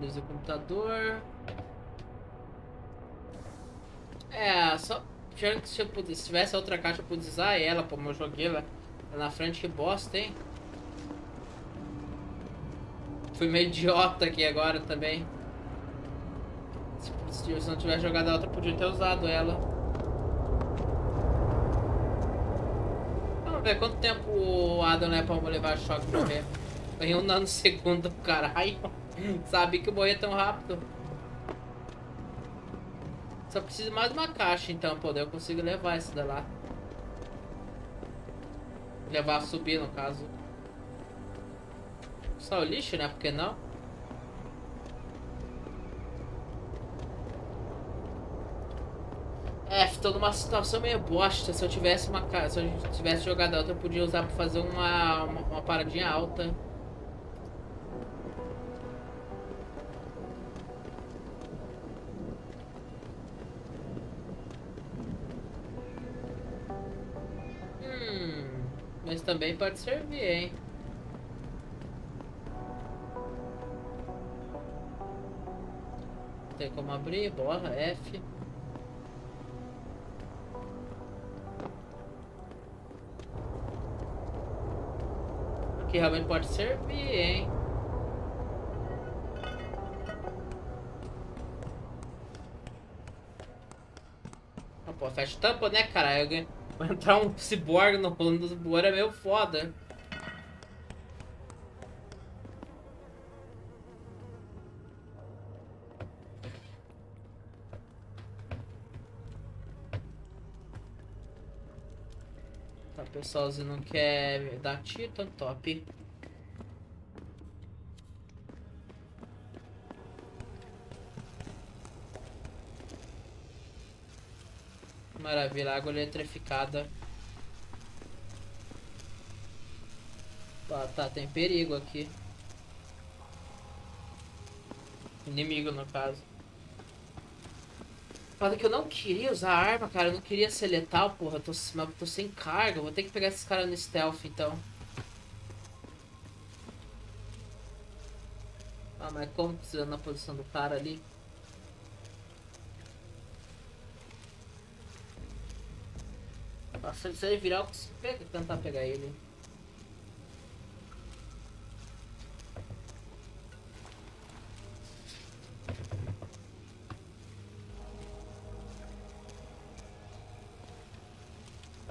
Luz do computador. É, só. Se eu pudesse, se tivesse outra caixa eu pudesse usar ela, pô, mas eu joguei lá na frente, que bosta, hein? Fui meio idiota aqui agora também. Se eu não tivesse jogado a outra, eu podia ter usado ela. Vamos ver quanto tempo o Adam é pra levar choque pra morrer. Em 1 nanosegundo, caralho. Sabia que eu morria tão rápido. Só preciso mais de uma caixa, então, pô. Daí eu consigo levar essa da lá. Levar, subir, no caso. Só o lixo, né? Por que não? É, tô numa situação meio bosta. Se eu tivesse uma caixa, se eu tivesse jogado a outra, eu podia usar pra fazer uma paradinha alta. Mas também pode servir, hein? Tem como abrir, borra, F. Aqui realmente pode servir, hein? Ah, pô, fecha tampa, né, caralho? Vai entrar um cyborg no plano do cyborg é meio foda. Tá, pessoalzinho não quer dar tiro, então top. Maravilha, água eletrificada. Tá, tem perigo aqui. Inimigo, no caso. Fala que eu não queria usar arma, cara. Eu não queria ser letal, porra. Eu tô sem carga. Eu vou ter que pegar esses caras no stealth, então. Ah, mas como precisando na posição do cara ali? Nossa, se ele virar, eu consigo tentar pegar ele.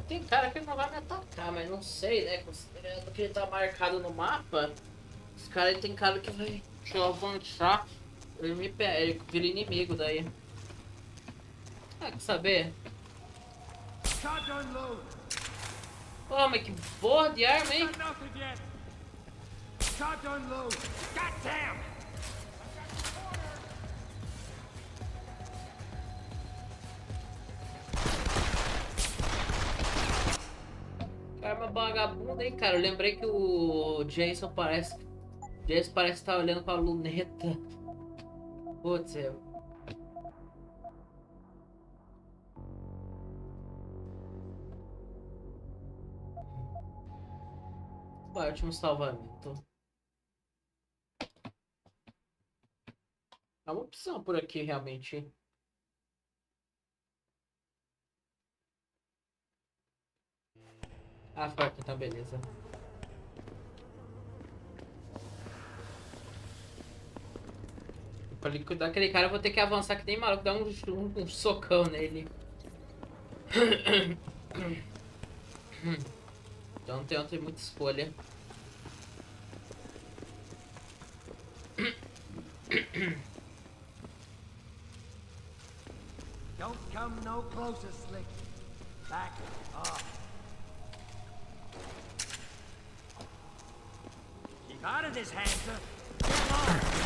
Tem cara que não vai me atacar, mas não sei, né? Considerando que ele tá marcado no mapa, esse cara tem cara que vai se eu avançar, ele me pega, ele vira inimigo daí. Ah, quer saber? Pô, mas que porra de arma, hein? Que arma vagabunda, hein, cara? Eu lembrei que o Jason parece estar olhando pra luneta. Putz, último salvamento. É uma opção por aqui, realmente. Ah, porta, então beleza. Pra liquidar aquele cara, eu vou ter que avançar que nem maluco, dar um socão nele. Então não tem muita escolha. Don't come no closer, Slick. Back off. Keep out of this, Hanser. Get low.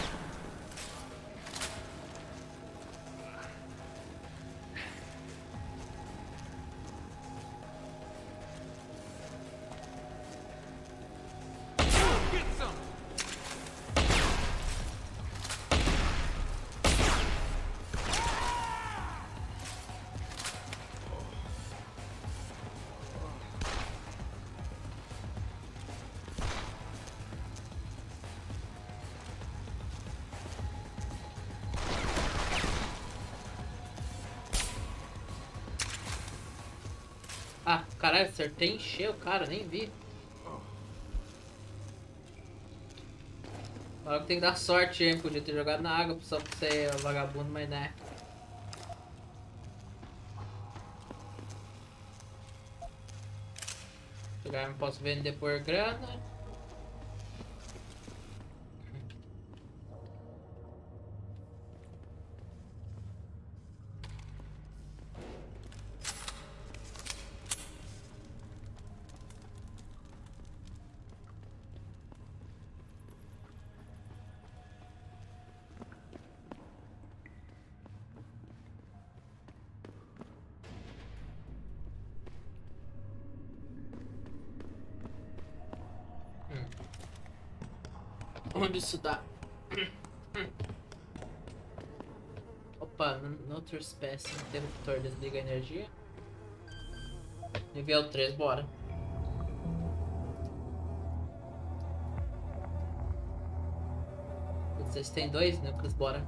Ah, caralho, acertei, encheu o cara, nem vi. Agora tem que dar sorte, hein? Podia ter jogado na água só pra ser vagabundo, mas né. Pegar, posso vender por grana. Onde isso dá? Opa, no trespass, interruptor desliga a energia. Nível 3, bora. Vocês têm 2 núcleos, bora.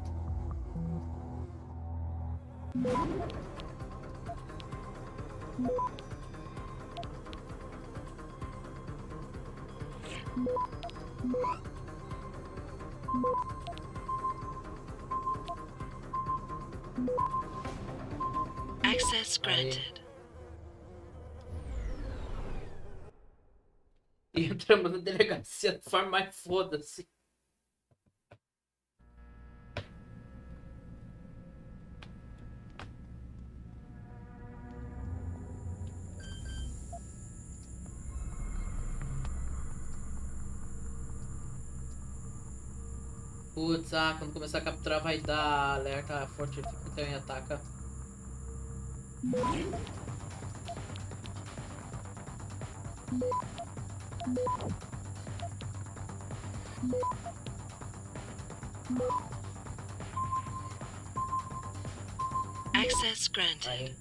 Access granted. E entramos na delegacia de forma mais foda-se. Putz, quando começar a capturar vai dar alerta fortifica então e ataca. Access granted. Aí.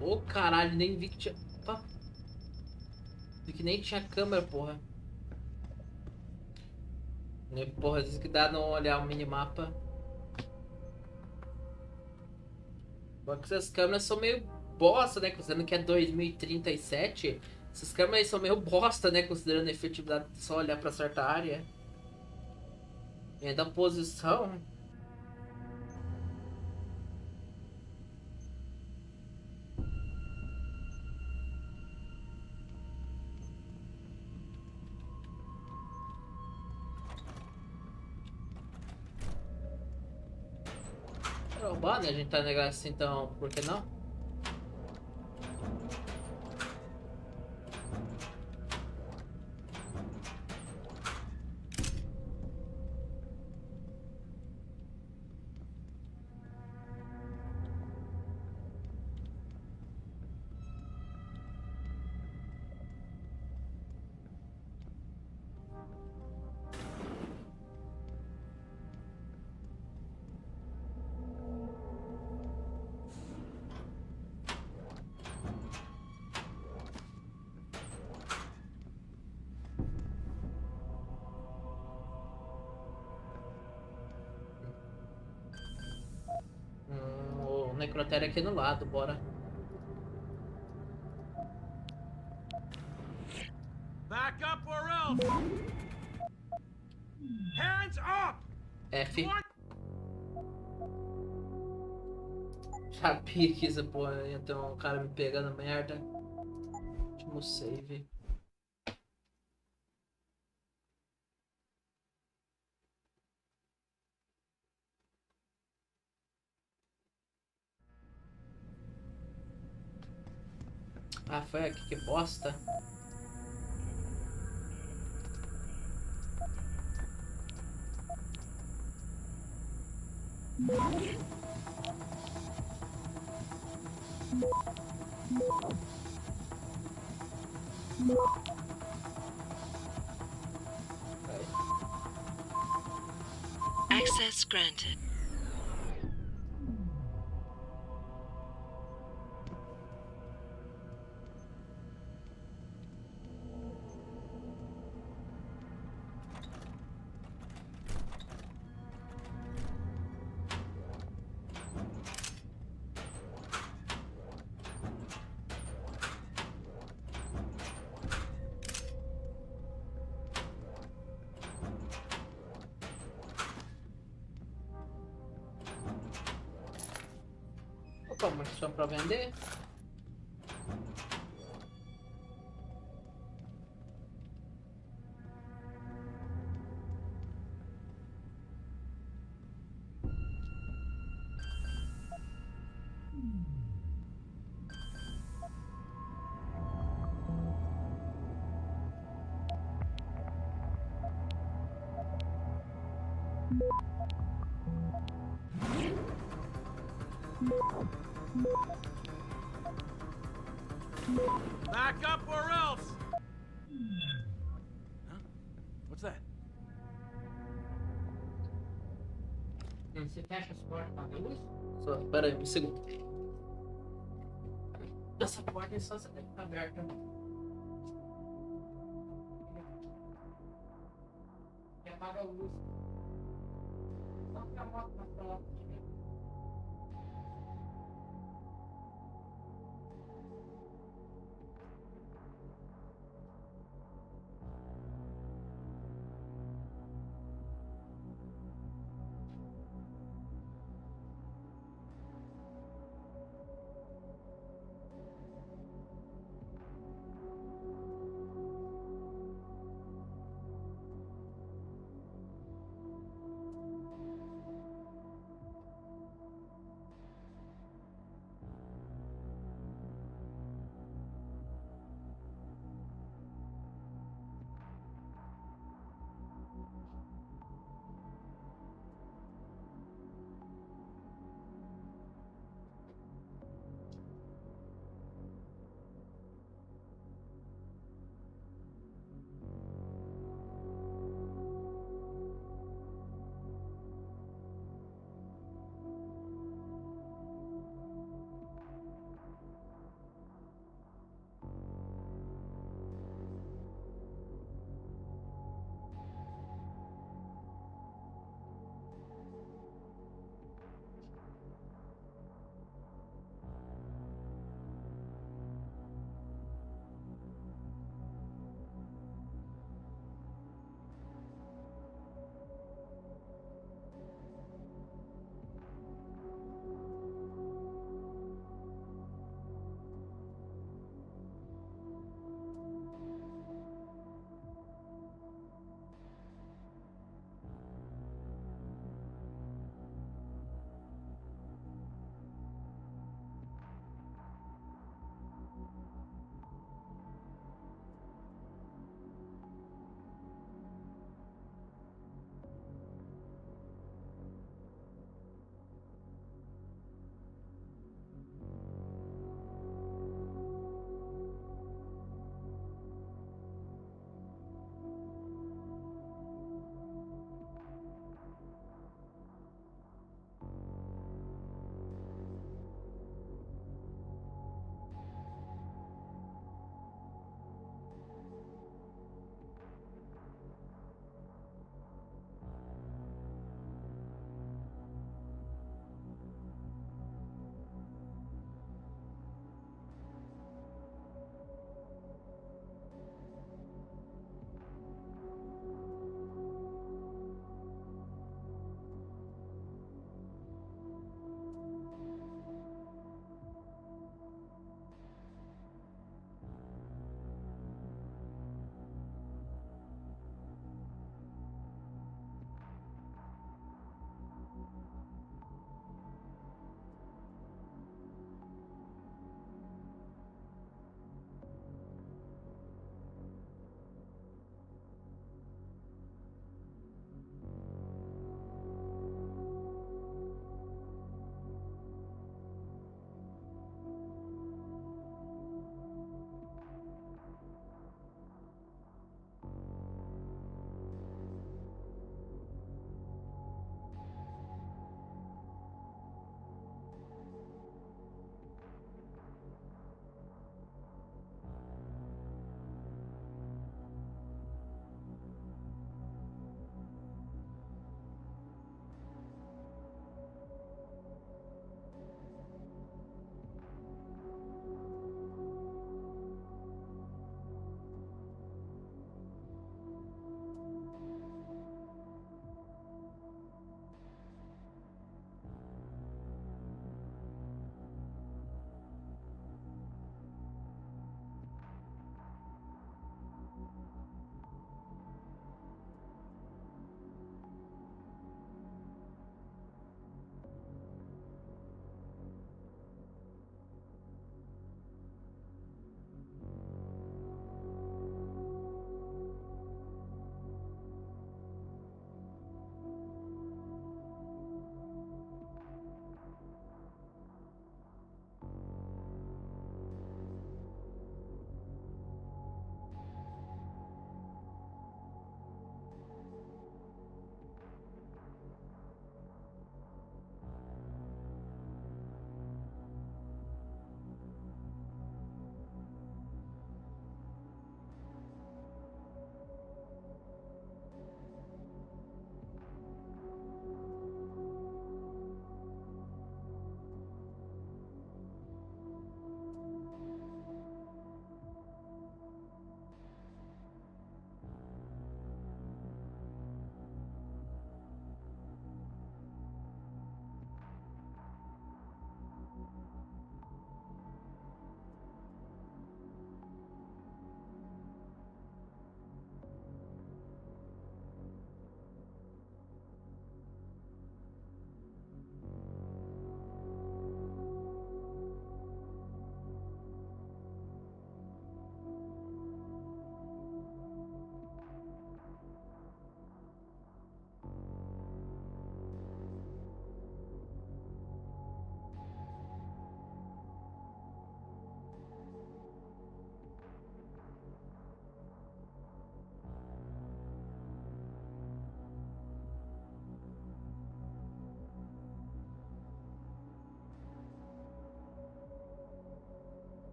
Ô caralho, nem vi que tinha. Opa. Vi que nem tinha câmera, porra. Nem porra, diz que dá não olhar o minimapa. Só que essas câmeras são meio bosta, né? Considerando que é 2037. Essas câmeras aí são meio bosta, né? Considerando a efetividade de só olhar pra certa área. E ainda a posição. Roubar, né? A gente tá negando assim, então, por que não? O necrotério aqui no lado, bora. Back up or else! Hands up! F. Sabia que essa porra ia ter um cara me pegando merda. Último save. Ah, foi aqui, que bosta. Access granted. Opa, munição pra vender. Back up or else! Huh? What's that? Você fecha as portas com a luz? Só, pera aí, um segundo. Essa porta é só você tem que estar aberta. E apaga a luz. Só que a moto vai pra lá.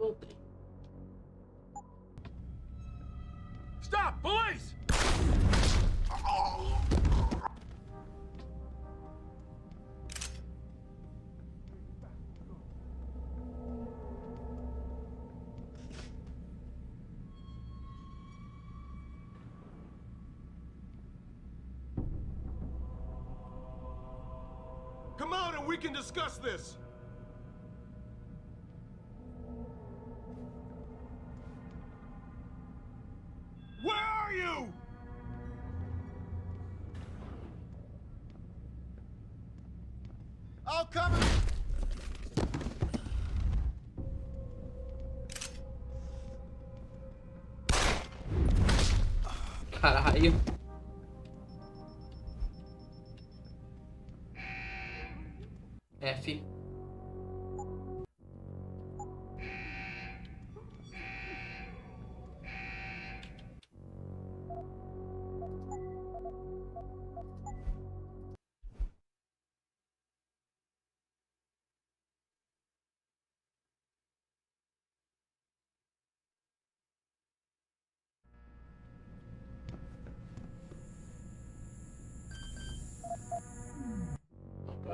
Voltei. Stop! Police! Come out and we can discuss this! Where are you? I'll come. Caralho. F.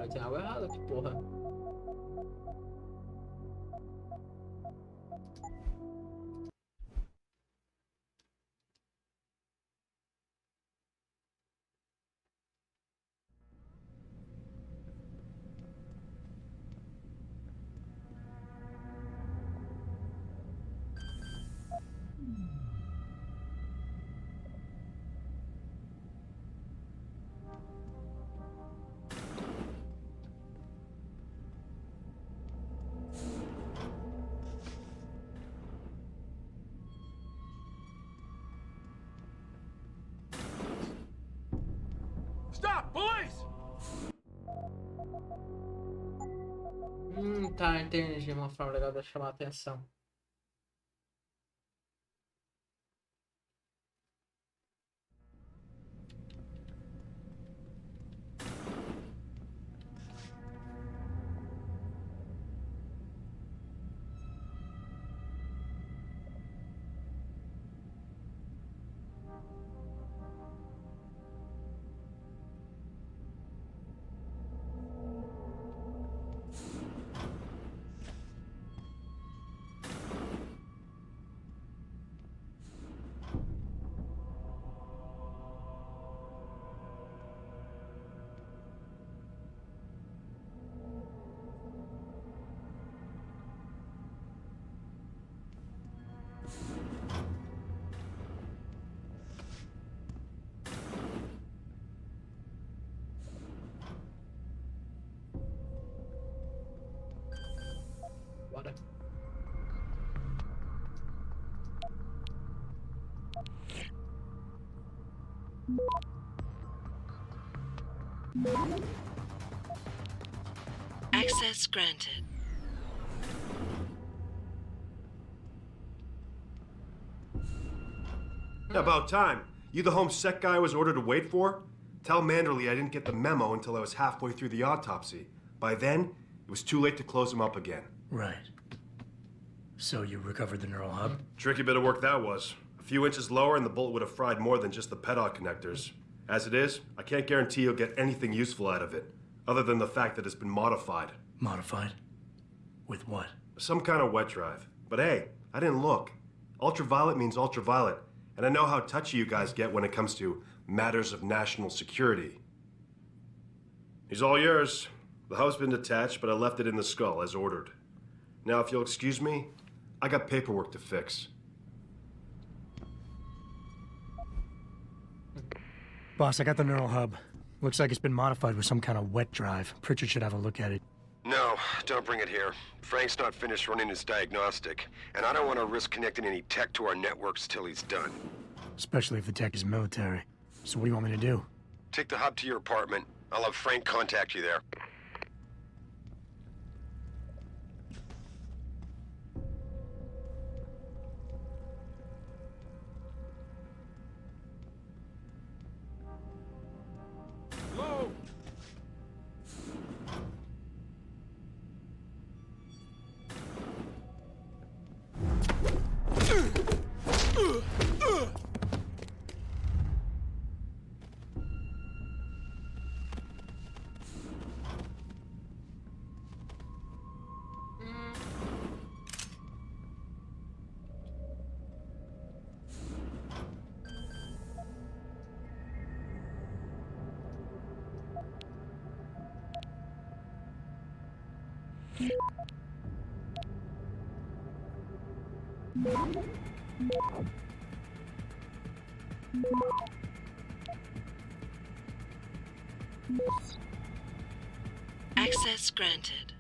Tem algo errado aqui, porra. Stop! Police! Tá, entendi. Uma forma legal de chamar a atenção. Bora. Access granted. About time. You the home sec guy I was ordered to wait for? Tell Manderley I didn't get the memo until I was halfway through the autopsy. By then, it was too late to close him up again. Right. So you recovered the neural hub? Tricky bit of work that was. A few inches lower and the bullet would have fried more than just the pedal connectors. As it is, I can't guarantee you'll get anything useful out of it, other than the fact that it's been modified. Modified? With what? Some kind of wet drive. But hey, I didn't look. Ultraviolet means ultraviolet, and I know how touchy you guys get when it comes to matters of national security. He's all yours. The hub's been detached, but I left it in the skull as ordered. Now, if you'll excuse me, I got paperwork to fix. Boss, I got the neural hub. Looks like it's been modified with some kind of wet drive. Pritchard should have a look at it. No, don't bring it here. Frank's not finished running his diagnostic, and I don't want to risk connecting any tech to our networks till he's done. Especially if the tech is military. So what do you want me to do? Take the hub to your apartment. I'll have Frank contact you there. Hello? Access granted.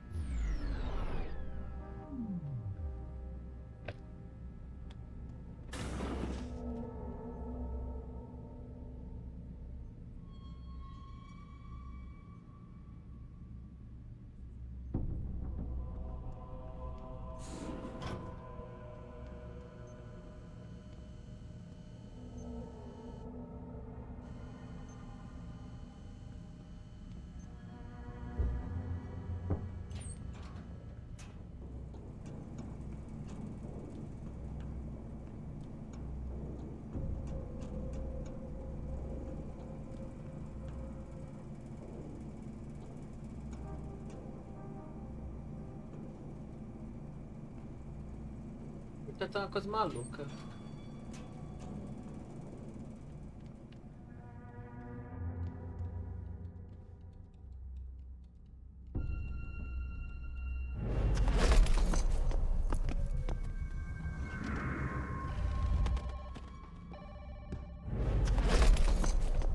Tentar uma coisa maluca.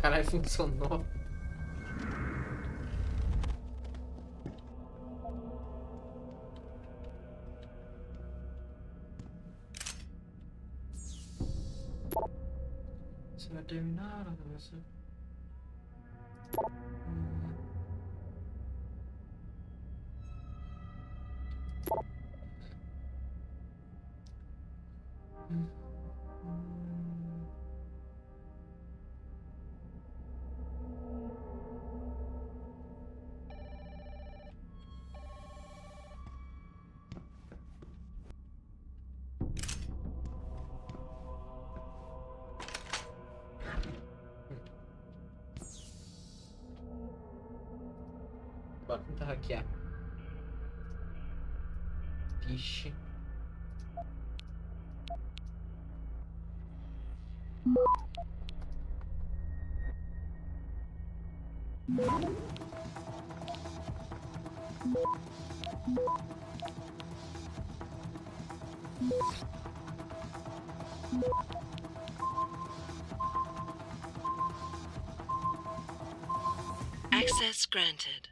Caralho, funcionou. Você vai terminar ou você? Bora tentar hackear. Vixe. Access granted.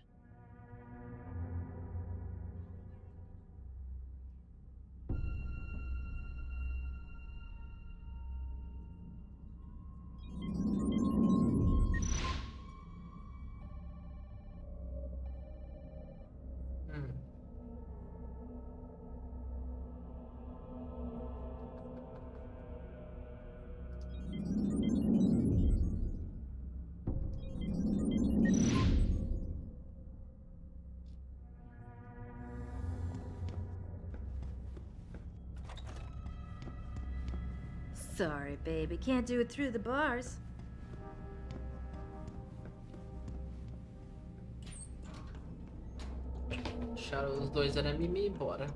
Sorry, baby. Can't do it through the bars. Deixaram os dois era mimi e bora.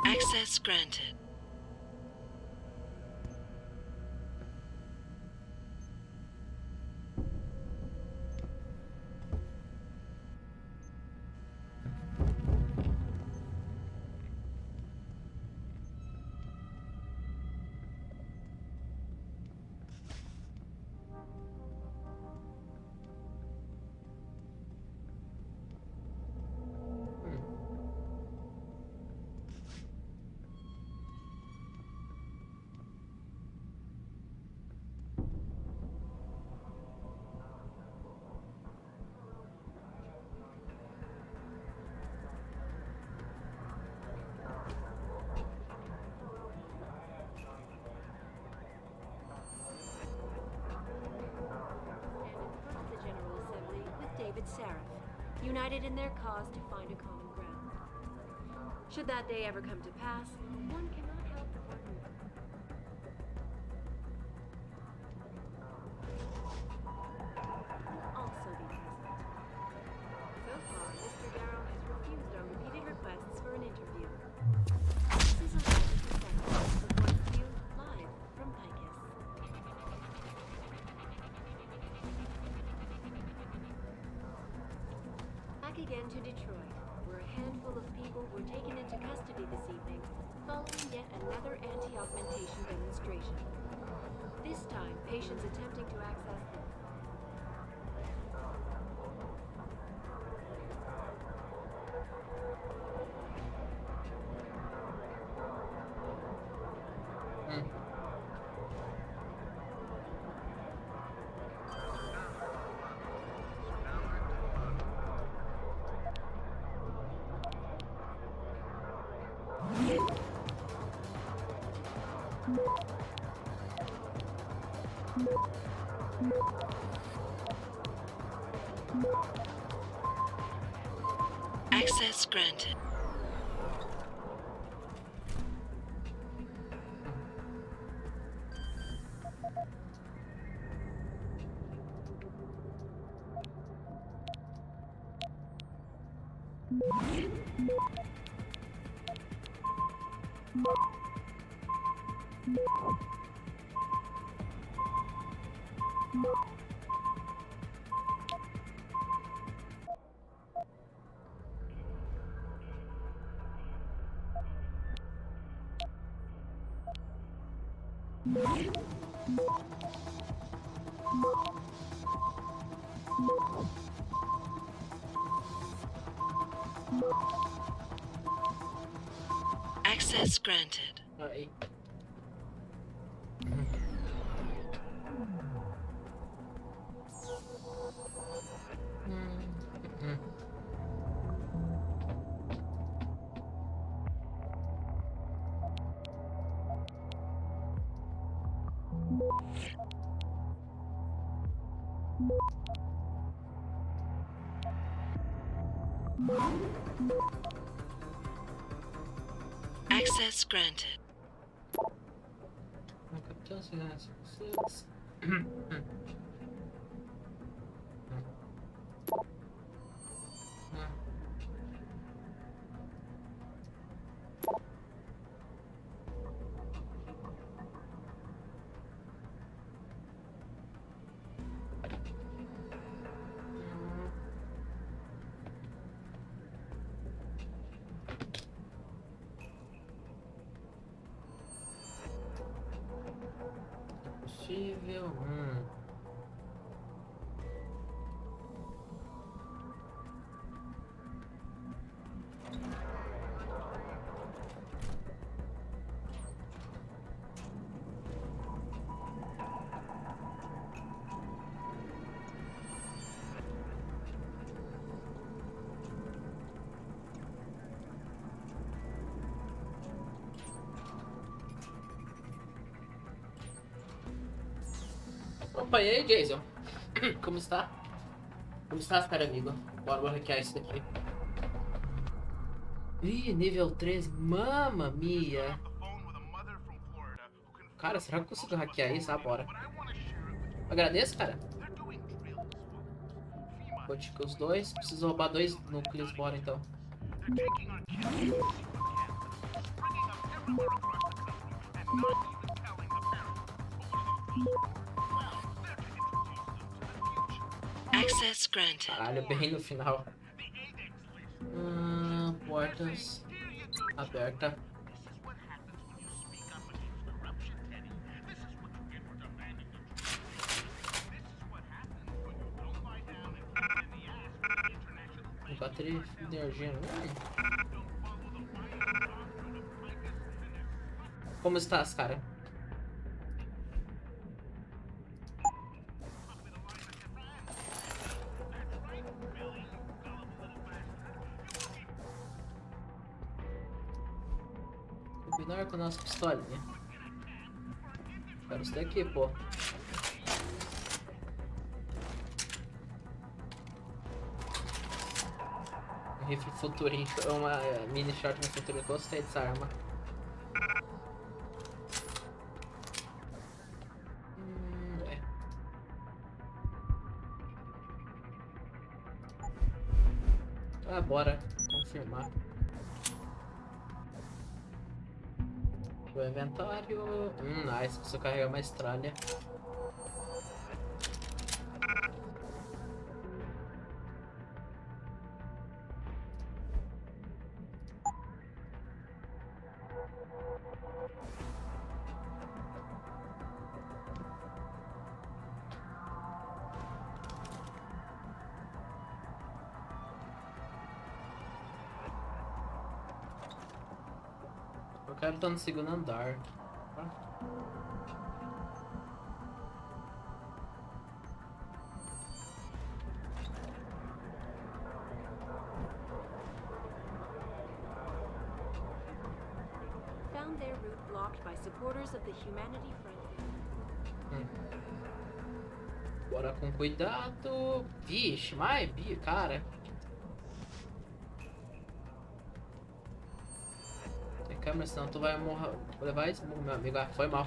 Access granted. David Seraph, united in their cause to find a common ground. Should that day ever come to pass, one cannot help but wonder. Also be present. So far, Mr. Darrow has refused our repeated requests for an interview. This is a letter to Secretary reports to you live from Picus. Back again to Detroit, where a handful of people were taken into custody this evening following yet another anti-augmentation demonstration. This time, patients attempting to access the Access granted. Access granted. Aí. Access granted. Possível. Opa, e aí, Jason? Como está? Como estás, cara amigo? Bora, vou hackear isso daqui. Ih, nível 13. Mamma mia. Cara, será que eu consigo hackear isso? Ah, bora. Agradeço, cara. Codifica os dois. Preciso roubar 2 núcleos, bora então. Access granted. Caralho, eu berrei no final. Portas aberta. Bateria de energia. Como estás, cara? Combinar com a nossa pistolinha. Quero isso daqui, pô. rifle futurista, uma mini shotgun futurista. Gostei dessa arma. É. Ah, bora confirmar. O inventário. Nice, preciso carregar uma estralha. Eu quero estar no segundo andar. Found their route blocked by supporters of the Humanity Front. Bora com cuidado. Vixe, mas, cara. Tem câmera, senão tu vai morrer. Vou levar esse meu amigo. Ah, foi mal.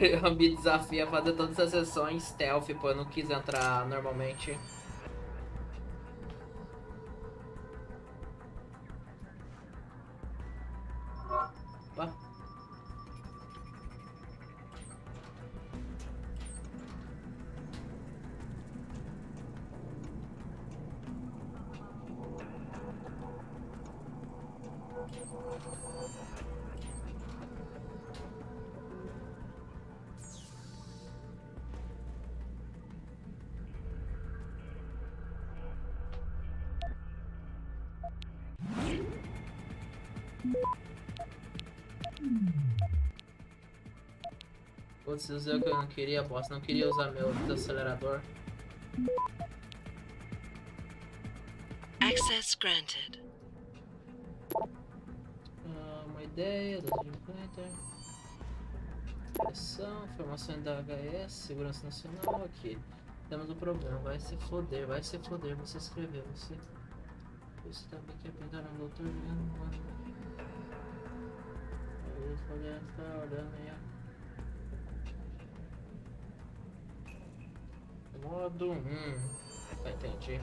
Eu me desafio a fazer todas as sessões stealth, pô, eu não quis entrar normalmente. Opa. Putz, usei o que eu não queria, boss. Não queria usar meu desacelerador. Access granted. Uma ideia, 250. Pressão, formação da HS, segurança nacional, aqui. Temos um problema, vai se foder, você escreveu, você também quer pintar no doutor jogando, mano. Eles podem estar olhando aí, ó. Modo tá, entendi.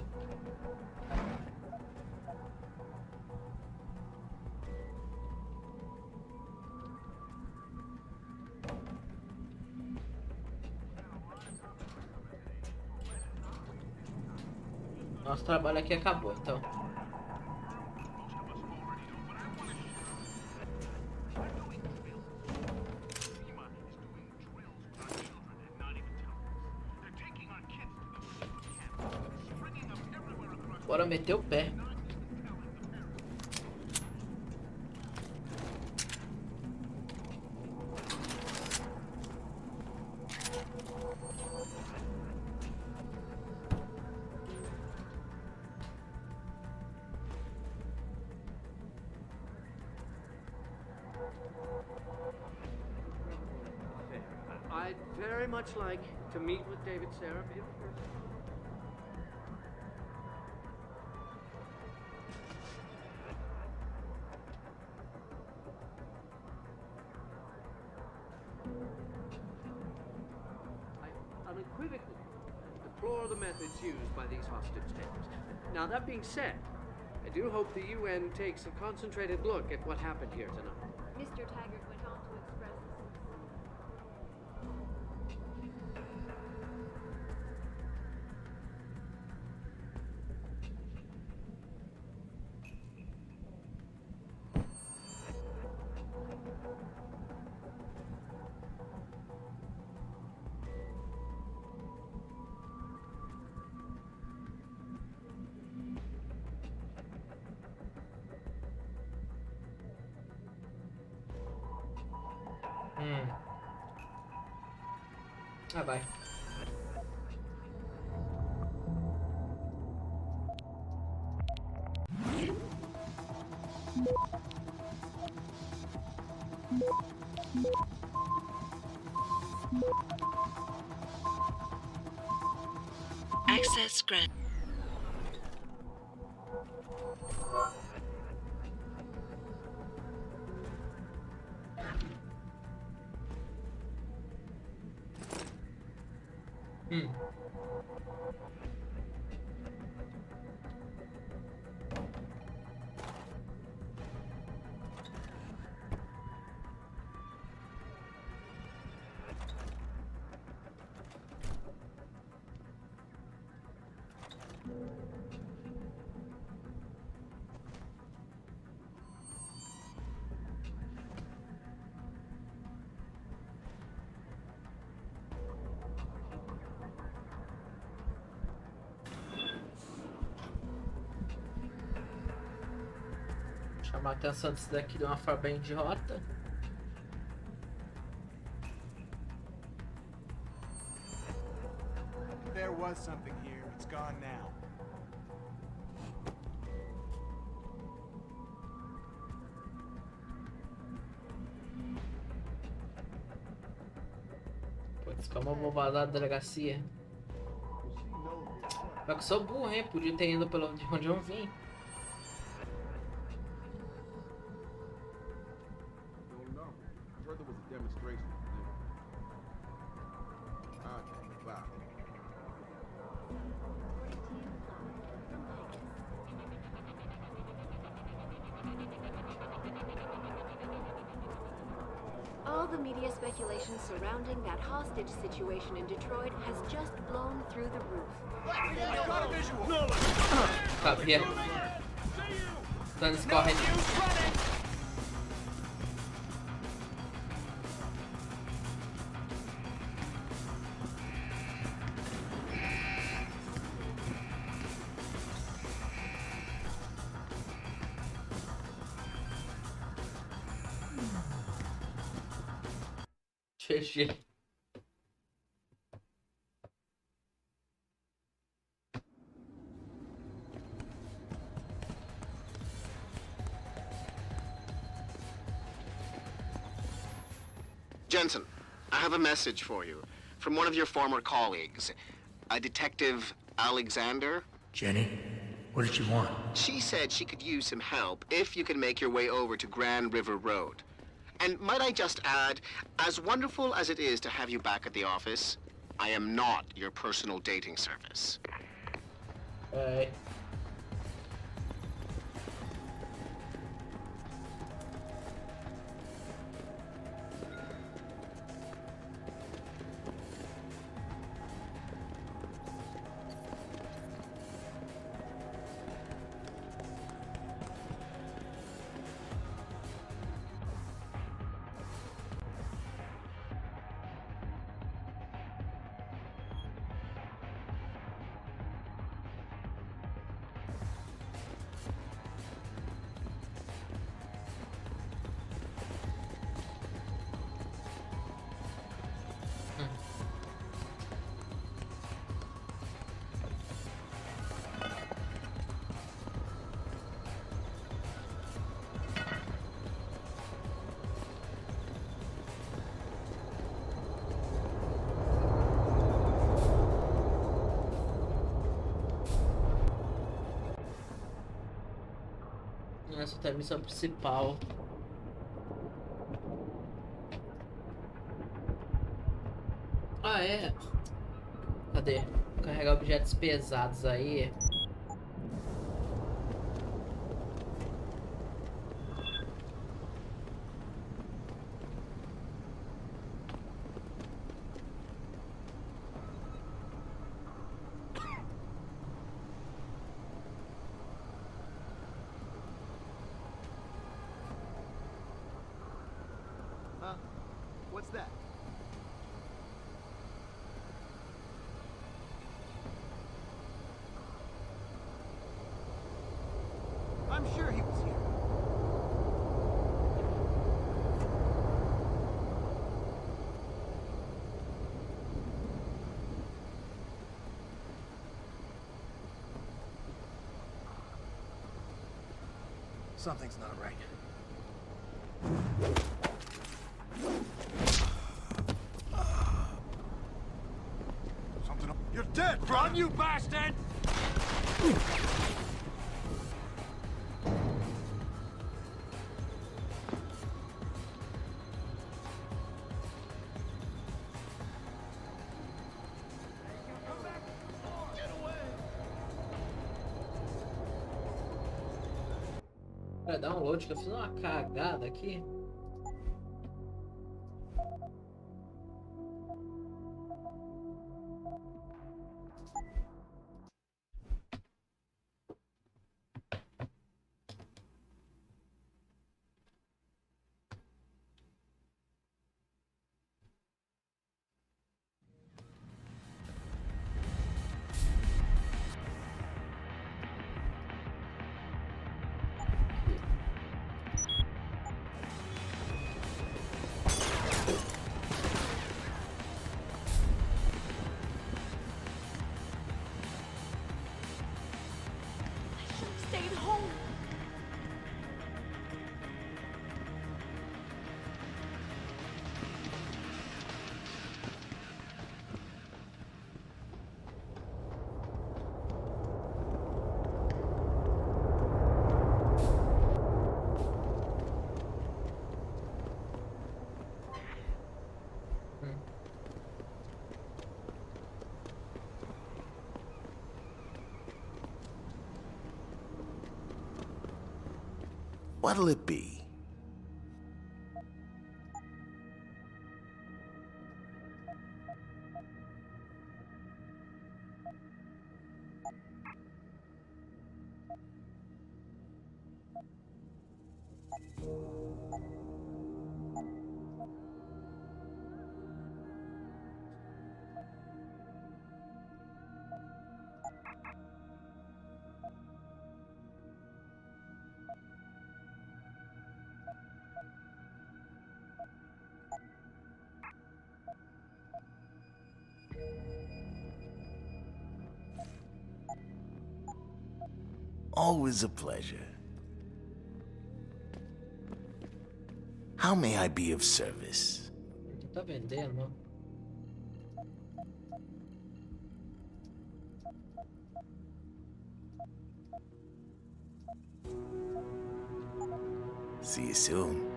Nosso trabalho aqui acabou, então. Bora meter o pé. I'd very much like to meet with David Seraph in person. I unequivocally deplore the methods used by these hostage takers. Now, that being said, I do hope the UN takes a concentrated look at what happened here tonight. Mr. Taggart went on to express Ah, vai. Access granted. Chamar a atenção disso daqui de uma forma bem idiota. There was something here. It's gone now. Putz, como eu vou vazar da delegacia? Só que eu sou burro, hein? Podia ter ido pelo de onde eu vim. All the media speculation surrounding that hostage situation in Detroit has just blown through the roof. Sabia. Dando escorre. GG. Jensen, I have a message for you from one of your former colleagues, a Detective Alexander. Jenny, what did she want? She said she could use some help if you can make your way over to Grand River Road. And might I just add, as wonderful as it is to have you back at the office, I am not your personal dating service. Hey. Essa é a missão principal. Ah, é. Cadê? Carregar objetos pesados aí. What's that? I'm sure he was here. Something's not right. Something. You're dead, run, you bastard! Cara, download que eu fiz uma cagada aqui. Stayed home. What'll it be? Always a pleasure. How may I be of service? Tá vendendo? See you soon.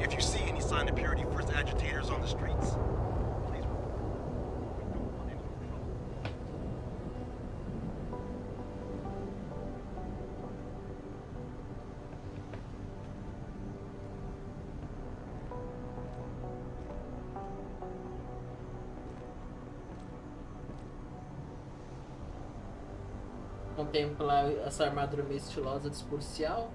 If you see any sign of Purity First agitators on the streets, please report. We don't want any trouble. Contemplar essa armadura meio estilosa de policial.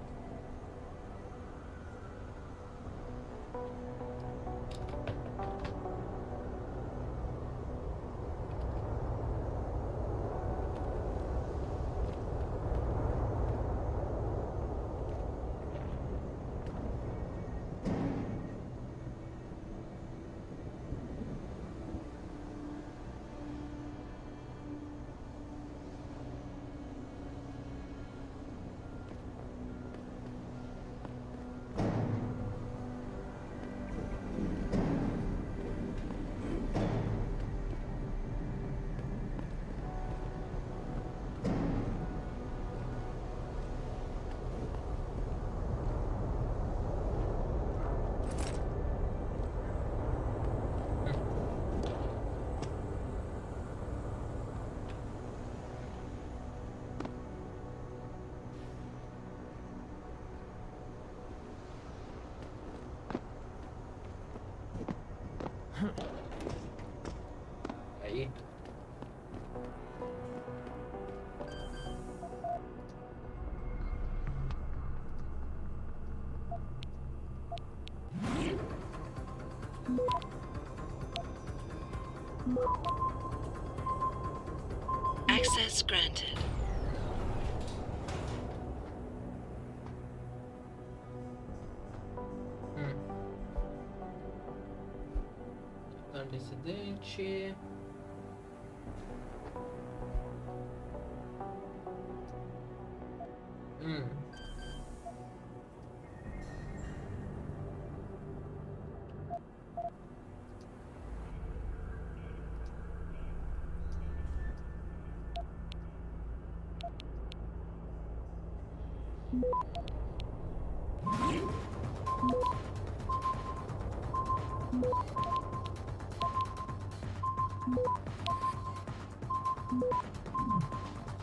Access granted. Dissidente.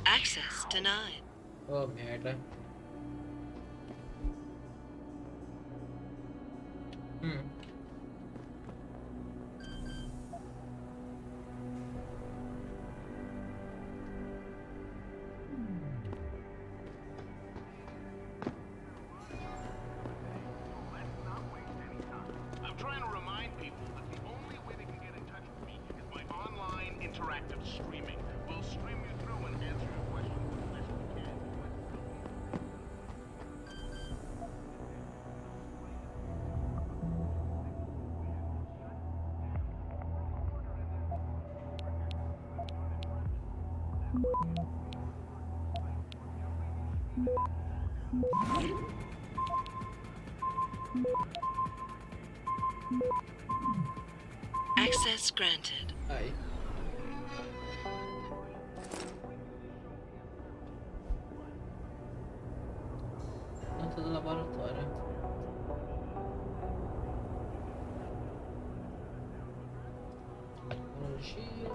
Access denied. Oh, merda. I'm trying to remind people that the only way they can get in touch with me is by online interactive streaming. We'll stream you through and answer your questions as best we can. Access granted. Aí. Nota do laboratório. Tecnologia.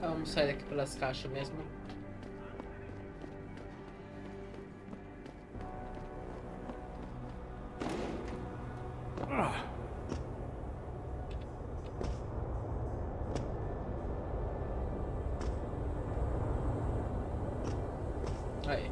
Vamos sair daqui pelas caixas mesmo. Aí.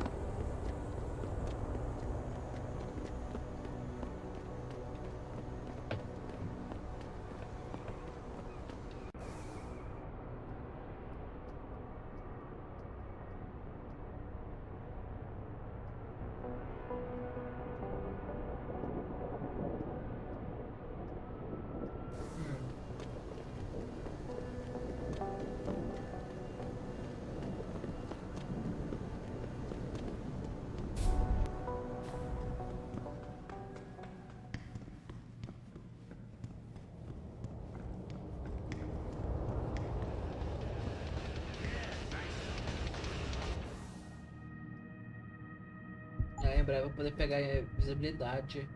Em breve eu vou poder pegar visibilidade.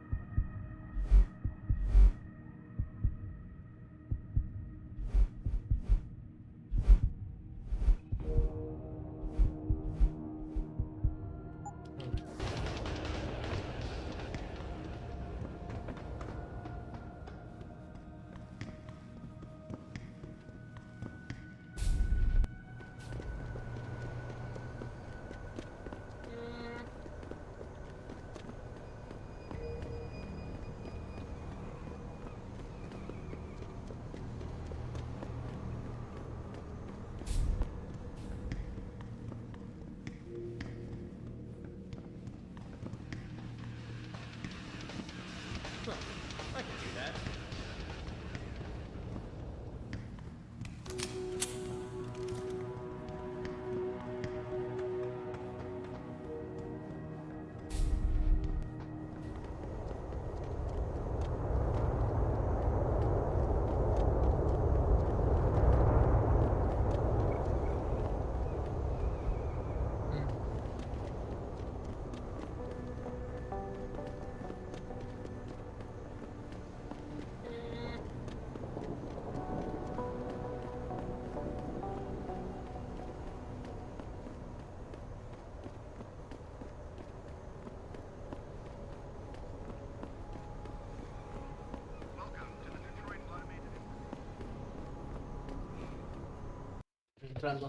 entrar no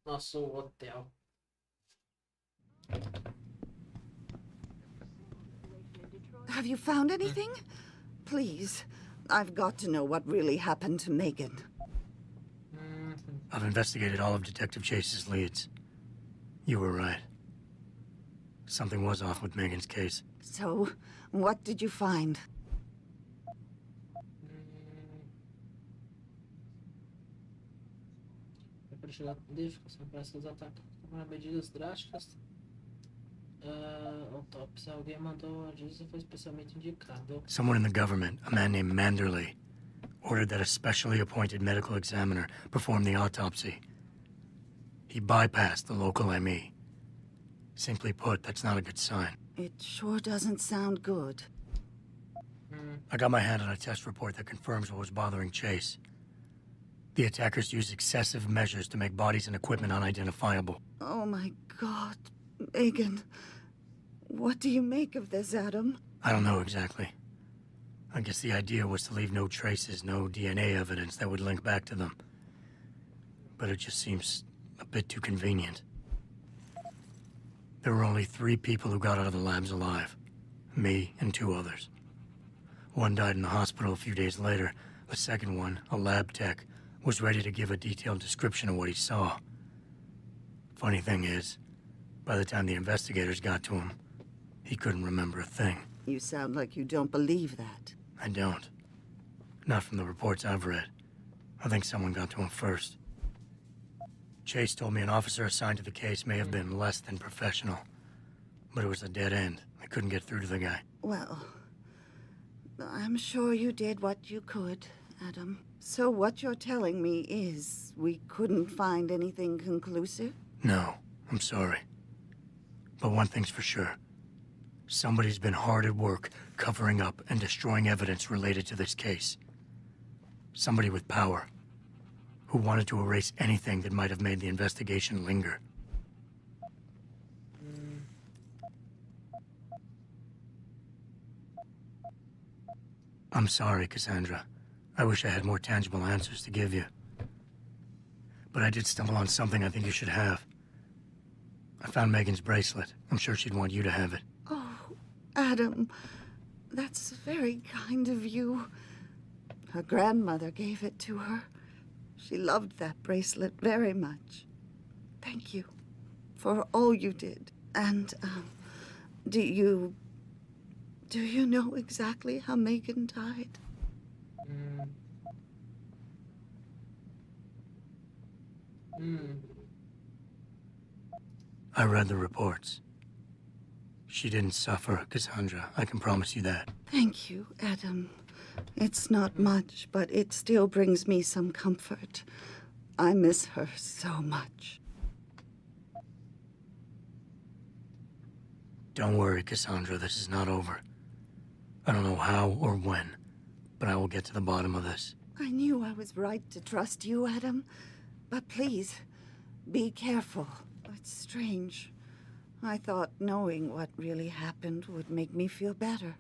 nosso hotel. Have you found anything? Please, I've got to know what really happened to Megan. I've investigated all of Detective Chase's leads. You were right. Something was off with Megan's case. So, what did you find? Medidas drásticas. Autópsia. Alguém mandou a diz e foi especialmente indicado. Someone in the government, a man named Manderley, ordered that a specially appointed medical examiner perform the autopsy. He bypassed the local ME. Simply put, that's not a good sign. It sure doesn't sound good. I got my hand on a test report that confirms what was bothering Chase. The attackers used excessive measures to make bodies and equipment unidentifiable. Oh my God, Megan. What do you make of this, Adam? I don't know exactly. I guess the idea was to leave no traces, no DNA evidence that would link back to them. But it just seems a bit too convenient. There were only 3 people who got out of the labs alive. Me and 2 others. One died in the hospital a few days later. The second one, a lab tech, was ready to give a detailed description of what he saw. Funny thing is, by the time the investigators got to him, he couldn't remember a thing. You sound like you don't believe that. I don't. Not from the reports I've read. I think someone got to him first. Chase told me an officer assigned to the case may have been less than professional. But it was a dead end. I couldn't get through to the guy. Well, I'm sure you did what you could, Adam. So what you're telling me is we couldn't find anything conclusive? No, I'm sorry. But one thing's for sure. Somebody's been hard at work covering up and destroying evidence related to this case. Somebody with power, who wanted to erase anything that might have made the investigation linger. I'm sorry, Cassandra. I wish I had more tangible answers to give you. But I did stumble on something I think you should have. I found Megan's bracelet. I'm sure she'd want you to have it. Oh, Adam, that's very kind of you. Her grandmother gave it to her. She loved that bracelet very much. Thank you for all you did. And, do you know exactly how Megan died? I read the reports. She didn't suffer, Cassandra. I can promise you that. Thank you, Adam. It's not much, but it still brings me some comfort. I miss her so much. Don't worry, Cassandra. This is not over. I don't know how or when, but I will get to the bottom of this. I knew I was right to trust you, Adam. But please, be careful. It's strange. I thought knowing what really happened would make me feel better.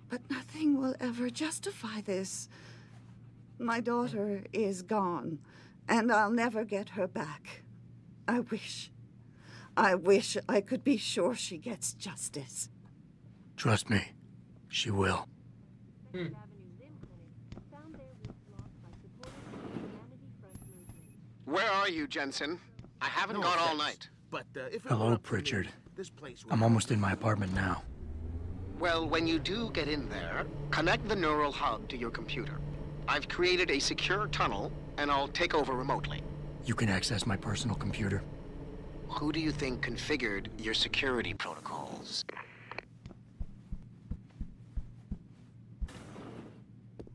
But nothing will ever justify this. My daughter is gone, and I'll never get her back. I wish I could be sure she gets justice. Trust me, she will. Where are you, Jensen? I haven't gone all night. But if Hello, Pritchard. I'm almost in my apartment now. Well, when you do get in there, connect the neural hub to your computer. I've created a secure tunnel, and I'll take over remotely. You can access my personal computer. Who do you think configured your security protocols?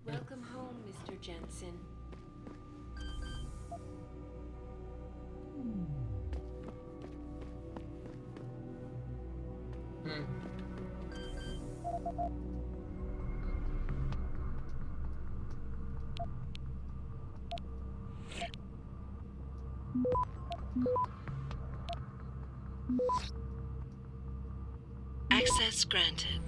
Welcome home, Mr. Jensen. Access granted.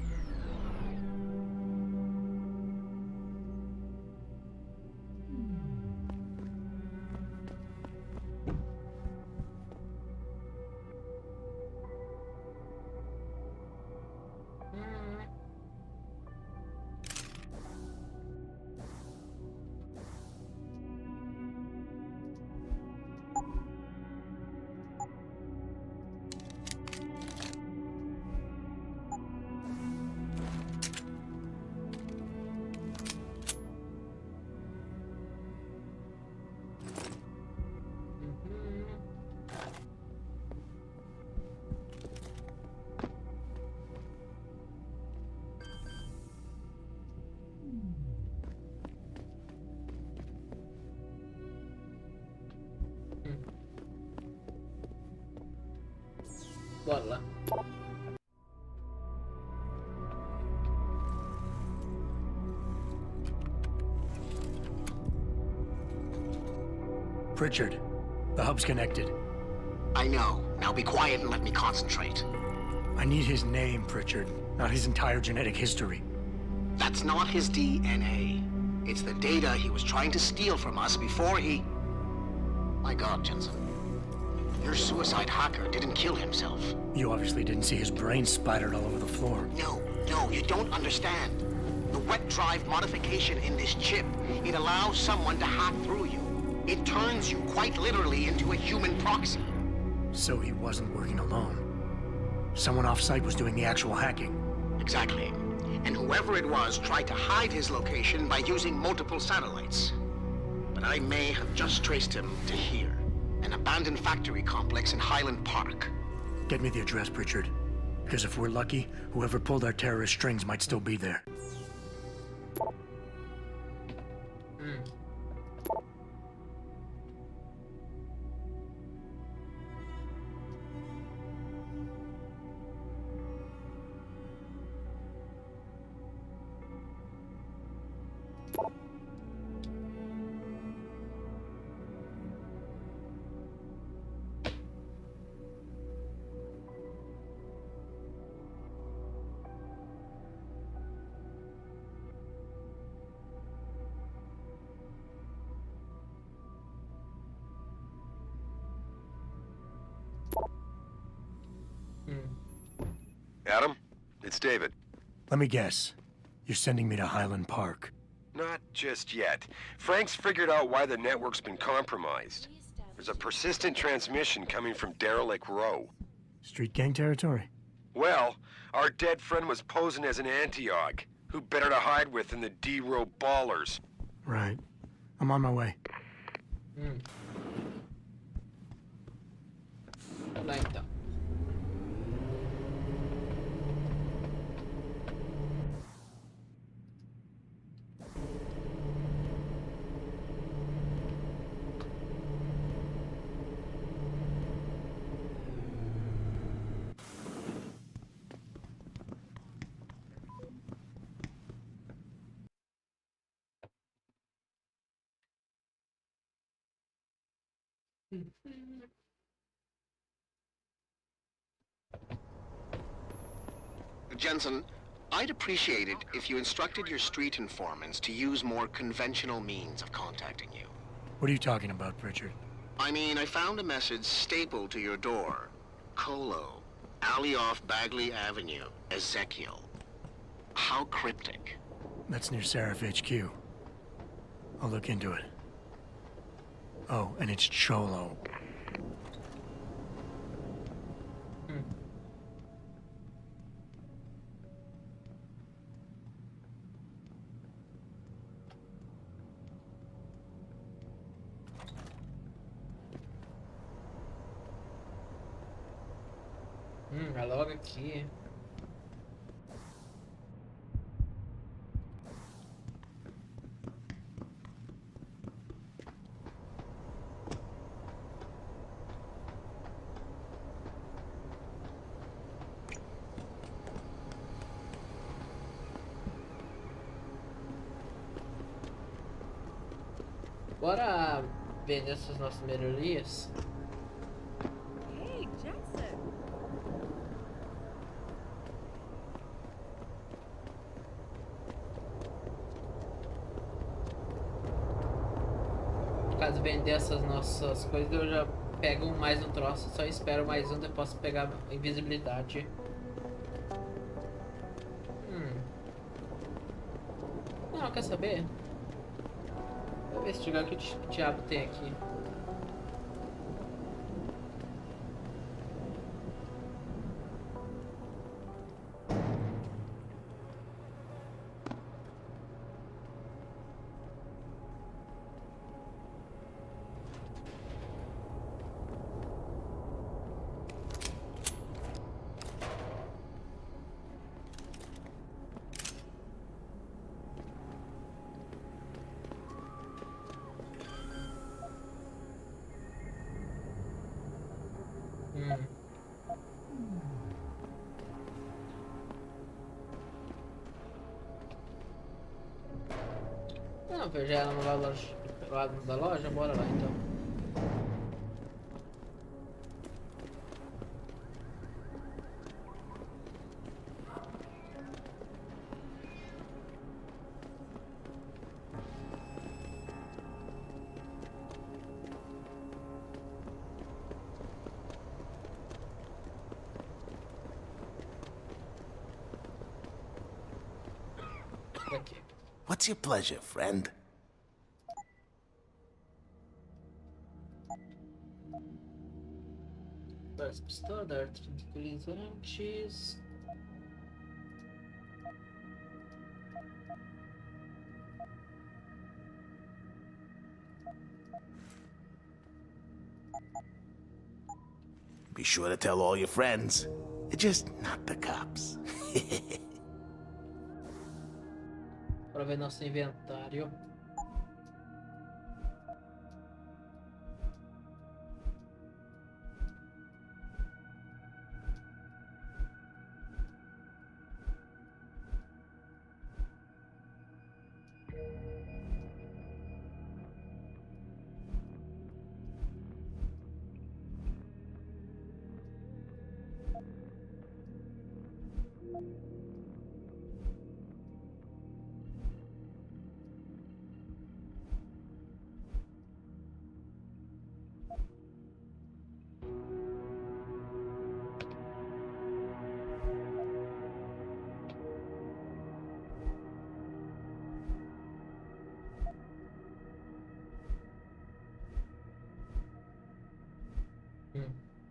Bora lá. Pritchard, the hub's connected. I know. Now be quiet and let me concentrate. I need his name, Pritchard, not his entire genetic history. That's not his DNA. It's the data he was trying to steal from us before he... My God, Jensen. Your suicide hacker didn't kill himself. You obviously didn't see his brain splattered all over the floor. No, you don't understand. The wet drive modification in this chip, it allows someone to hack through you. It turns you quite literally into a human proxy. So he wasn't working alone. Someone off-site was doing the actual hacking. Exactly. And whoever it was tried to hide his location by using multiple satellites. But I may have just traced him to here, an abandoned factory complex in Highland Park. Get me the address, Pritchard. Because if we're lucky, whoever pulled our terrorist strings might still be there. Adam, it's David. Let me guess. You're sending me to Highland Park. Not just yet. Frank's figured out why the network's been compromised. There's a persistent transmission coming from Derelict Row. Street gang territory? Well, our dead friend was posing as an Antioch. Who better to hide with than the D-Row ballers? Right. I'm on my way. Lá então. Jensen, I'd appreciate it if you instructed your street informants to use more conventional means of contacting you. What are you talking about, Pritchard? I mean, I found a message stapled to your door. Colo, alley off Bagley Avenue, Ezekiel. How cryptic. That's near Seraph HQ. I'll look into it. Oh, and it's Cholo. É logo aqui. Bora vender essas nossas melhorias. Hey, Jackson. Caso vender essas nossas coisas, eu já pego mais um troço, só espero mais um, depois posso pegar invisibilidade. Não, quer saber? Vou investigar o que o diabo tem aqui. Vamos ver, já ela não vai lá da loja? Bora lá então. Aqui. What's your pleasure, friend? Parece pistola, dar tranquilizantes. Be sure to tell all your friends. Just not the cops. Para ver nosso inventário.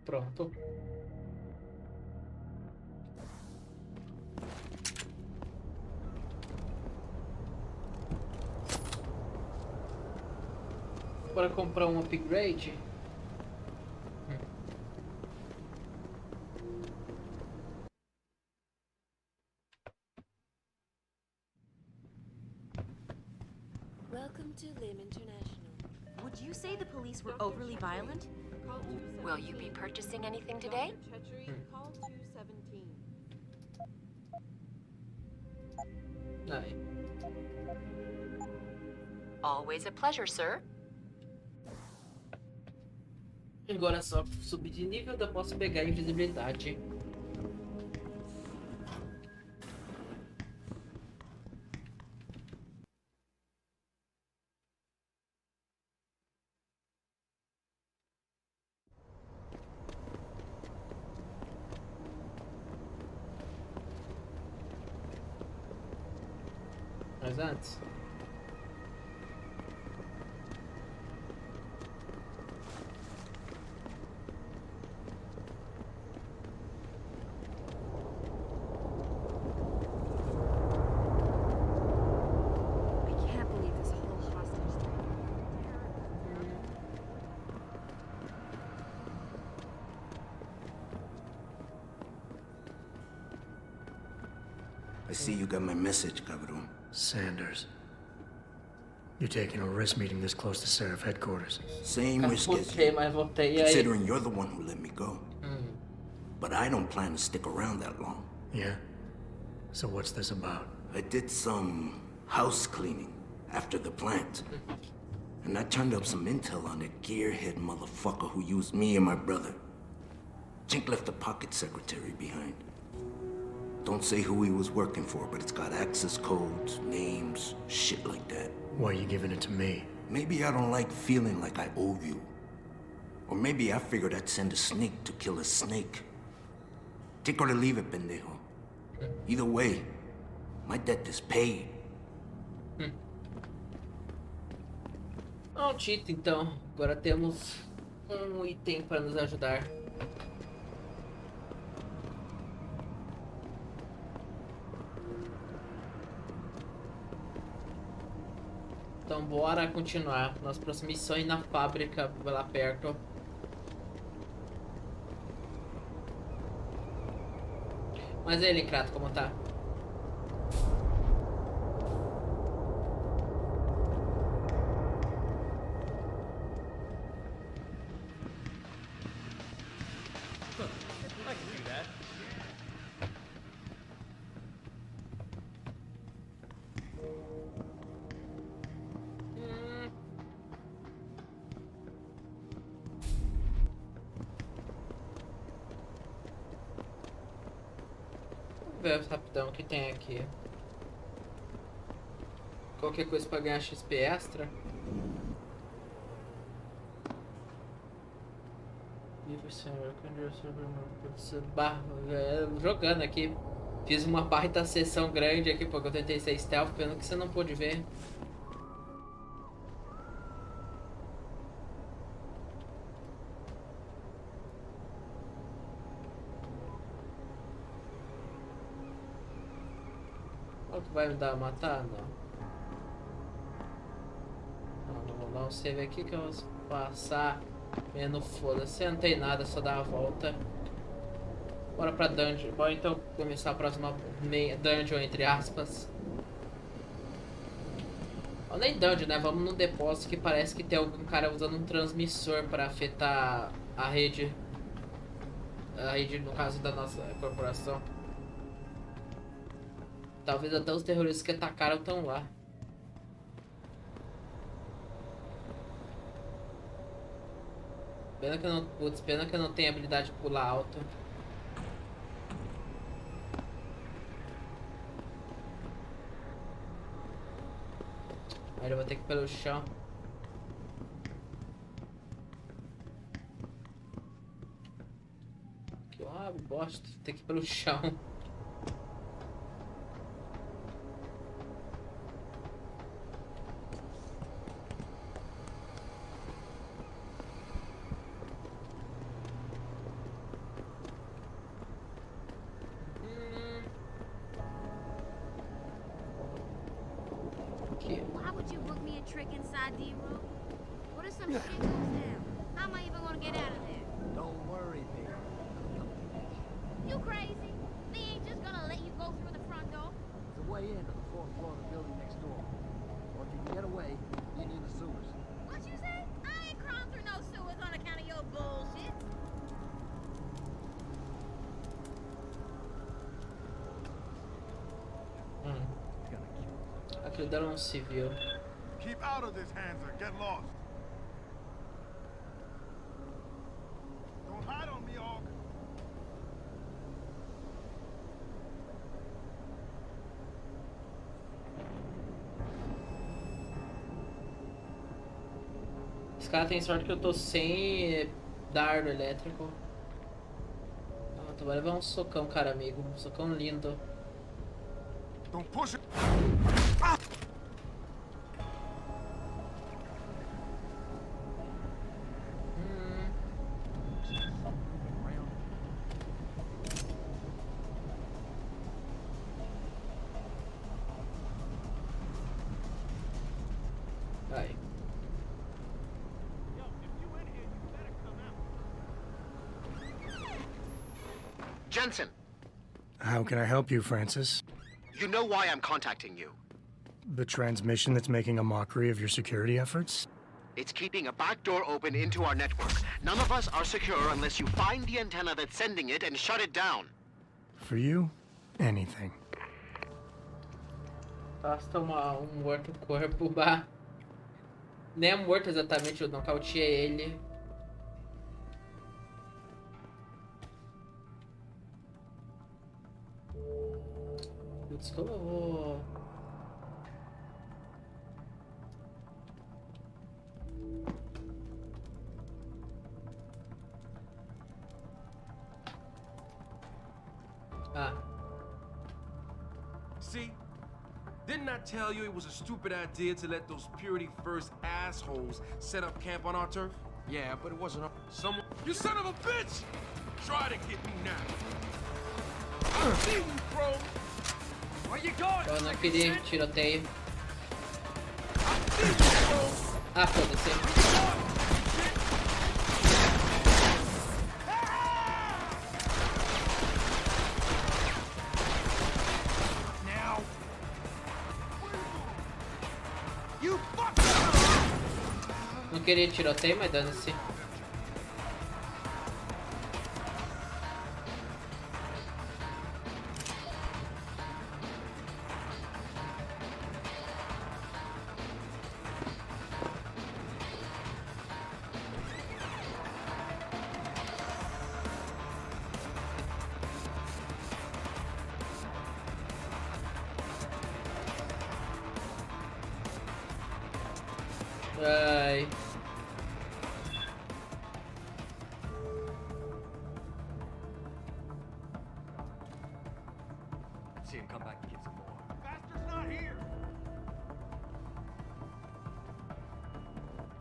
Pronto. Bora comprar um upgrade. Welcome to Lim International. Would you say the police were overly violent? Will you be purchasing anything today? Call 217. Aí. Always a pleasure, sir. Agora é só subir de nível, eu posso pegar invisibilidade. Mas antes... I see you got my message, cabrón. Sanders. You're taking a risk meeting this close to Seraph headquarters. Same risk as you, considering you're the one who let me go. But I don't plan to stick around that long. Yeah? So what's this about? I did some house cleaning after the plant. And I turned up some intel on that gearhead motherfucker who used me and my brother. Jink left a pocket secretary behind. Don't say who he was working for, but it's got access codes, names, shit like that. Why are you giving it to me? Maybe I don't like feeling like I owe you. Or maybe I figured I'd send a snake to kill a snake. Take or to leave it, pendejo. Either way, my debt is paid. Oh, Tito, então. Agora temos um item para nos ajudar. Então bora continuar. Nossa próxima missão é ir na fábrica lá perto. Mas aí, Lincrato, como tá? Vamos ver rapidão o que tem aqui. Qualquer coisa pra ganhar XP extra. Jogando aqui. Fiz uma baita sessão grande aqui porque eu tentei ser stealth, pelo que você não pôde ver. Qual que vai me dar a matar? Não, vou dar um save aqui que eu vou passar. Menos foda-se, não tem nada, só dar a volta. Bora pra dungeon. Bora então começar a próxima dungeon, entre aspas. Ou nem dungeon, né? Vamos num depósito que parece que tem algum cara usando um transmissor pra afetar a rede. A rede, no caso da nossa corporação. Talvez até os terroristas que atacaram estão lá. Pena que eu não, putz, pena que eu não tenho habilidade de pular alto. Aí eu vou ter que ir pelo chão. Que bosta, ter que ir pelo chão. Why would you book me a trick inside D-Room? What if some shit goes down? How am I even gonna get out of there? Don't worry, baby. You crazy? They ain't just gonna let you go through the front door. There's a way in to the fourth floor of the building next door. Or if you can get away, you need the sewers. What you say? I ain't crawling through no sewers on account of your bullshit. Aquilo dela não se viu. Keep out of this, Hanser. Get lost. Don't hide on me, Og. Os caras têm sorte que eu tô sem dardo elétrico. Ah, tu vai levar um socão, cara amigo. Um socão lindo. Don't push it. Vai. Jensen, How can I help you, Francis? you know why I'm contacting you. The transmission that's making a mockery of your security efforts? It's keeping a back door open into our network. None of us are secure unless you find the antenna that's sending it and shut it down. For you, anything. Basta morto-corpo, bah. Nem é morto exatamente, eu nocauteei ele. Putz, como eu vou... Ah. See? Didn't I tell you it was a stupid idea to let those Purity First assholes set up camp on our turf? Yeah, but it wasn't... Someone... You son of a bitch! Try to get me now. I see you, bro! Where you going? Eu não queria tiroteio. I see you, bro! Ah, foda-se. Now. Não queria tiroteio, mas dane-se. Ai. See him come back and get some more. Bastard's not here!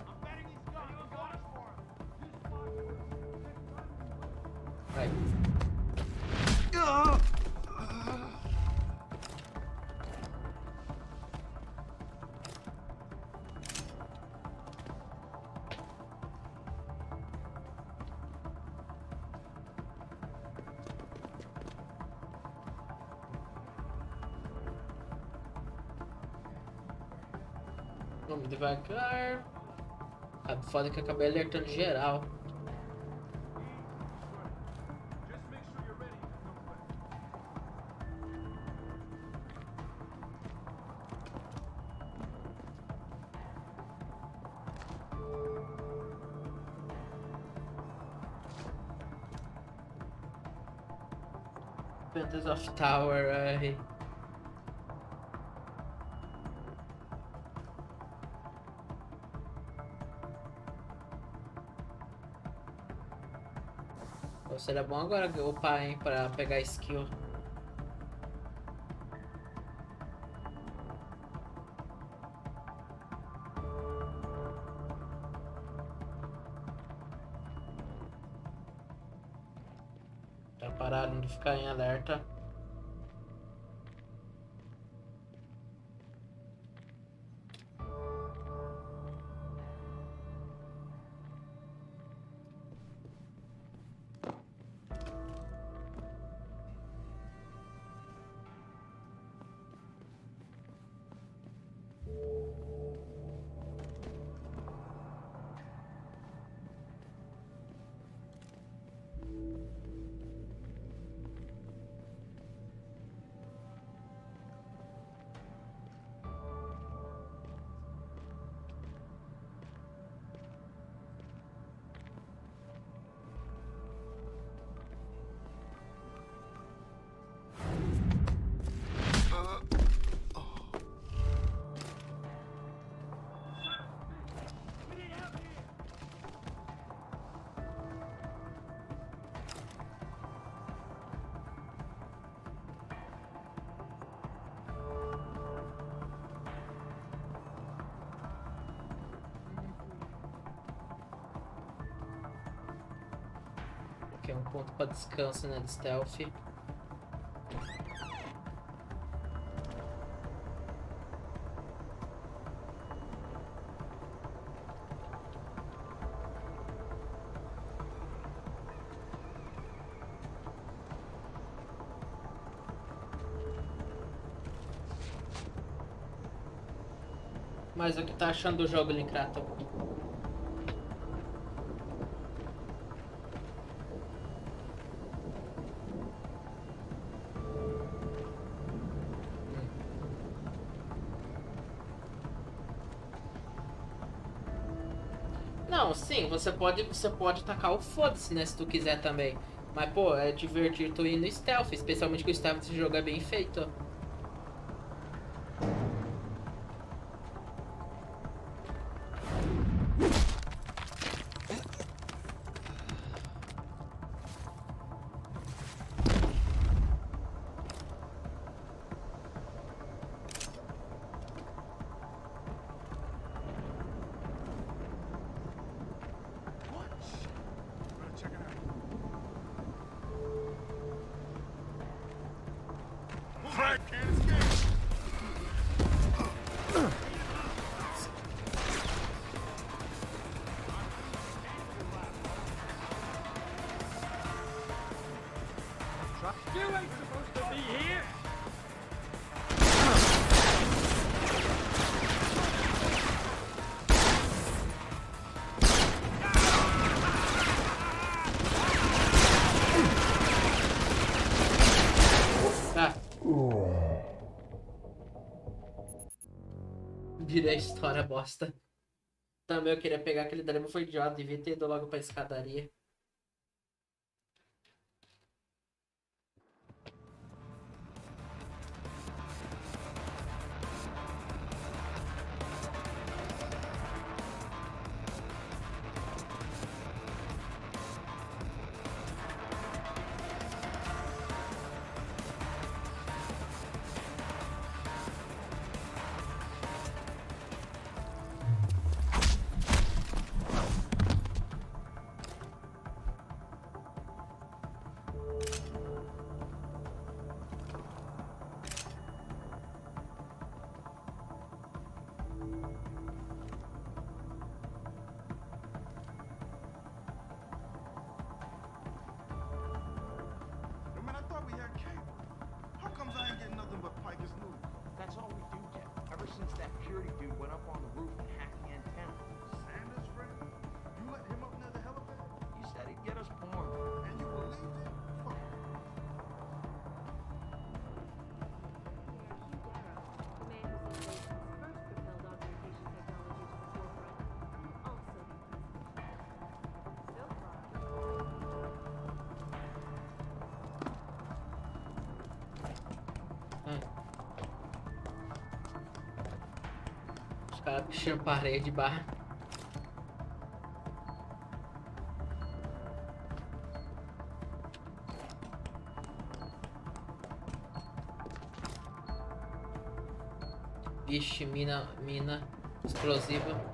I'm betting he's gone. You got us for him. Vai. Vamos devagar. Ah, foda que eu acabei alertando geral. Phantoms of Tower, ai. Seria bom agora upar, hein, pra pegar skill. Tá parado de ficar em alerta. Aqui é um ponto para descanso, né, de stealth. Mas o que tá achando do jogo, Linkrato? Não, sim, você pode tacar o foda-se, né, se tu quiser também. Mas, pô, é divertido tu ir no stealth, especialmente que o stealth desse jogo é bem feito. You ain't supposed to be here! Tá. Virei a história, bosta. Também eu queria pegar aquele dali, mas foi idiota. Devia ter ido logo pra escadaria. Vai puxando parede, barra. Vixe, mina explosiva.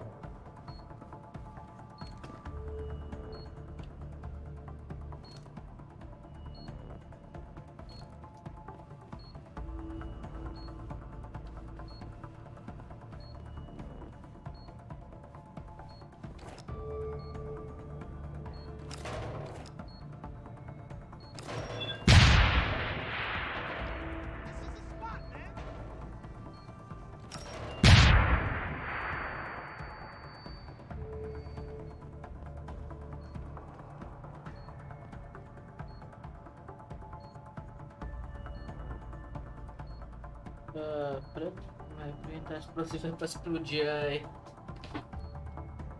Tá explosivo pra explodir aí.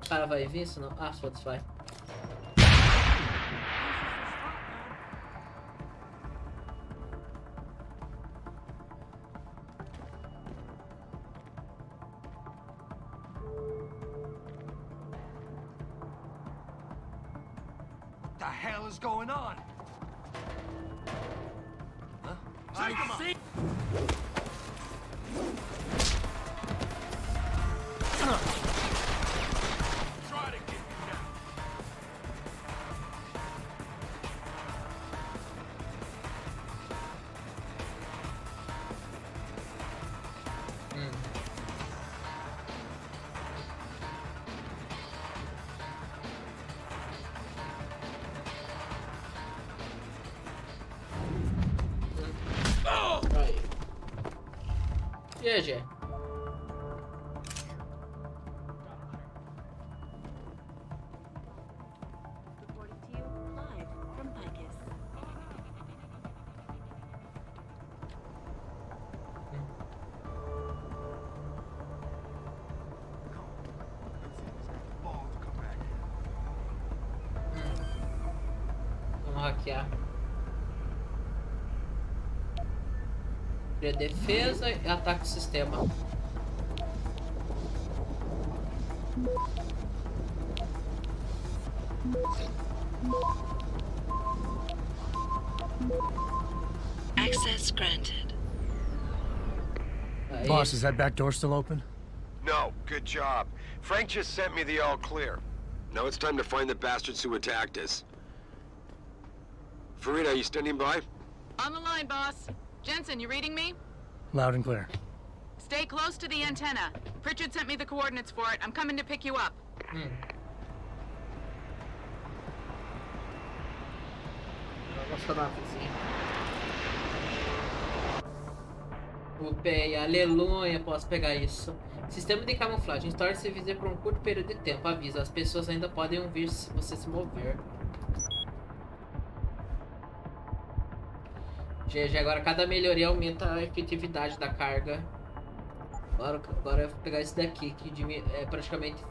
O cara vai vir isso não? Ah, foda-se, vai. What the hell is going on? Huh? I see. Try to get me now. Aí. E aí, Gê? Reporting to you live from Picus. Vamos hackear. Defesa e ataque o sistema. Access granted. Aí. Boss, is that back door still open? No, good job. Frank just sent me the all clear. Now it's time to find the bastards who attacked us. Farida, are you standing by? On the line, boss. Jensen, you reading me? Loud and clear. Stay close to the antenna. Pritchard sent me the coordinates for it. I'm coming to pick you up. Upei, aleluia, posso pegar isso. Sistema de camuflagem. Torne-se visível por um curto período de tempo. Avisa, as pessoas ainda podem ouvir se você se mover. GG, agora cada melhoria aumenta a efetividade da carga. Agora eu vou pegar esse daqui, que praticamente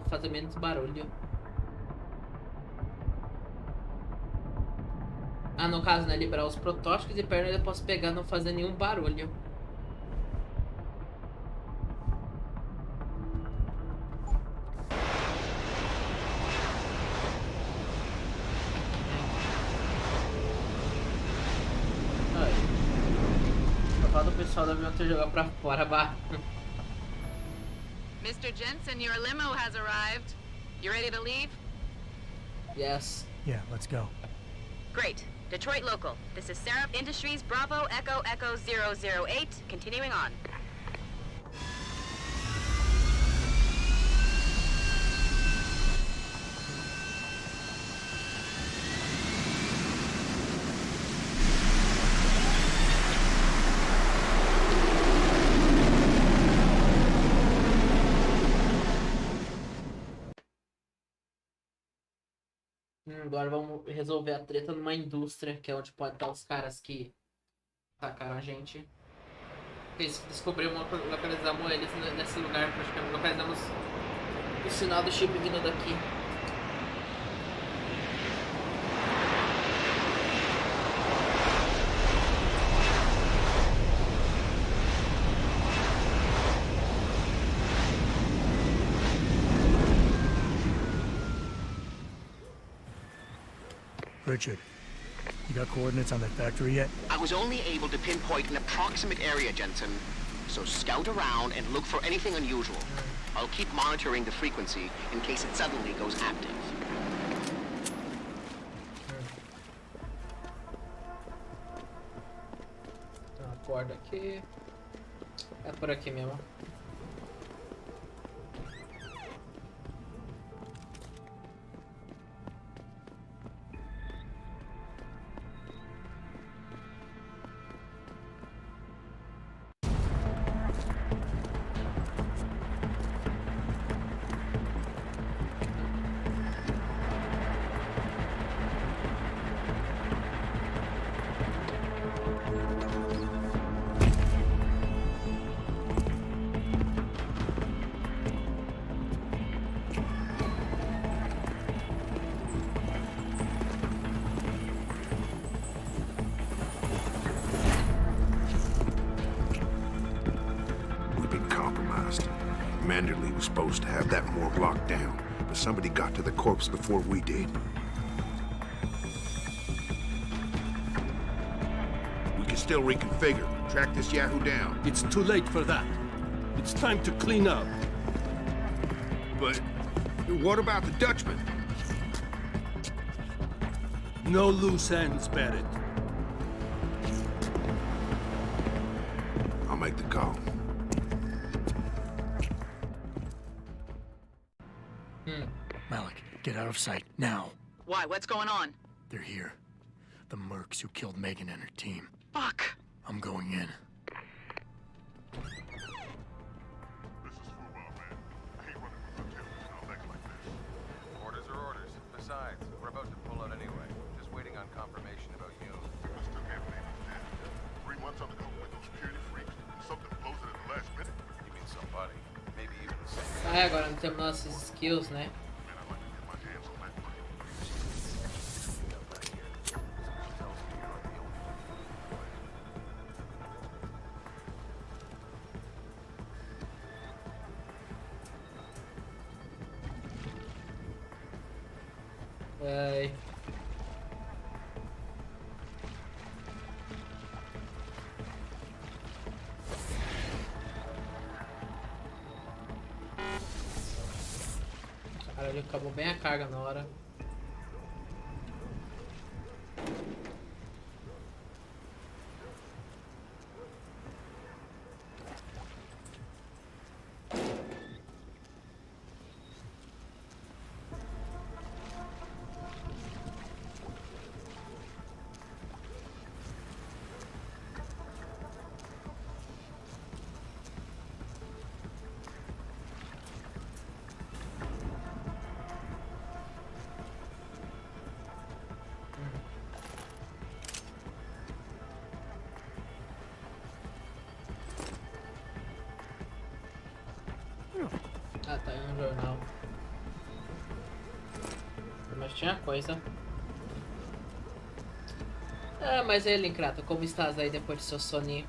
fazer menos barulho. Ah, no caso, né? Liberar os protótipos e pernas eu posso pegar não fazer nenhum barulho. O pessoal do avião ter jogado pra fora, bah. Mr. Jensen, your limo has arrived. You ready to leave? Yes. Yeah, let's go. Great. Detroit local. This is Seraph Industries Bravo Echo Echo 008. Continuing on. Agora vamos resolver a treta numa indústria, que é onde pode estar os caras que atacaram a gente. Descobrimos, localizamos eles nesse lugar, praticamente. Localizamos o sinal do chip vindo daqui. Richard, you got coordinates on that factory yet? I was only able to pinpoint an approximate area, Jensen. So scout around and look for anything unusual. I'll keep monitoring the frequency in case it suddenly goes active. Uma corda aqui. É por aqui mesmo. Manderley was supposed to have that morgue locked down, but somebody got to the corpse before we did. We can still reconfigure, track this Yahoo down. It's too late for that. It's time to clean up. But what about the Dutchman? No loose ends, Barrett. I'll make the call. Malik, get out of sight, now. Why? What's going on? They're here. The mercs who killed Megan and her team. Fuck! I'm going in. Orders are orders. Besides, we're about to pull out anyway. Just waiting on confirmation about you. Mr. Anthony was dead. 3 months undercover with those security freaks. Something blows it at the last minute. You mean somebody? Maybe even the same. Ah, agora não temos nossas skills, né? Ai. Caralho, acabou bem a carga na hora. Ah, tá aí um jornal. Mas tinha coisa. Ah, mas aí, Linkrato, como estás aí depois de seu soninho?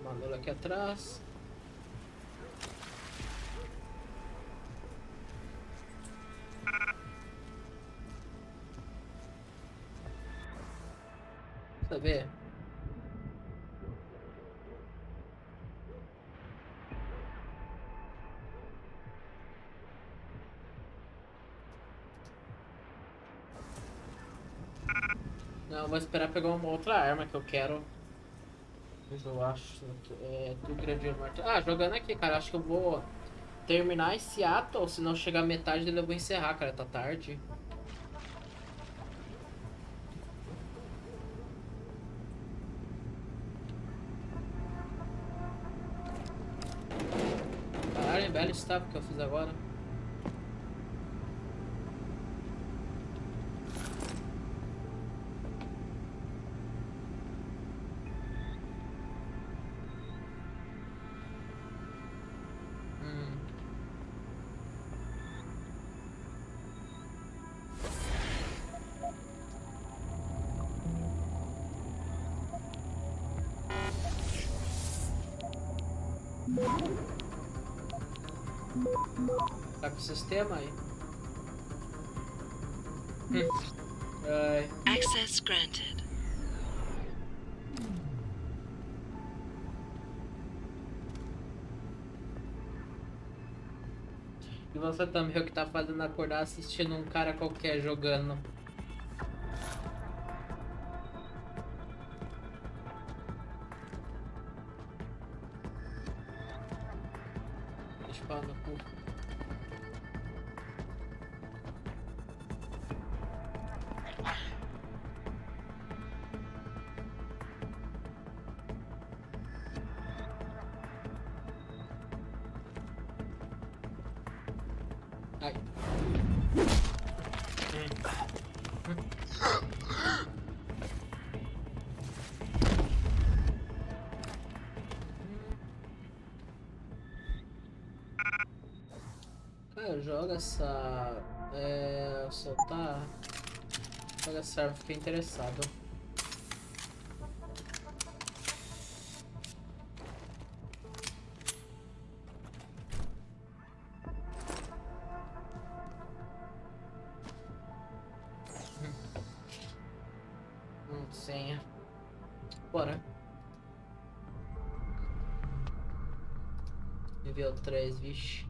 Manolo aqui atrás. Saber. Não, vou esperar pegar uma outra arma que eu quero. Eu acho que é do grande martelo. Ah, jogando aqui, cara. Acho que eu vou terminar esse ato. Ou se não chegar a metade dele, eu vou encerrar, cara. Tá tarde. belo estava que eu fiz agora. Tá com o sistema aí. Ai. Access granted. E você também, o que tá fazendo acordar assistindo um cara qualquer jogando. Deixa eu falar no cu. Ai. Cara, joga essa... soltar... Joga essa arma, fiquei interessado. Senha. Bora. Nível 3, vixe.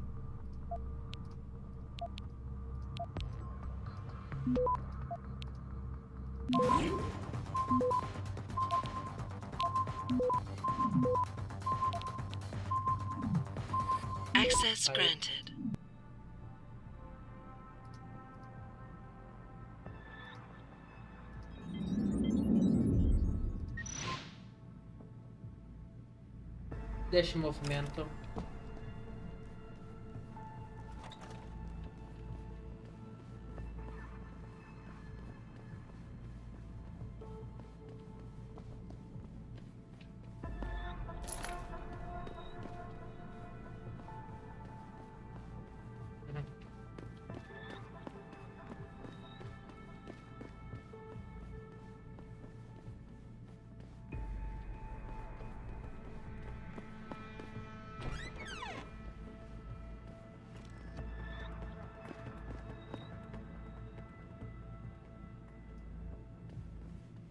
Access granted. Deixa em movimento.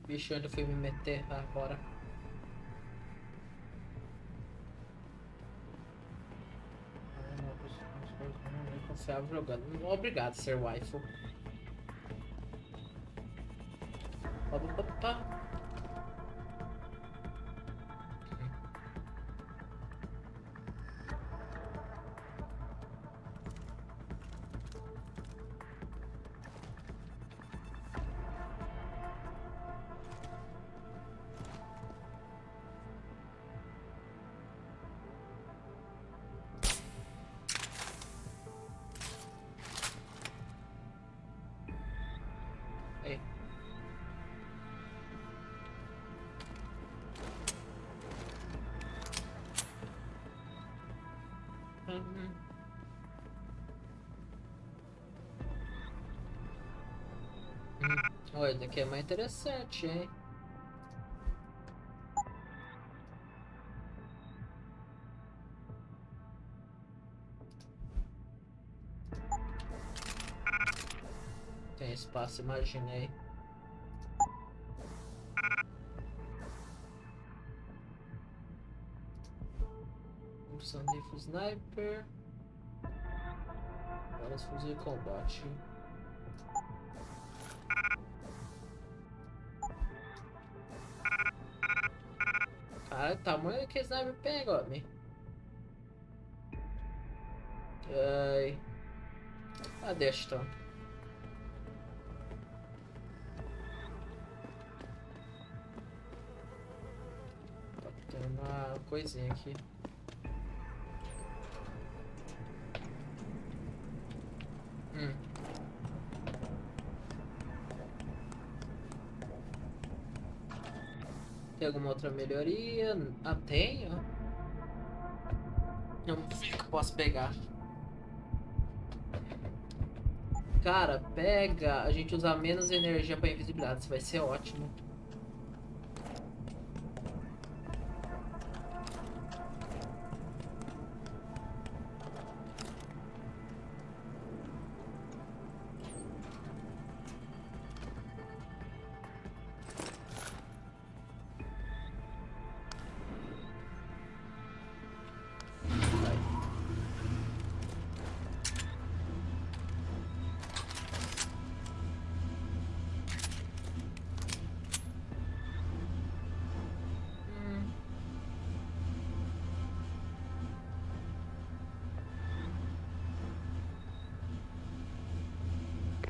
Bicho, onde eu fui me meter agora? Não confiava jogando. Obrigado, ser waifu. Opa. Aí. Olha, esse daqui é mais interessante, hein? Tem espaço, imaginei. Opção de sniper. Vários fuzis de combate. Cara, o tamanho que sniper pega, homem. Ai. Ah, deixa então. Tem uma coisinha aqui. Tem alguma outra melhoria? Ah, tenho. Vamos ver o que eu posso pegar. Cara, pega. A gente usar menos energia pra invisibilidade. Isso vai ser ótimo.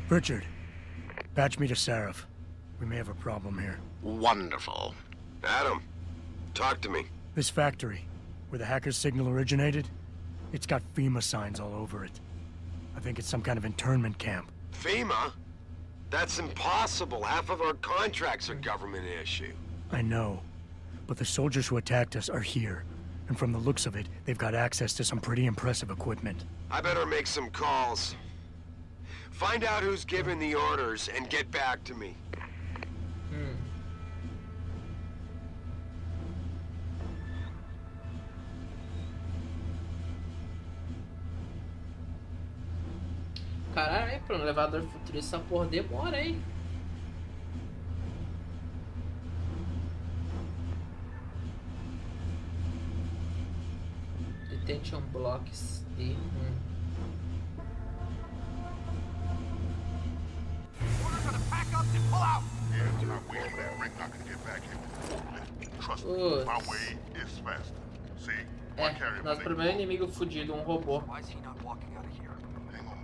Richard, patch me to Seraph. We may have a problem here. Wonderful. Adam, talk to me. This factory, where the hacker's signal originated, it's got FEMA signs all over it. I think it's some kind of internment camp. FEMA? That's impossible. Half of our contracts are government issue. I know, but the soldiers who attacked us are here. And from the looks of it, they've got access to some pretty impressive equipment. I better make some calls. Find out who's giving the orders and get back to me. Caralho, hein? Pra um elevador futurista, essa porra demora, hein? Detention blocks e... Orders are to pack up and pull out. Yeah, it's not waiting for that ring knocker to get back here with the forklift. Trust me, my way is faster. See, my carrier nosso primeiro inimigo fudido, um robô. Why is he not walking out of here? Hang on.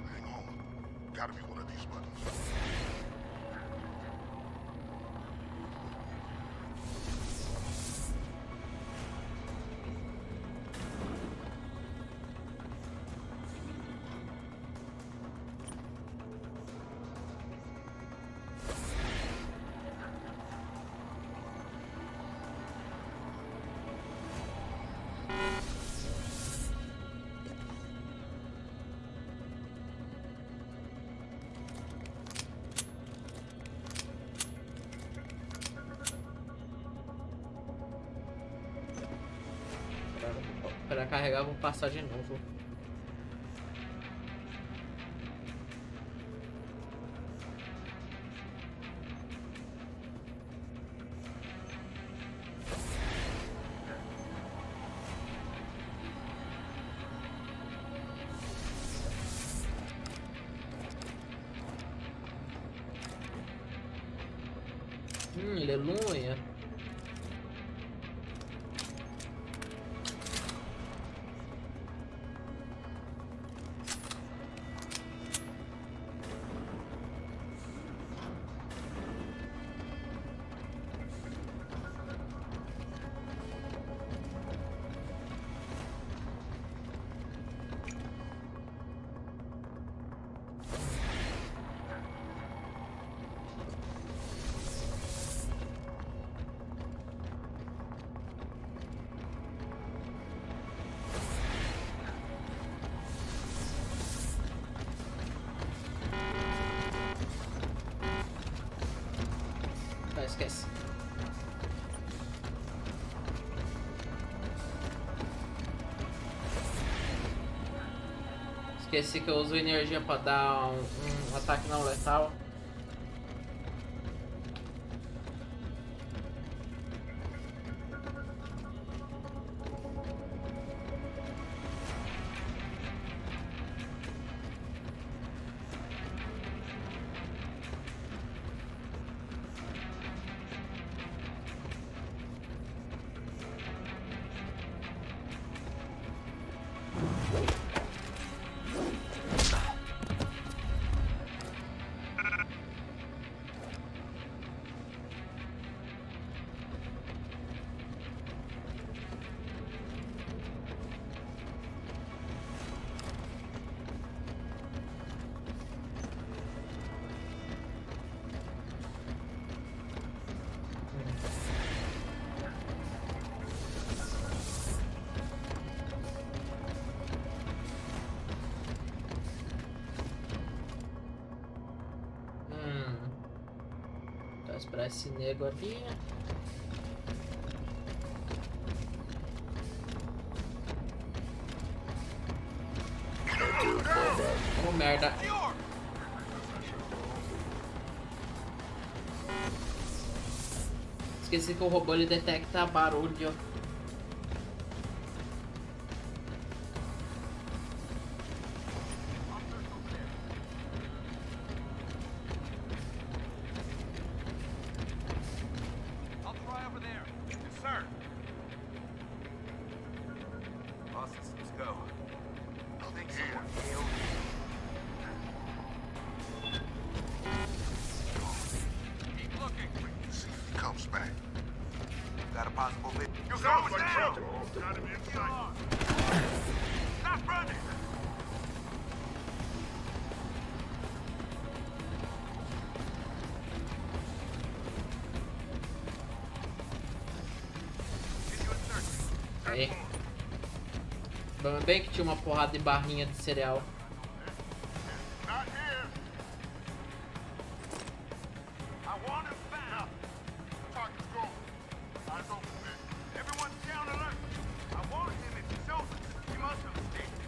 Gotta be one of these buttons. Para carregar, vou passar de novo. Aleluia. Esquece. Esqueci que eu uso energia pra dar um ataque não letal. Pra esse nego ali. Oh, merda. Esqueci que o robô ele detecta barulho. I'll try over there. Yes, sir. Boss systems go. I think someone failed. Keep looking. See if he comes back. Got a possible lead. You sound like trouble. Got him in sight. Stop running! Aí. Bem que tinha uma porrada de barrinha de cereal. Not here. I want him found. Target's gone. Eyes open, man. Everyone's down alert. I want him if he shows us. He must have escaped.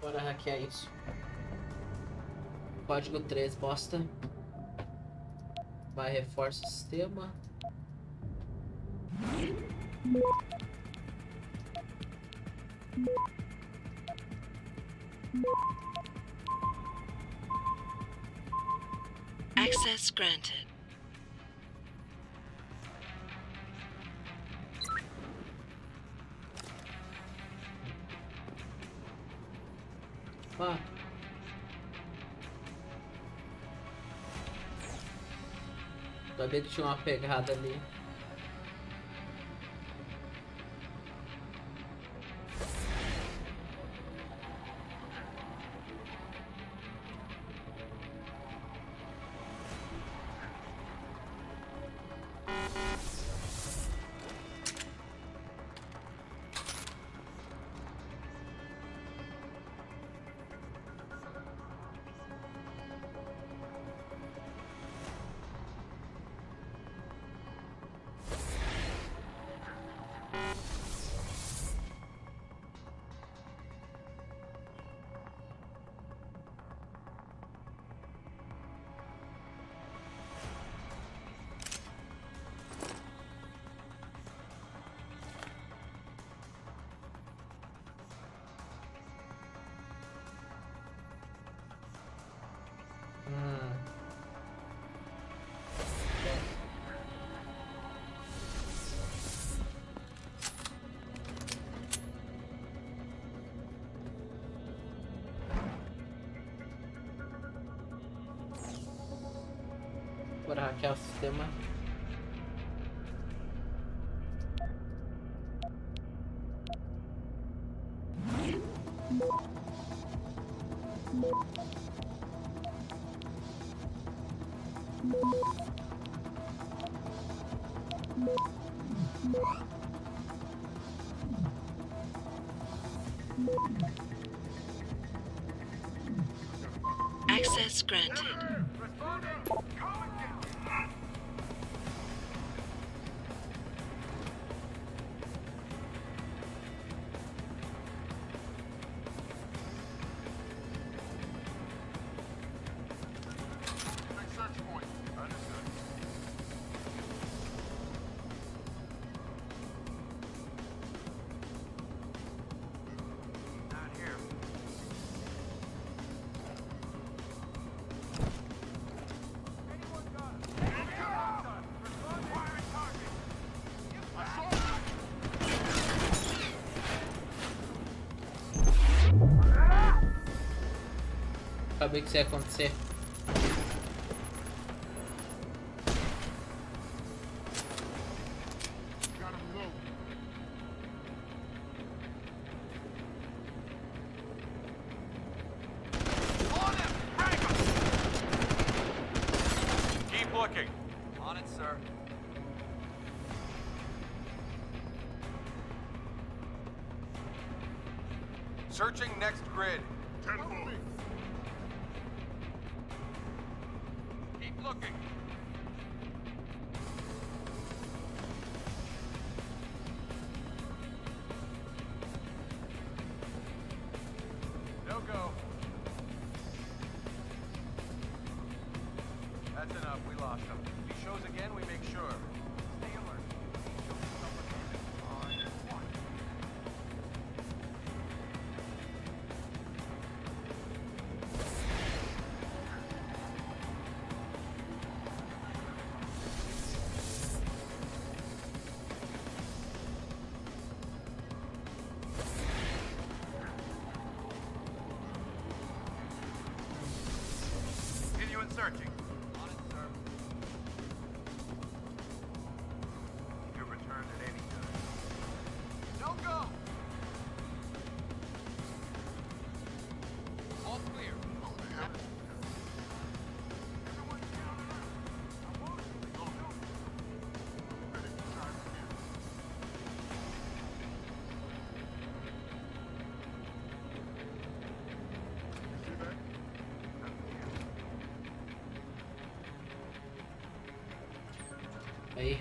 Bora hackear isso. Código 3, bosta. Vai, reforça o sistema. Access granted. Ah. Sabia que tinha uma pegada ali. Bora hackear o sistema. Access granted. Sabia que isso ia acontecer. Searching next grid. 10-4. Keep looking. No go. That's enough. We lost him. If he shows again, we make sure. Stay alert. Continuing searching. On it, sir. You can return at any time. No go! All clear. Aí.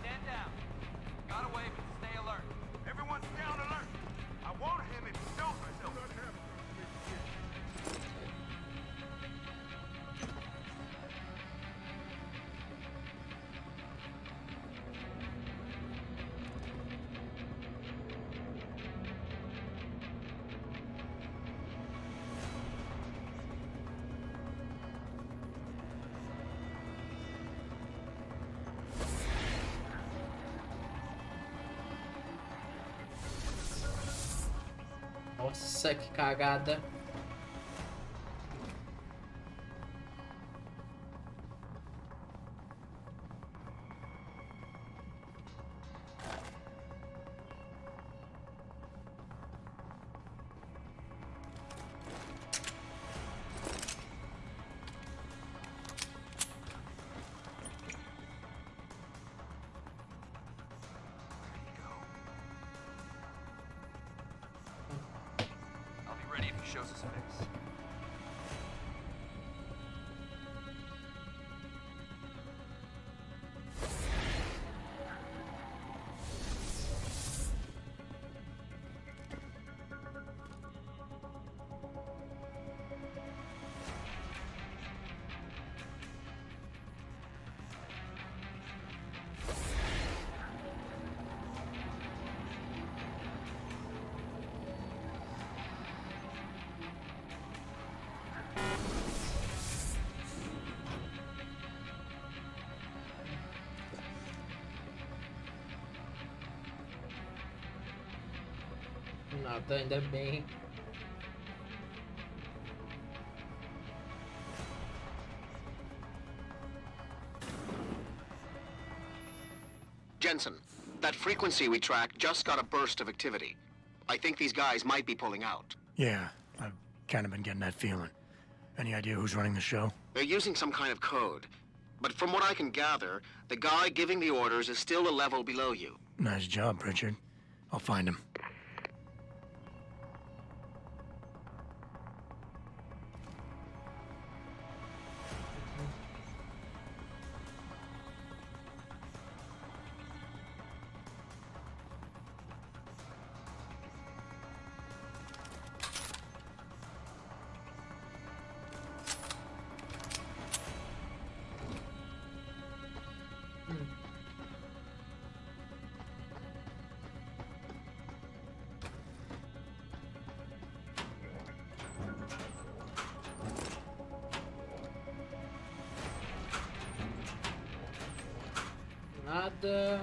Stand down. Got away, but stay alert. Everyone's down alert. I want him if you don't myself. Nossa, que cagada. I'll be ready if he shows his face. Nada, ainda bem. Jensen, that frequency we tracked just got a burst of activity. I think these guys might be pulling out. Yeah, I've kind of been getting that feeling. Any idea who's running the show? They're using some kind of code. But from what I can gather, the guy giving the orders is still a level below you. Nice job, Pritchard. I'll find him. Nada.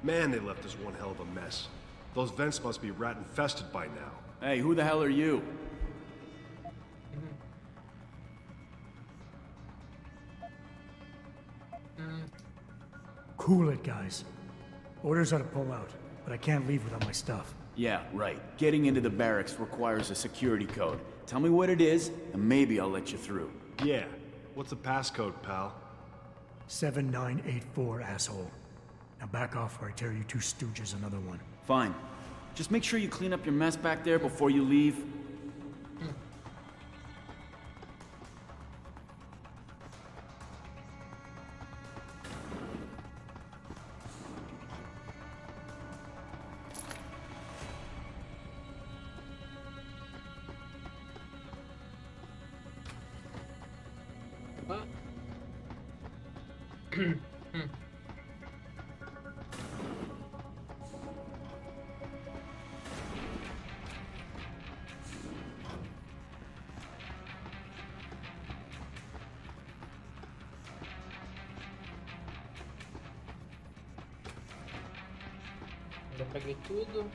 Man, they left us one hell of a mess. Those vents must be rat-infested by now. Hey, who the hell are you? Cool it, guys. Orders are to pull out, but I can't leave without my stuff. Yeah, right. Getting into the barracks requires a security code. Tell me what it is, and maybe I'll let you through. Yeah. What's the passcode, pal? 7984, asshole. Now back off or I tear you two stooges another one. Fine. Just make sure you clean up your mess back there before you leave. Já peguei tudo.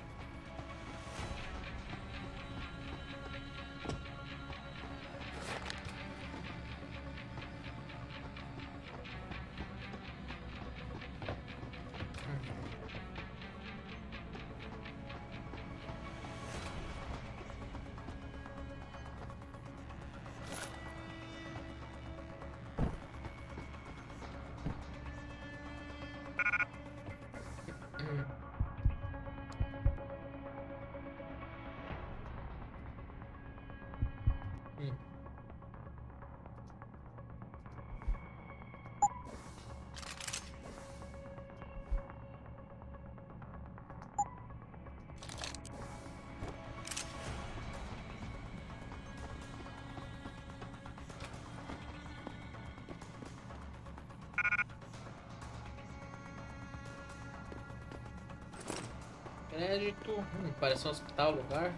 Crédito. Parece um hospital, lugar.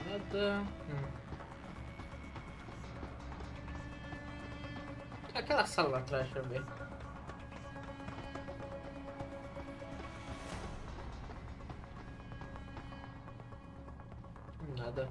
Nada. Aquela sala lá atrás também. Nada.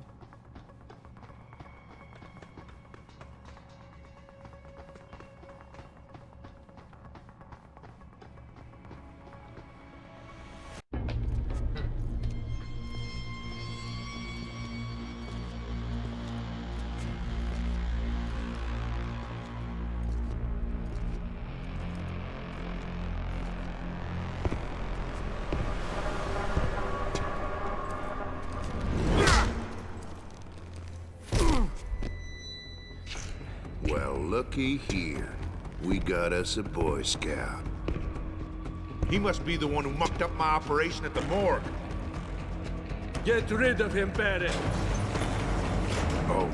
Well, looky here. We got us a Boy Scout. He must be the one who mucked up my operation at the morgue. Get rid of him, Barrett. Oh,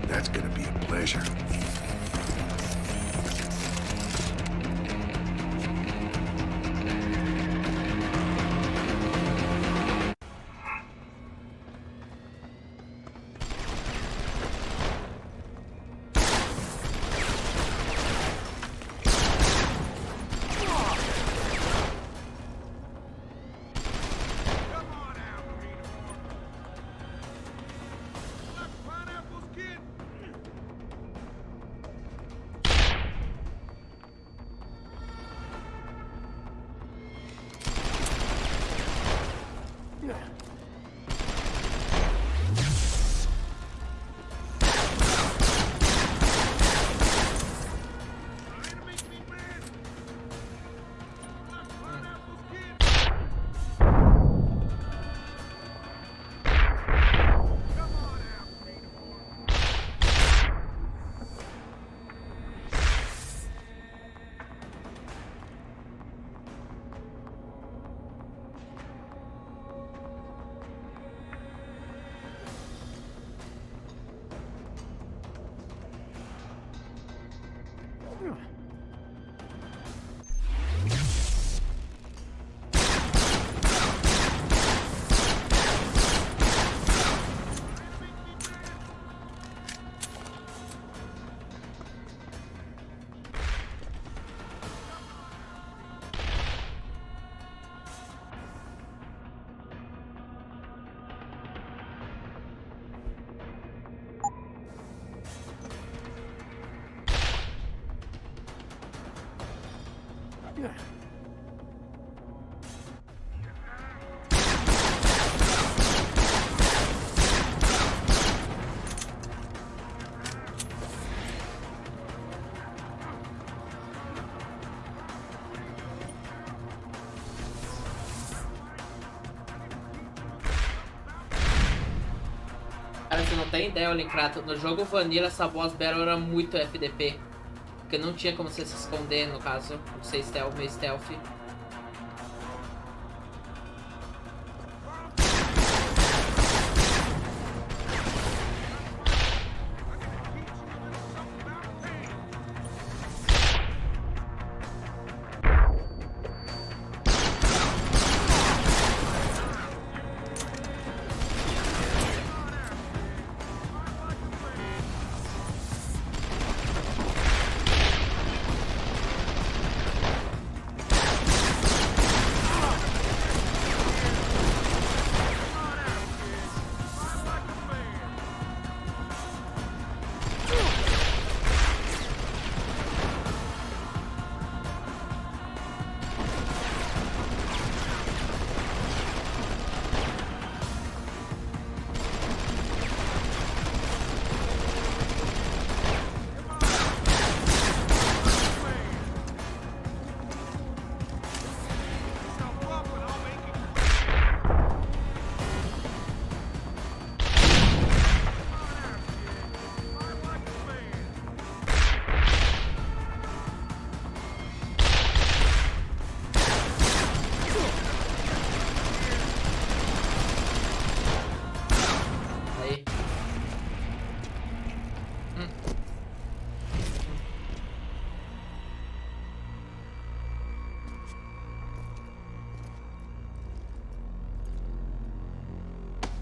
that's gonna be a pleasure. Cara, você não tem ideia, Olincrato. No jogo Vanilla, essa boss battle era muito FDP. Porque não tinha como você se esconder, no caso. Não sei, stealth, meio stealth.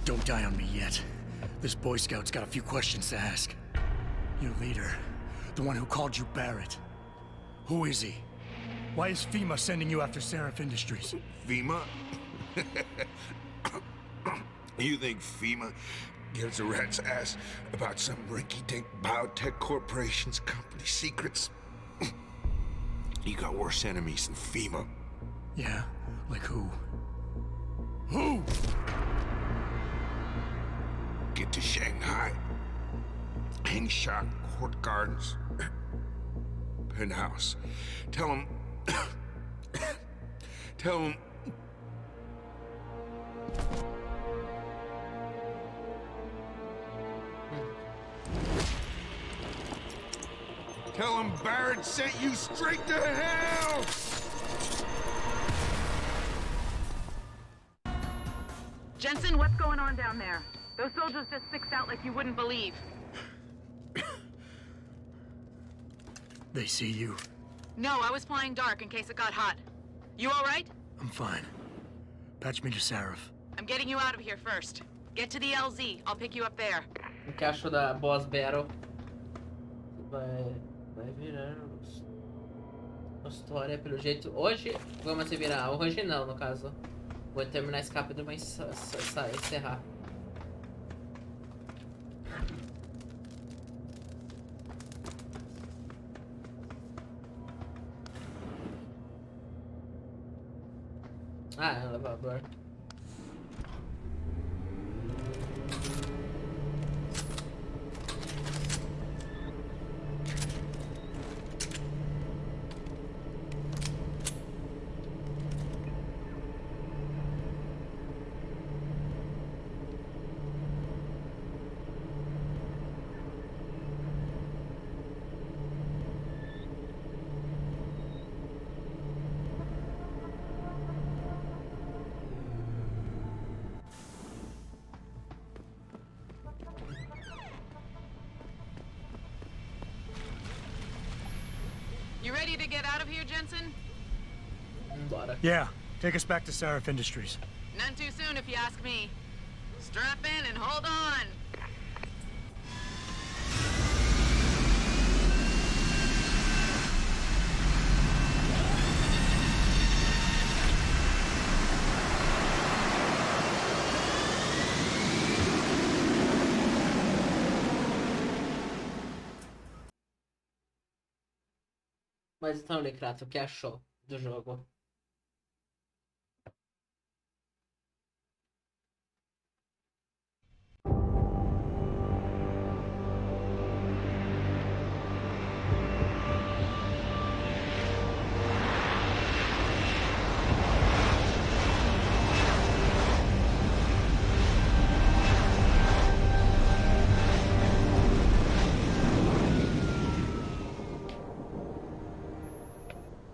Don't die on me yet. This Boy Scout's got a few questions to ask. Your leader, the one who called you Barrett. Who is he? Why is FEMA sending you after Seraph Industries? FEMA? You think FEMA gives a rat's ass about some rinky-dink biotech corporation's company secrets? You got worse enemies than FEMA. Yeah? Like who? Who? Get to Shanghai. Hengsha Court Gardens. Penthouse. Tell him... Tell him... Tell him Barrett sent you straight to hell! Jensen, what's going on down there? Those soldiers just sixed out like you wouldn't believe. They see you. No, I was flying dark in case it got hot. You all right? I'm fine. Patch me to Seraph. I'm getting you out of here first. Get to the LZ. I'll pick you up there. O que acho da boss battle? Vai virar uma história pelo jeito. Hoje vamos virar. Hoje não, no caso. Vou terminar esse capítulo, mas encerrar. Ah, é um elevador. get out of here, Jensen? Bora. Yeah, take us back to Seraph Industries. None too soon, if you ask me. Strap in and hold on. Mas então, Lecrato, o que achou do jogo?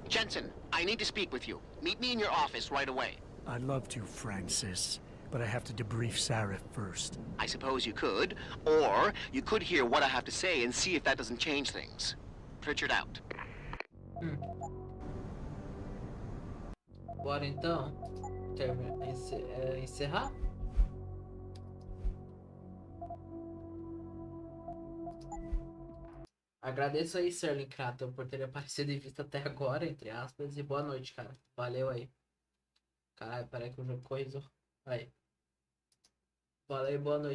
Jensen, I need to speak with you. Meet me in your office right away. I'd love to, Francis, but I have to debrief Seraph first. I suppose you could, or you could hear what I have to say and see if that doesn't change things. Pritchard out. Bora então encerrar? Agradeço aí, Sir Linklater, por ter aparecido em vista até agora, entre aspas, e boa noite, cara. Valeu aí. Caralho, peraí que o jogo corrigou. Aí. Valeu e boa noite.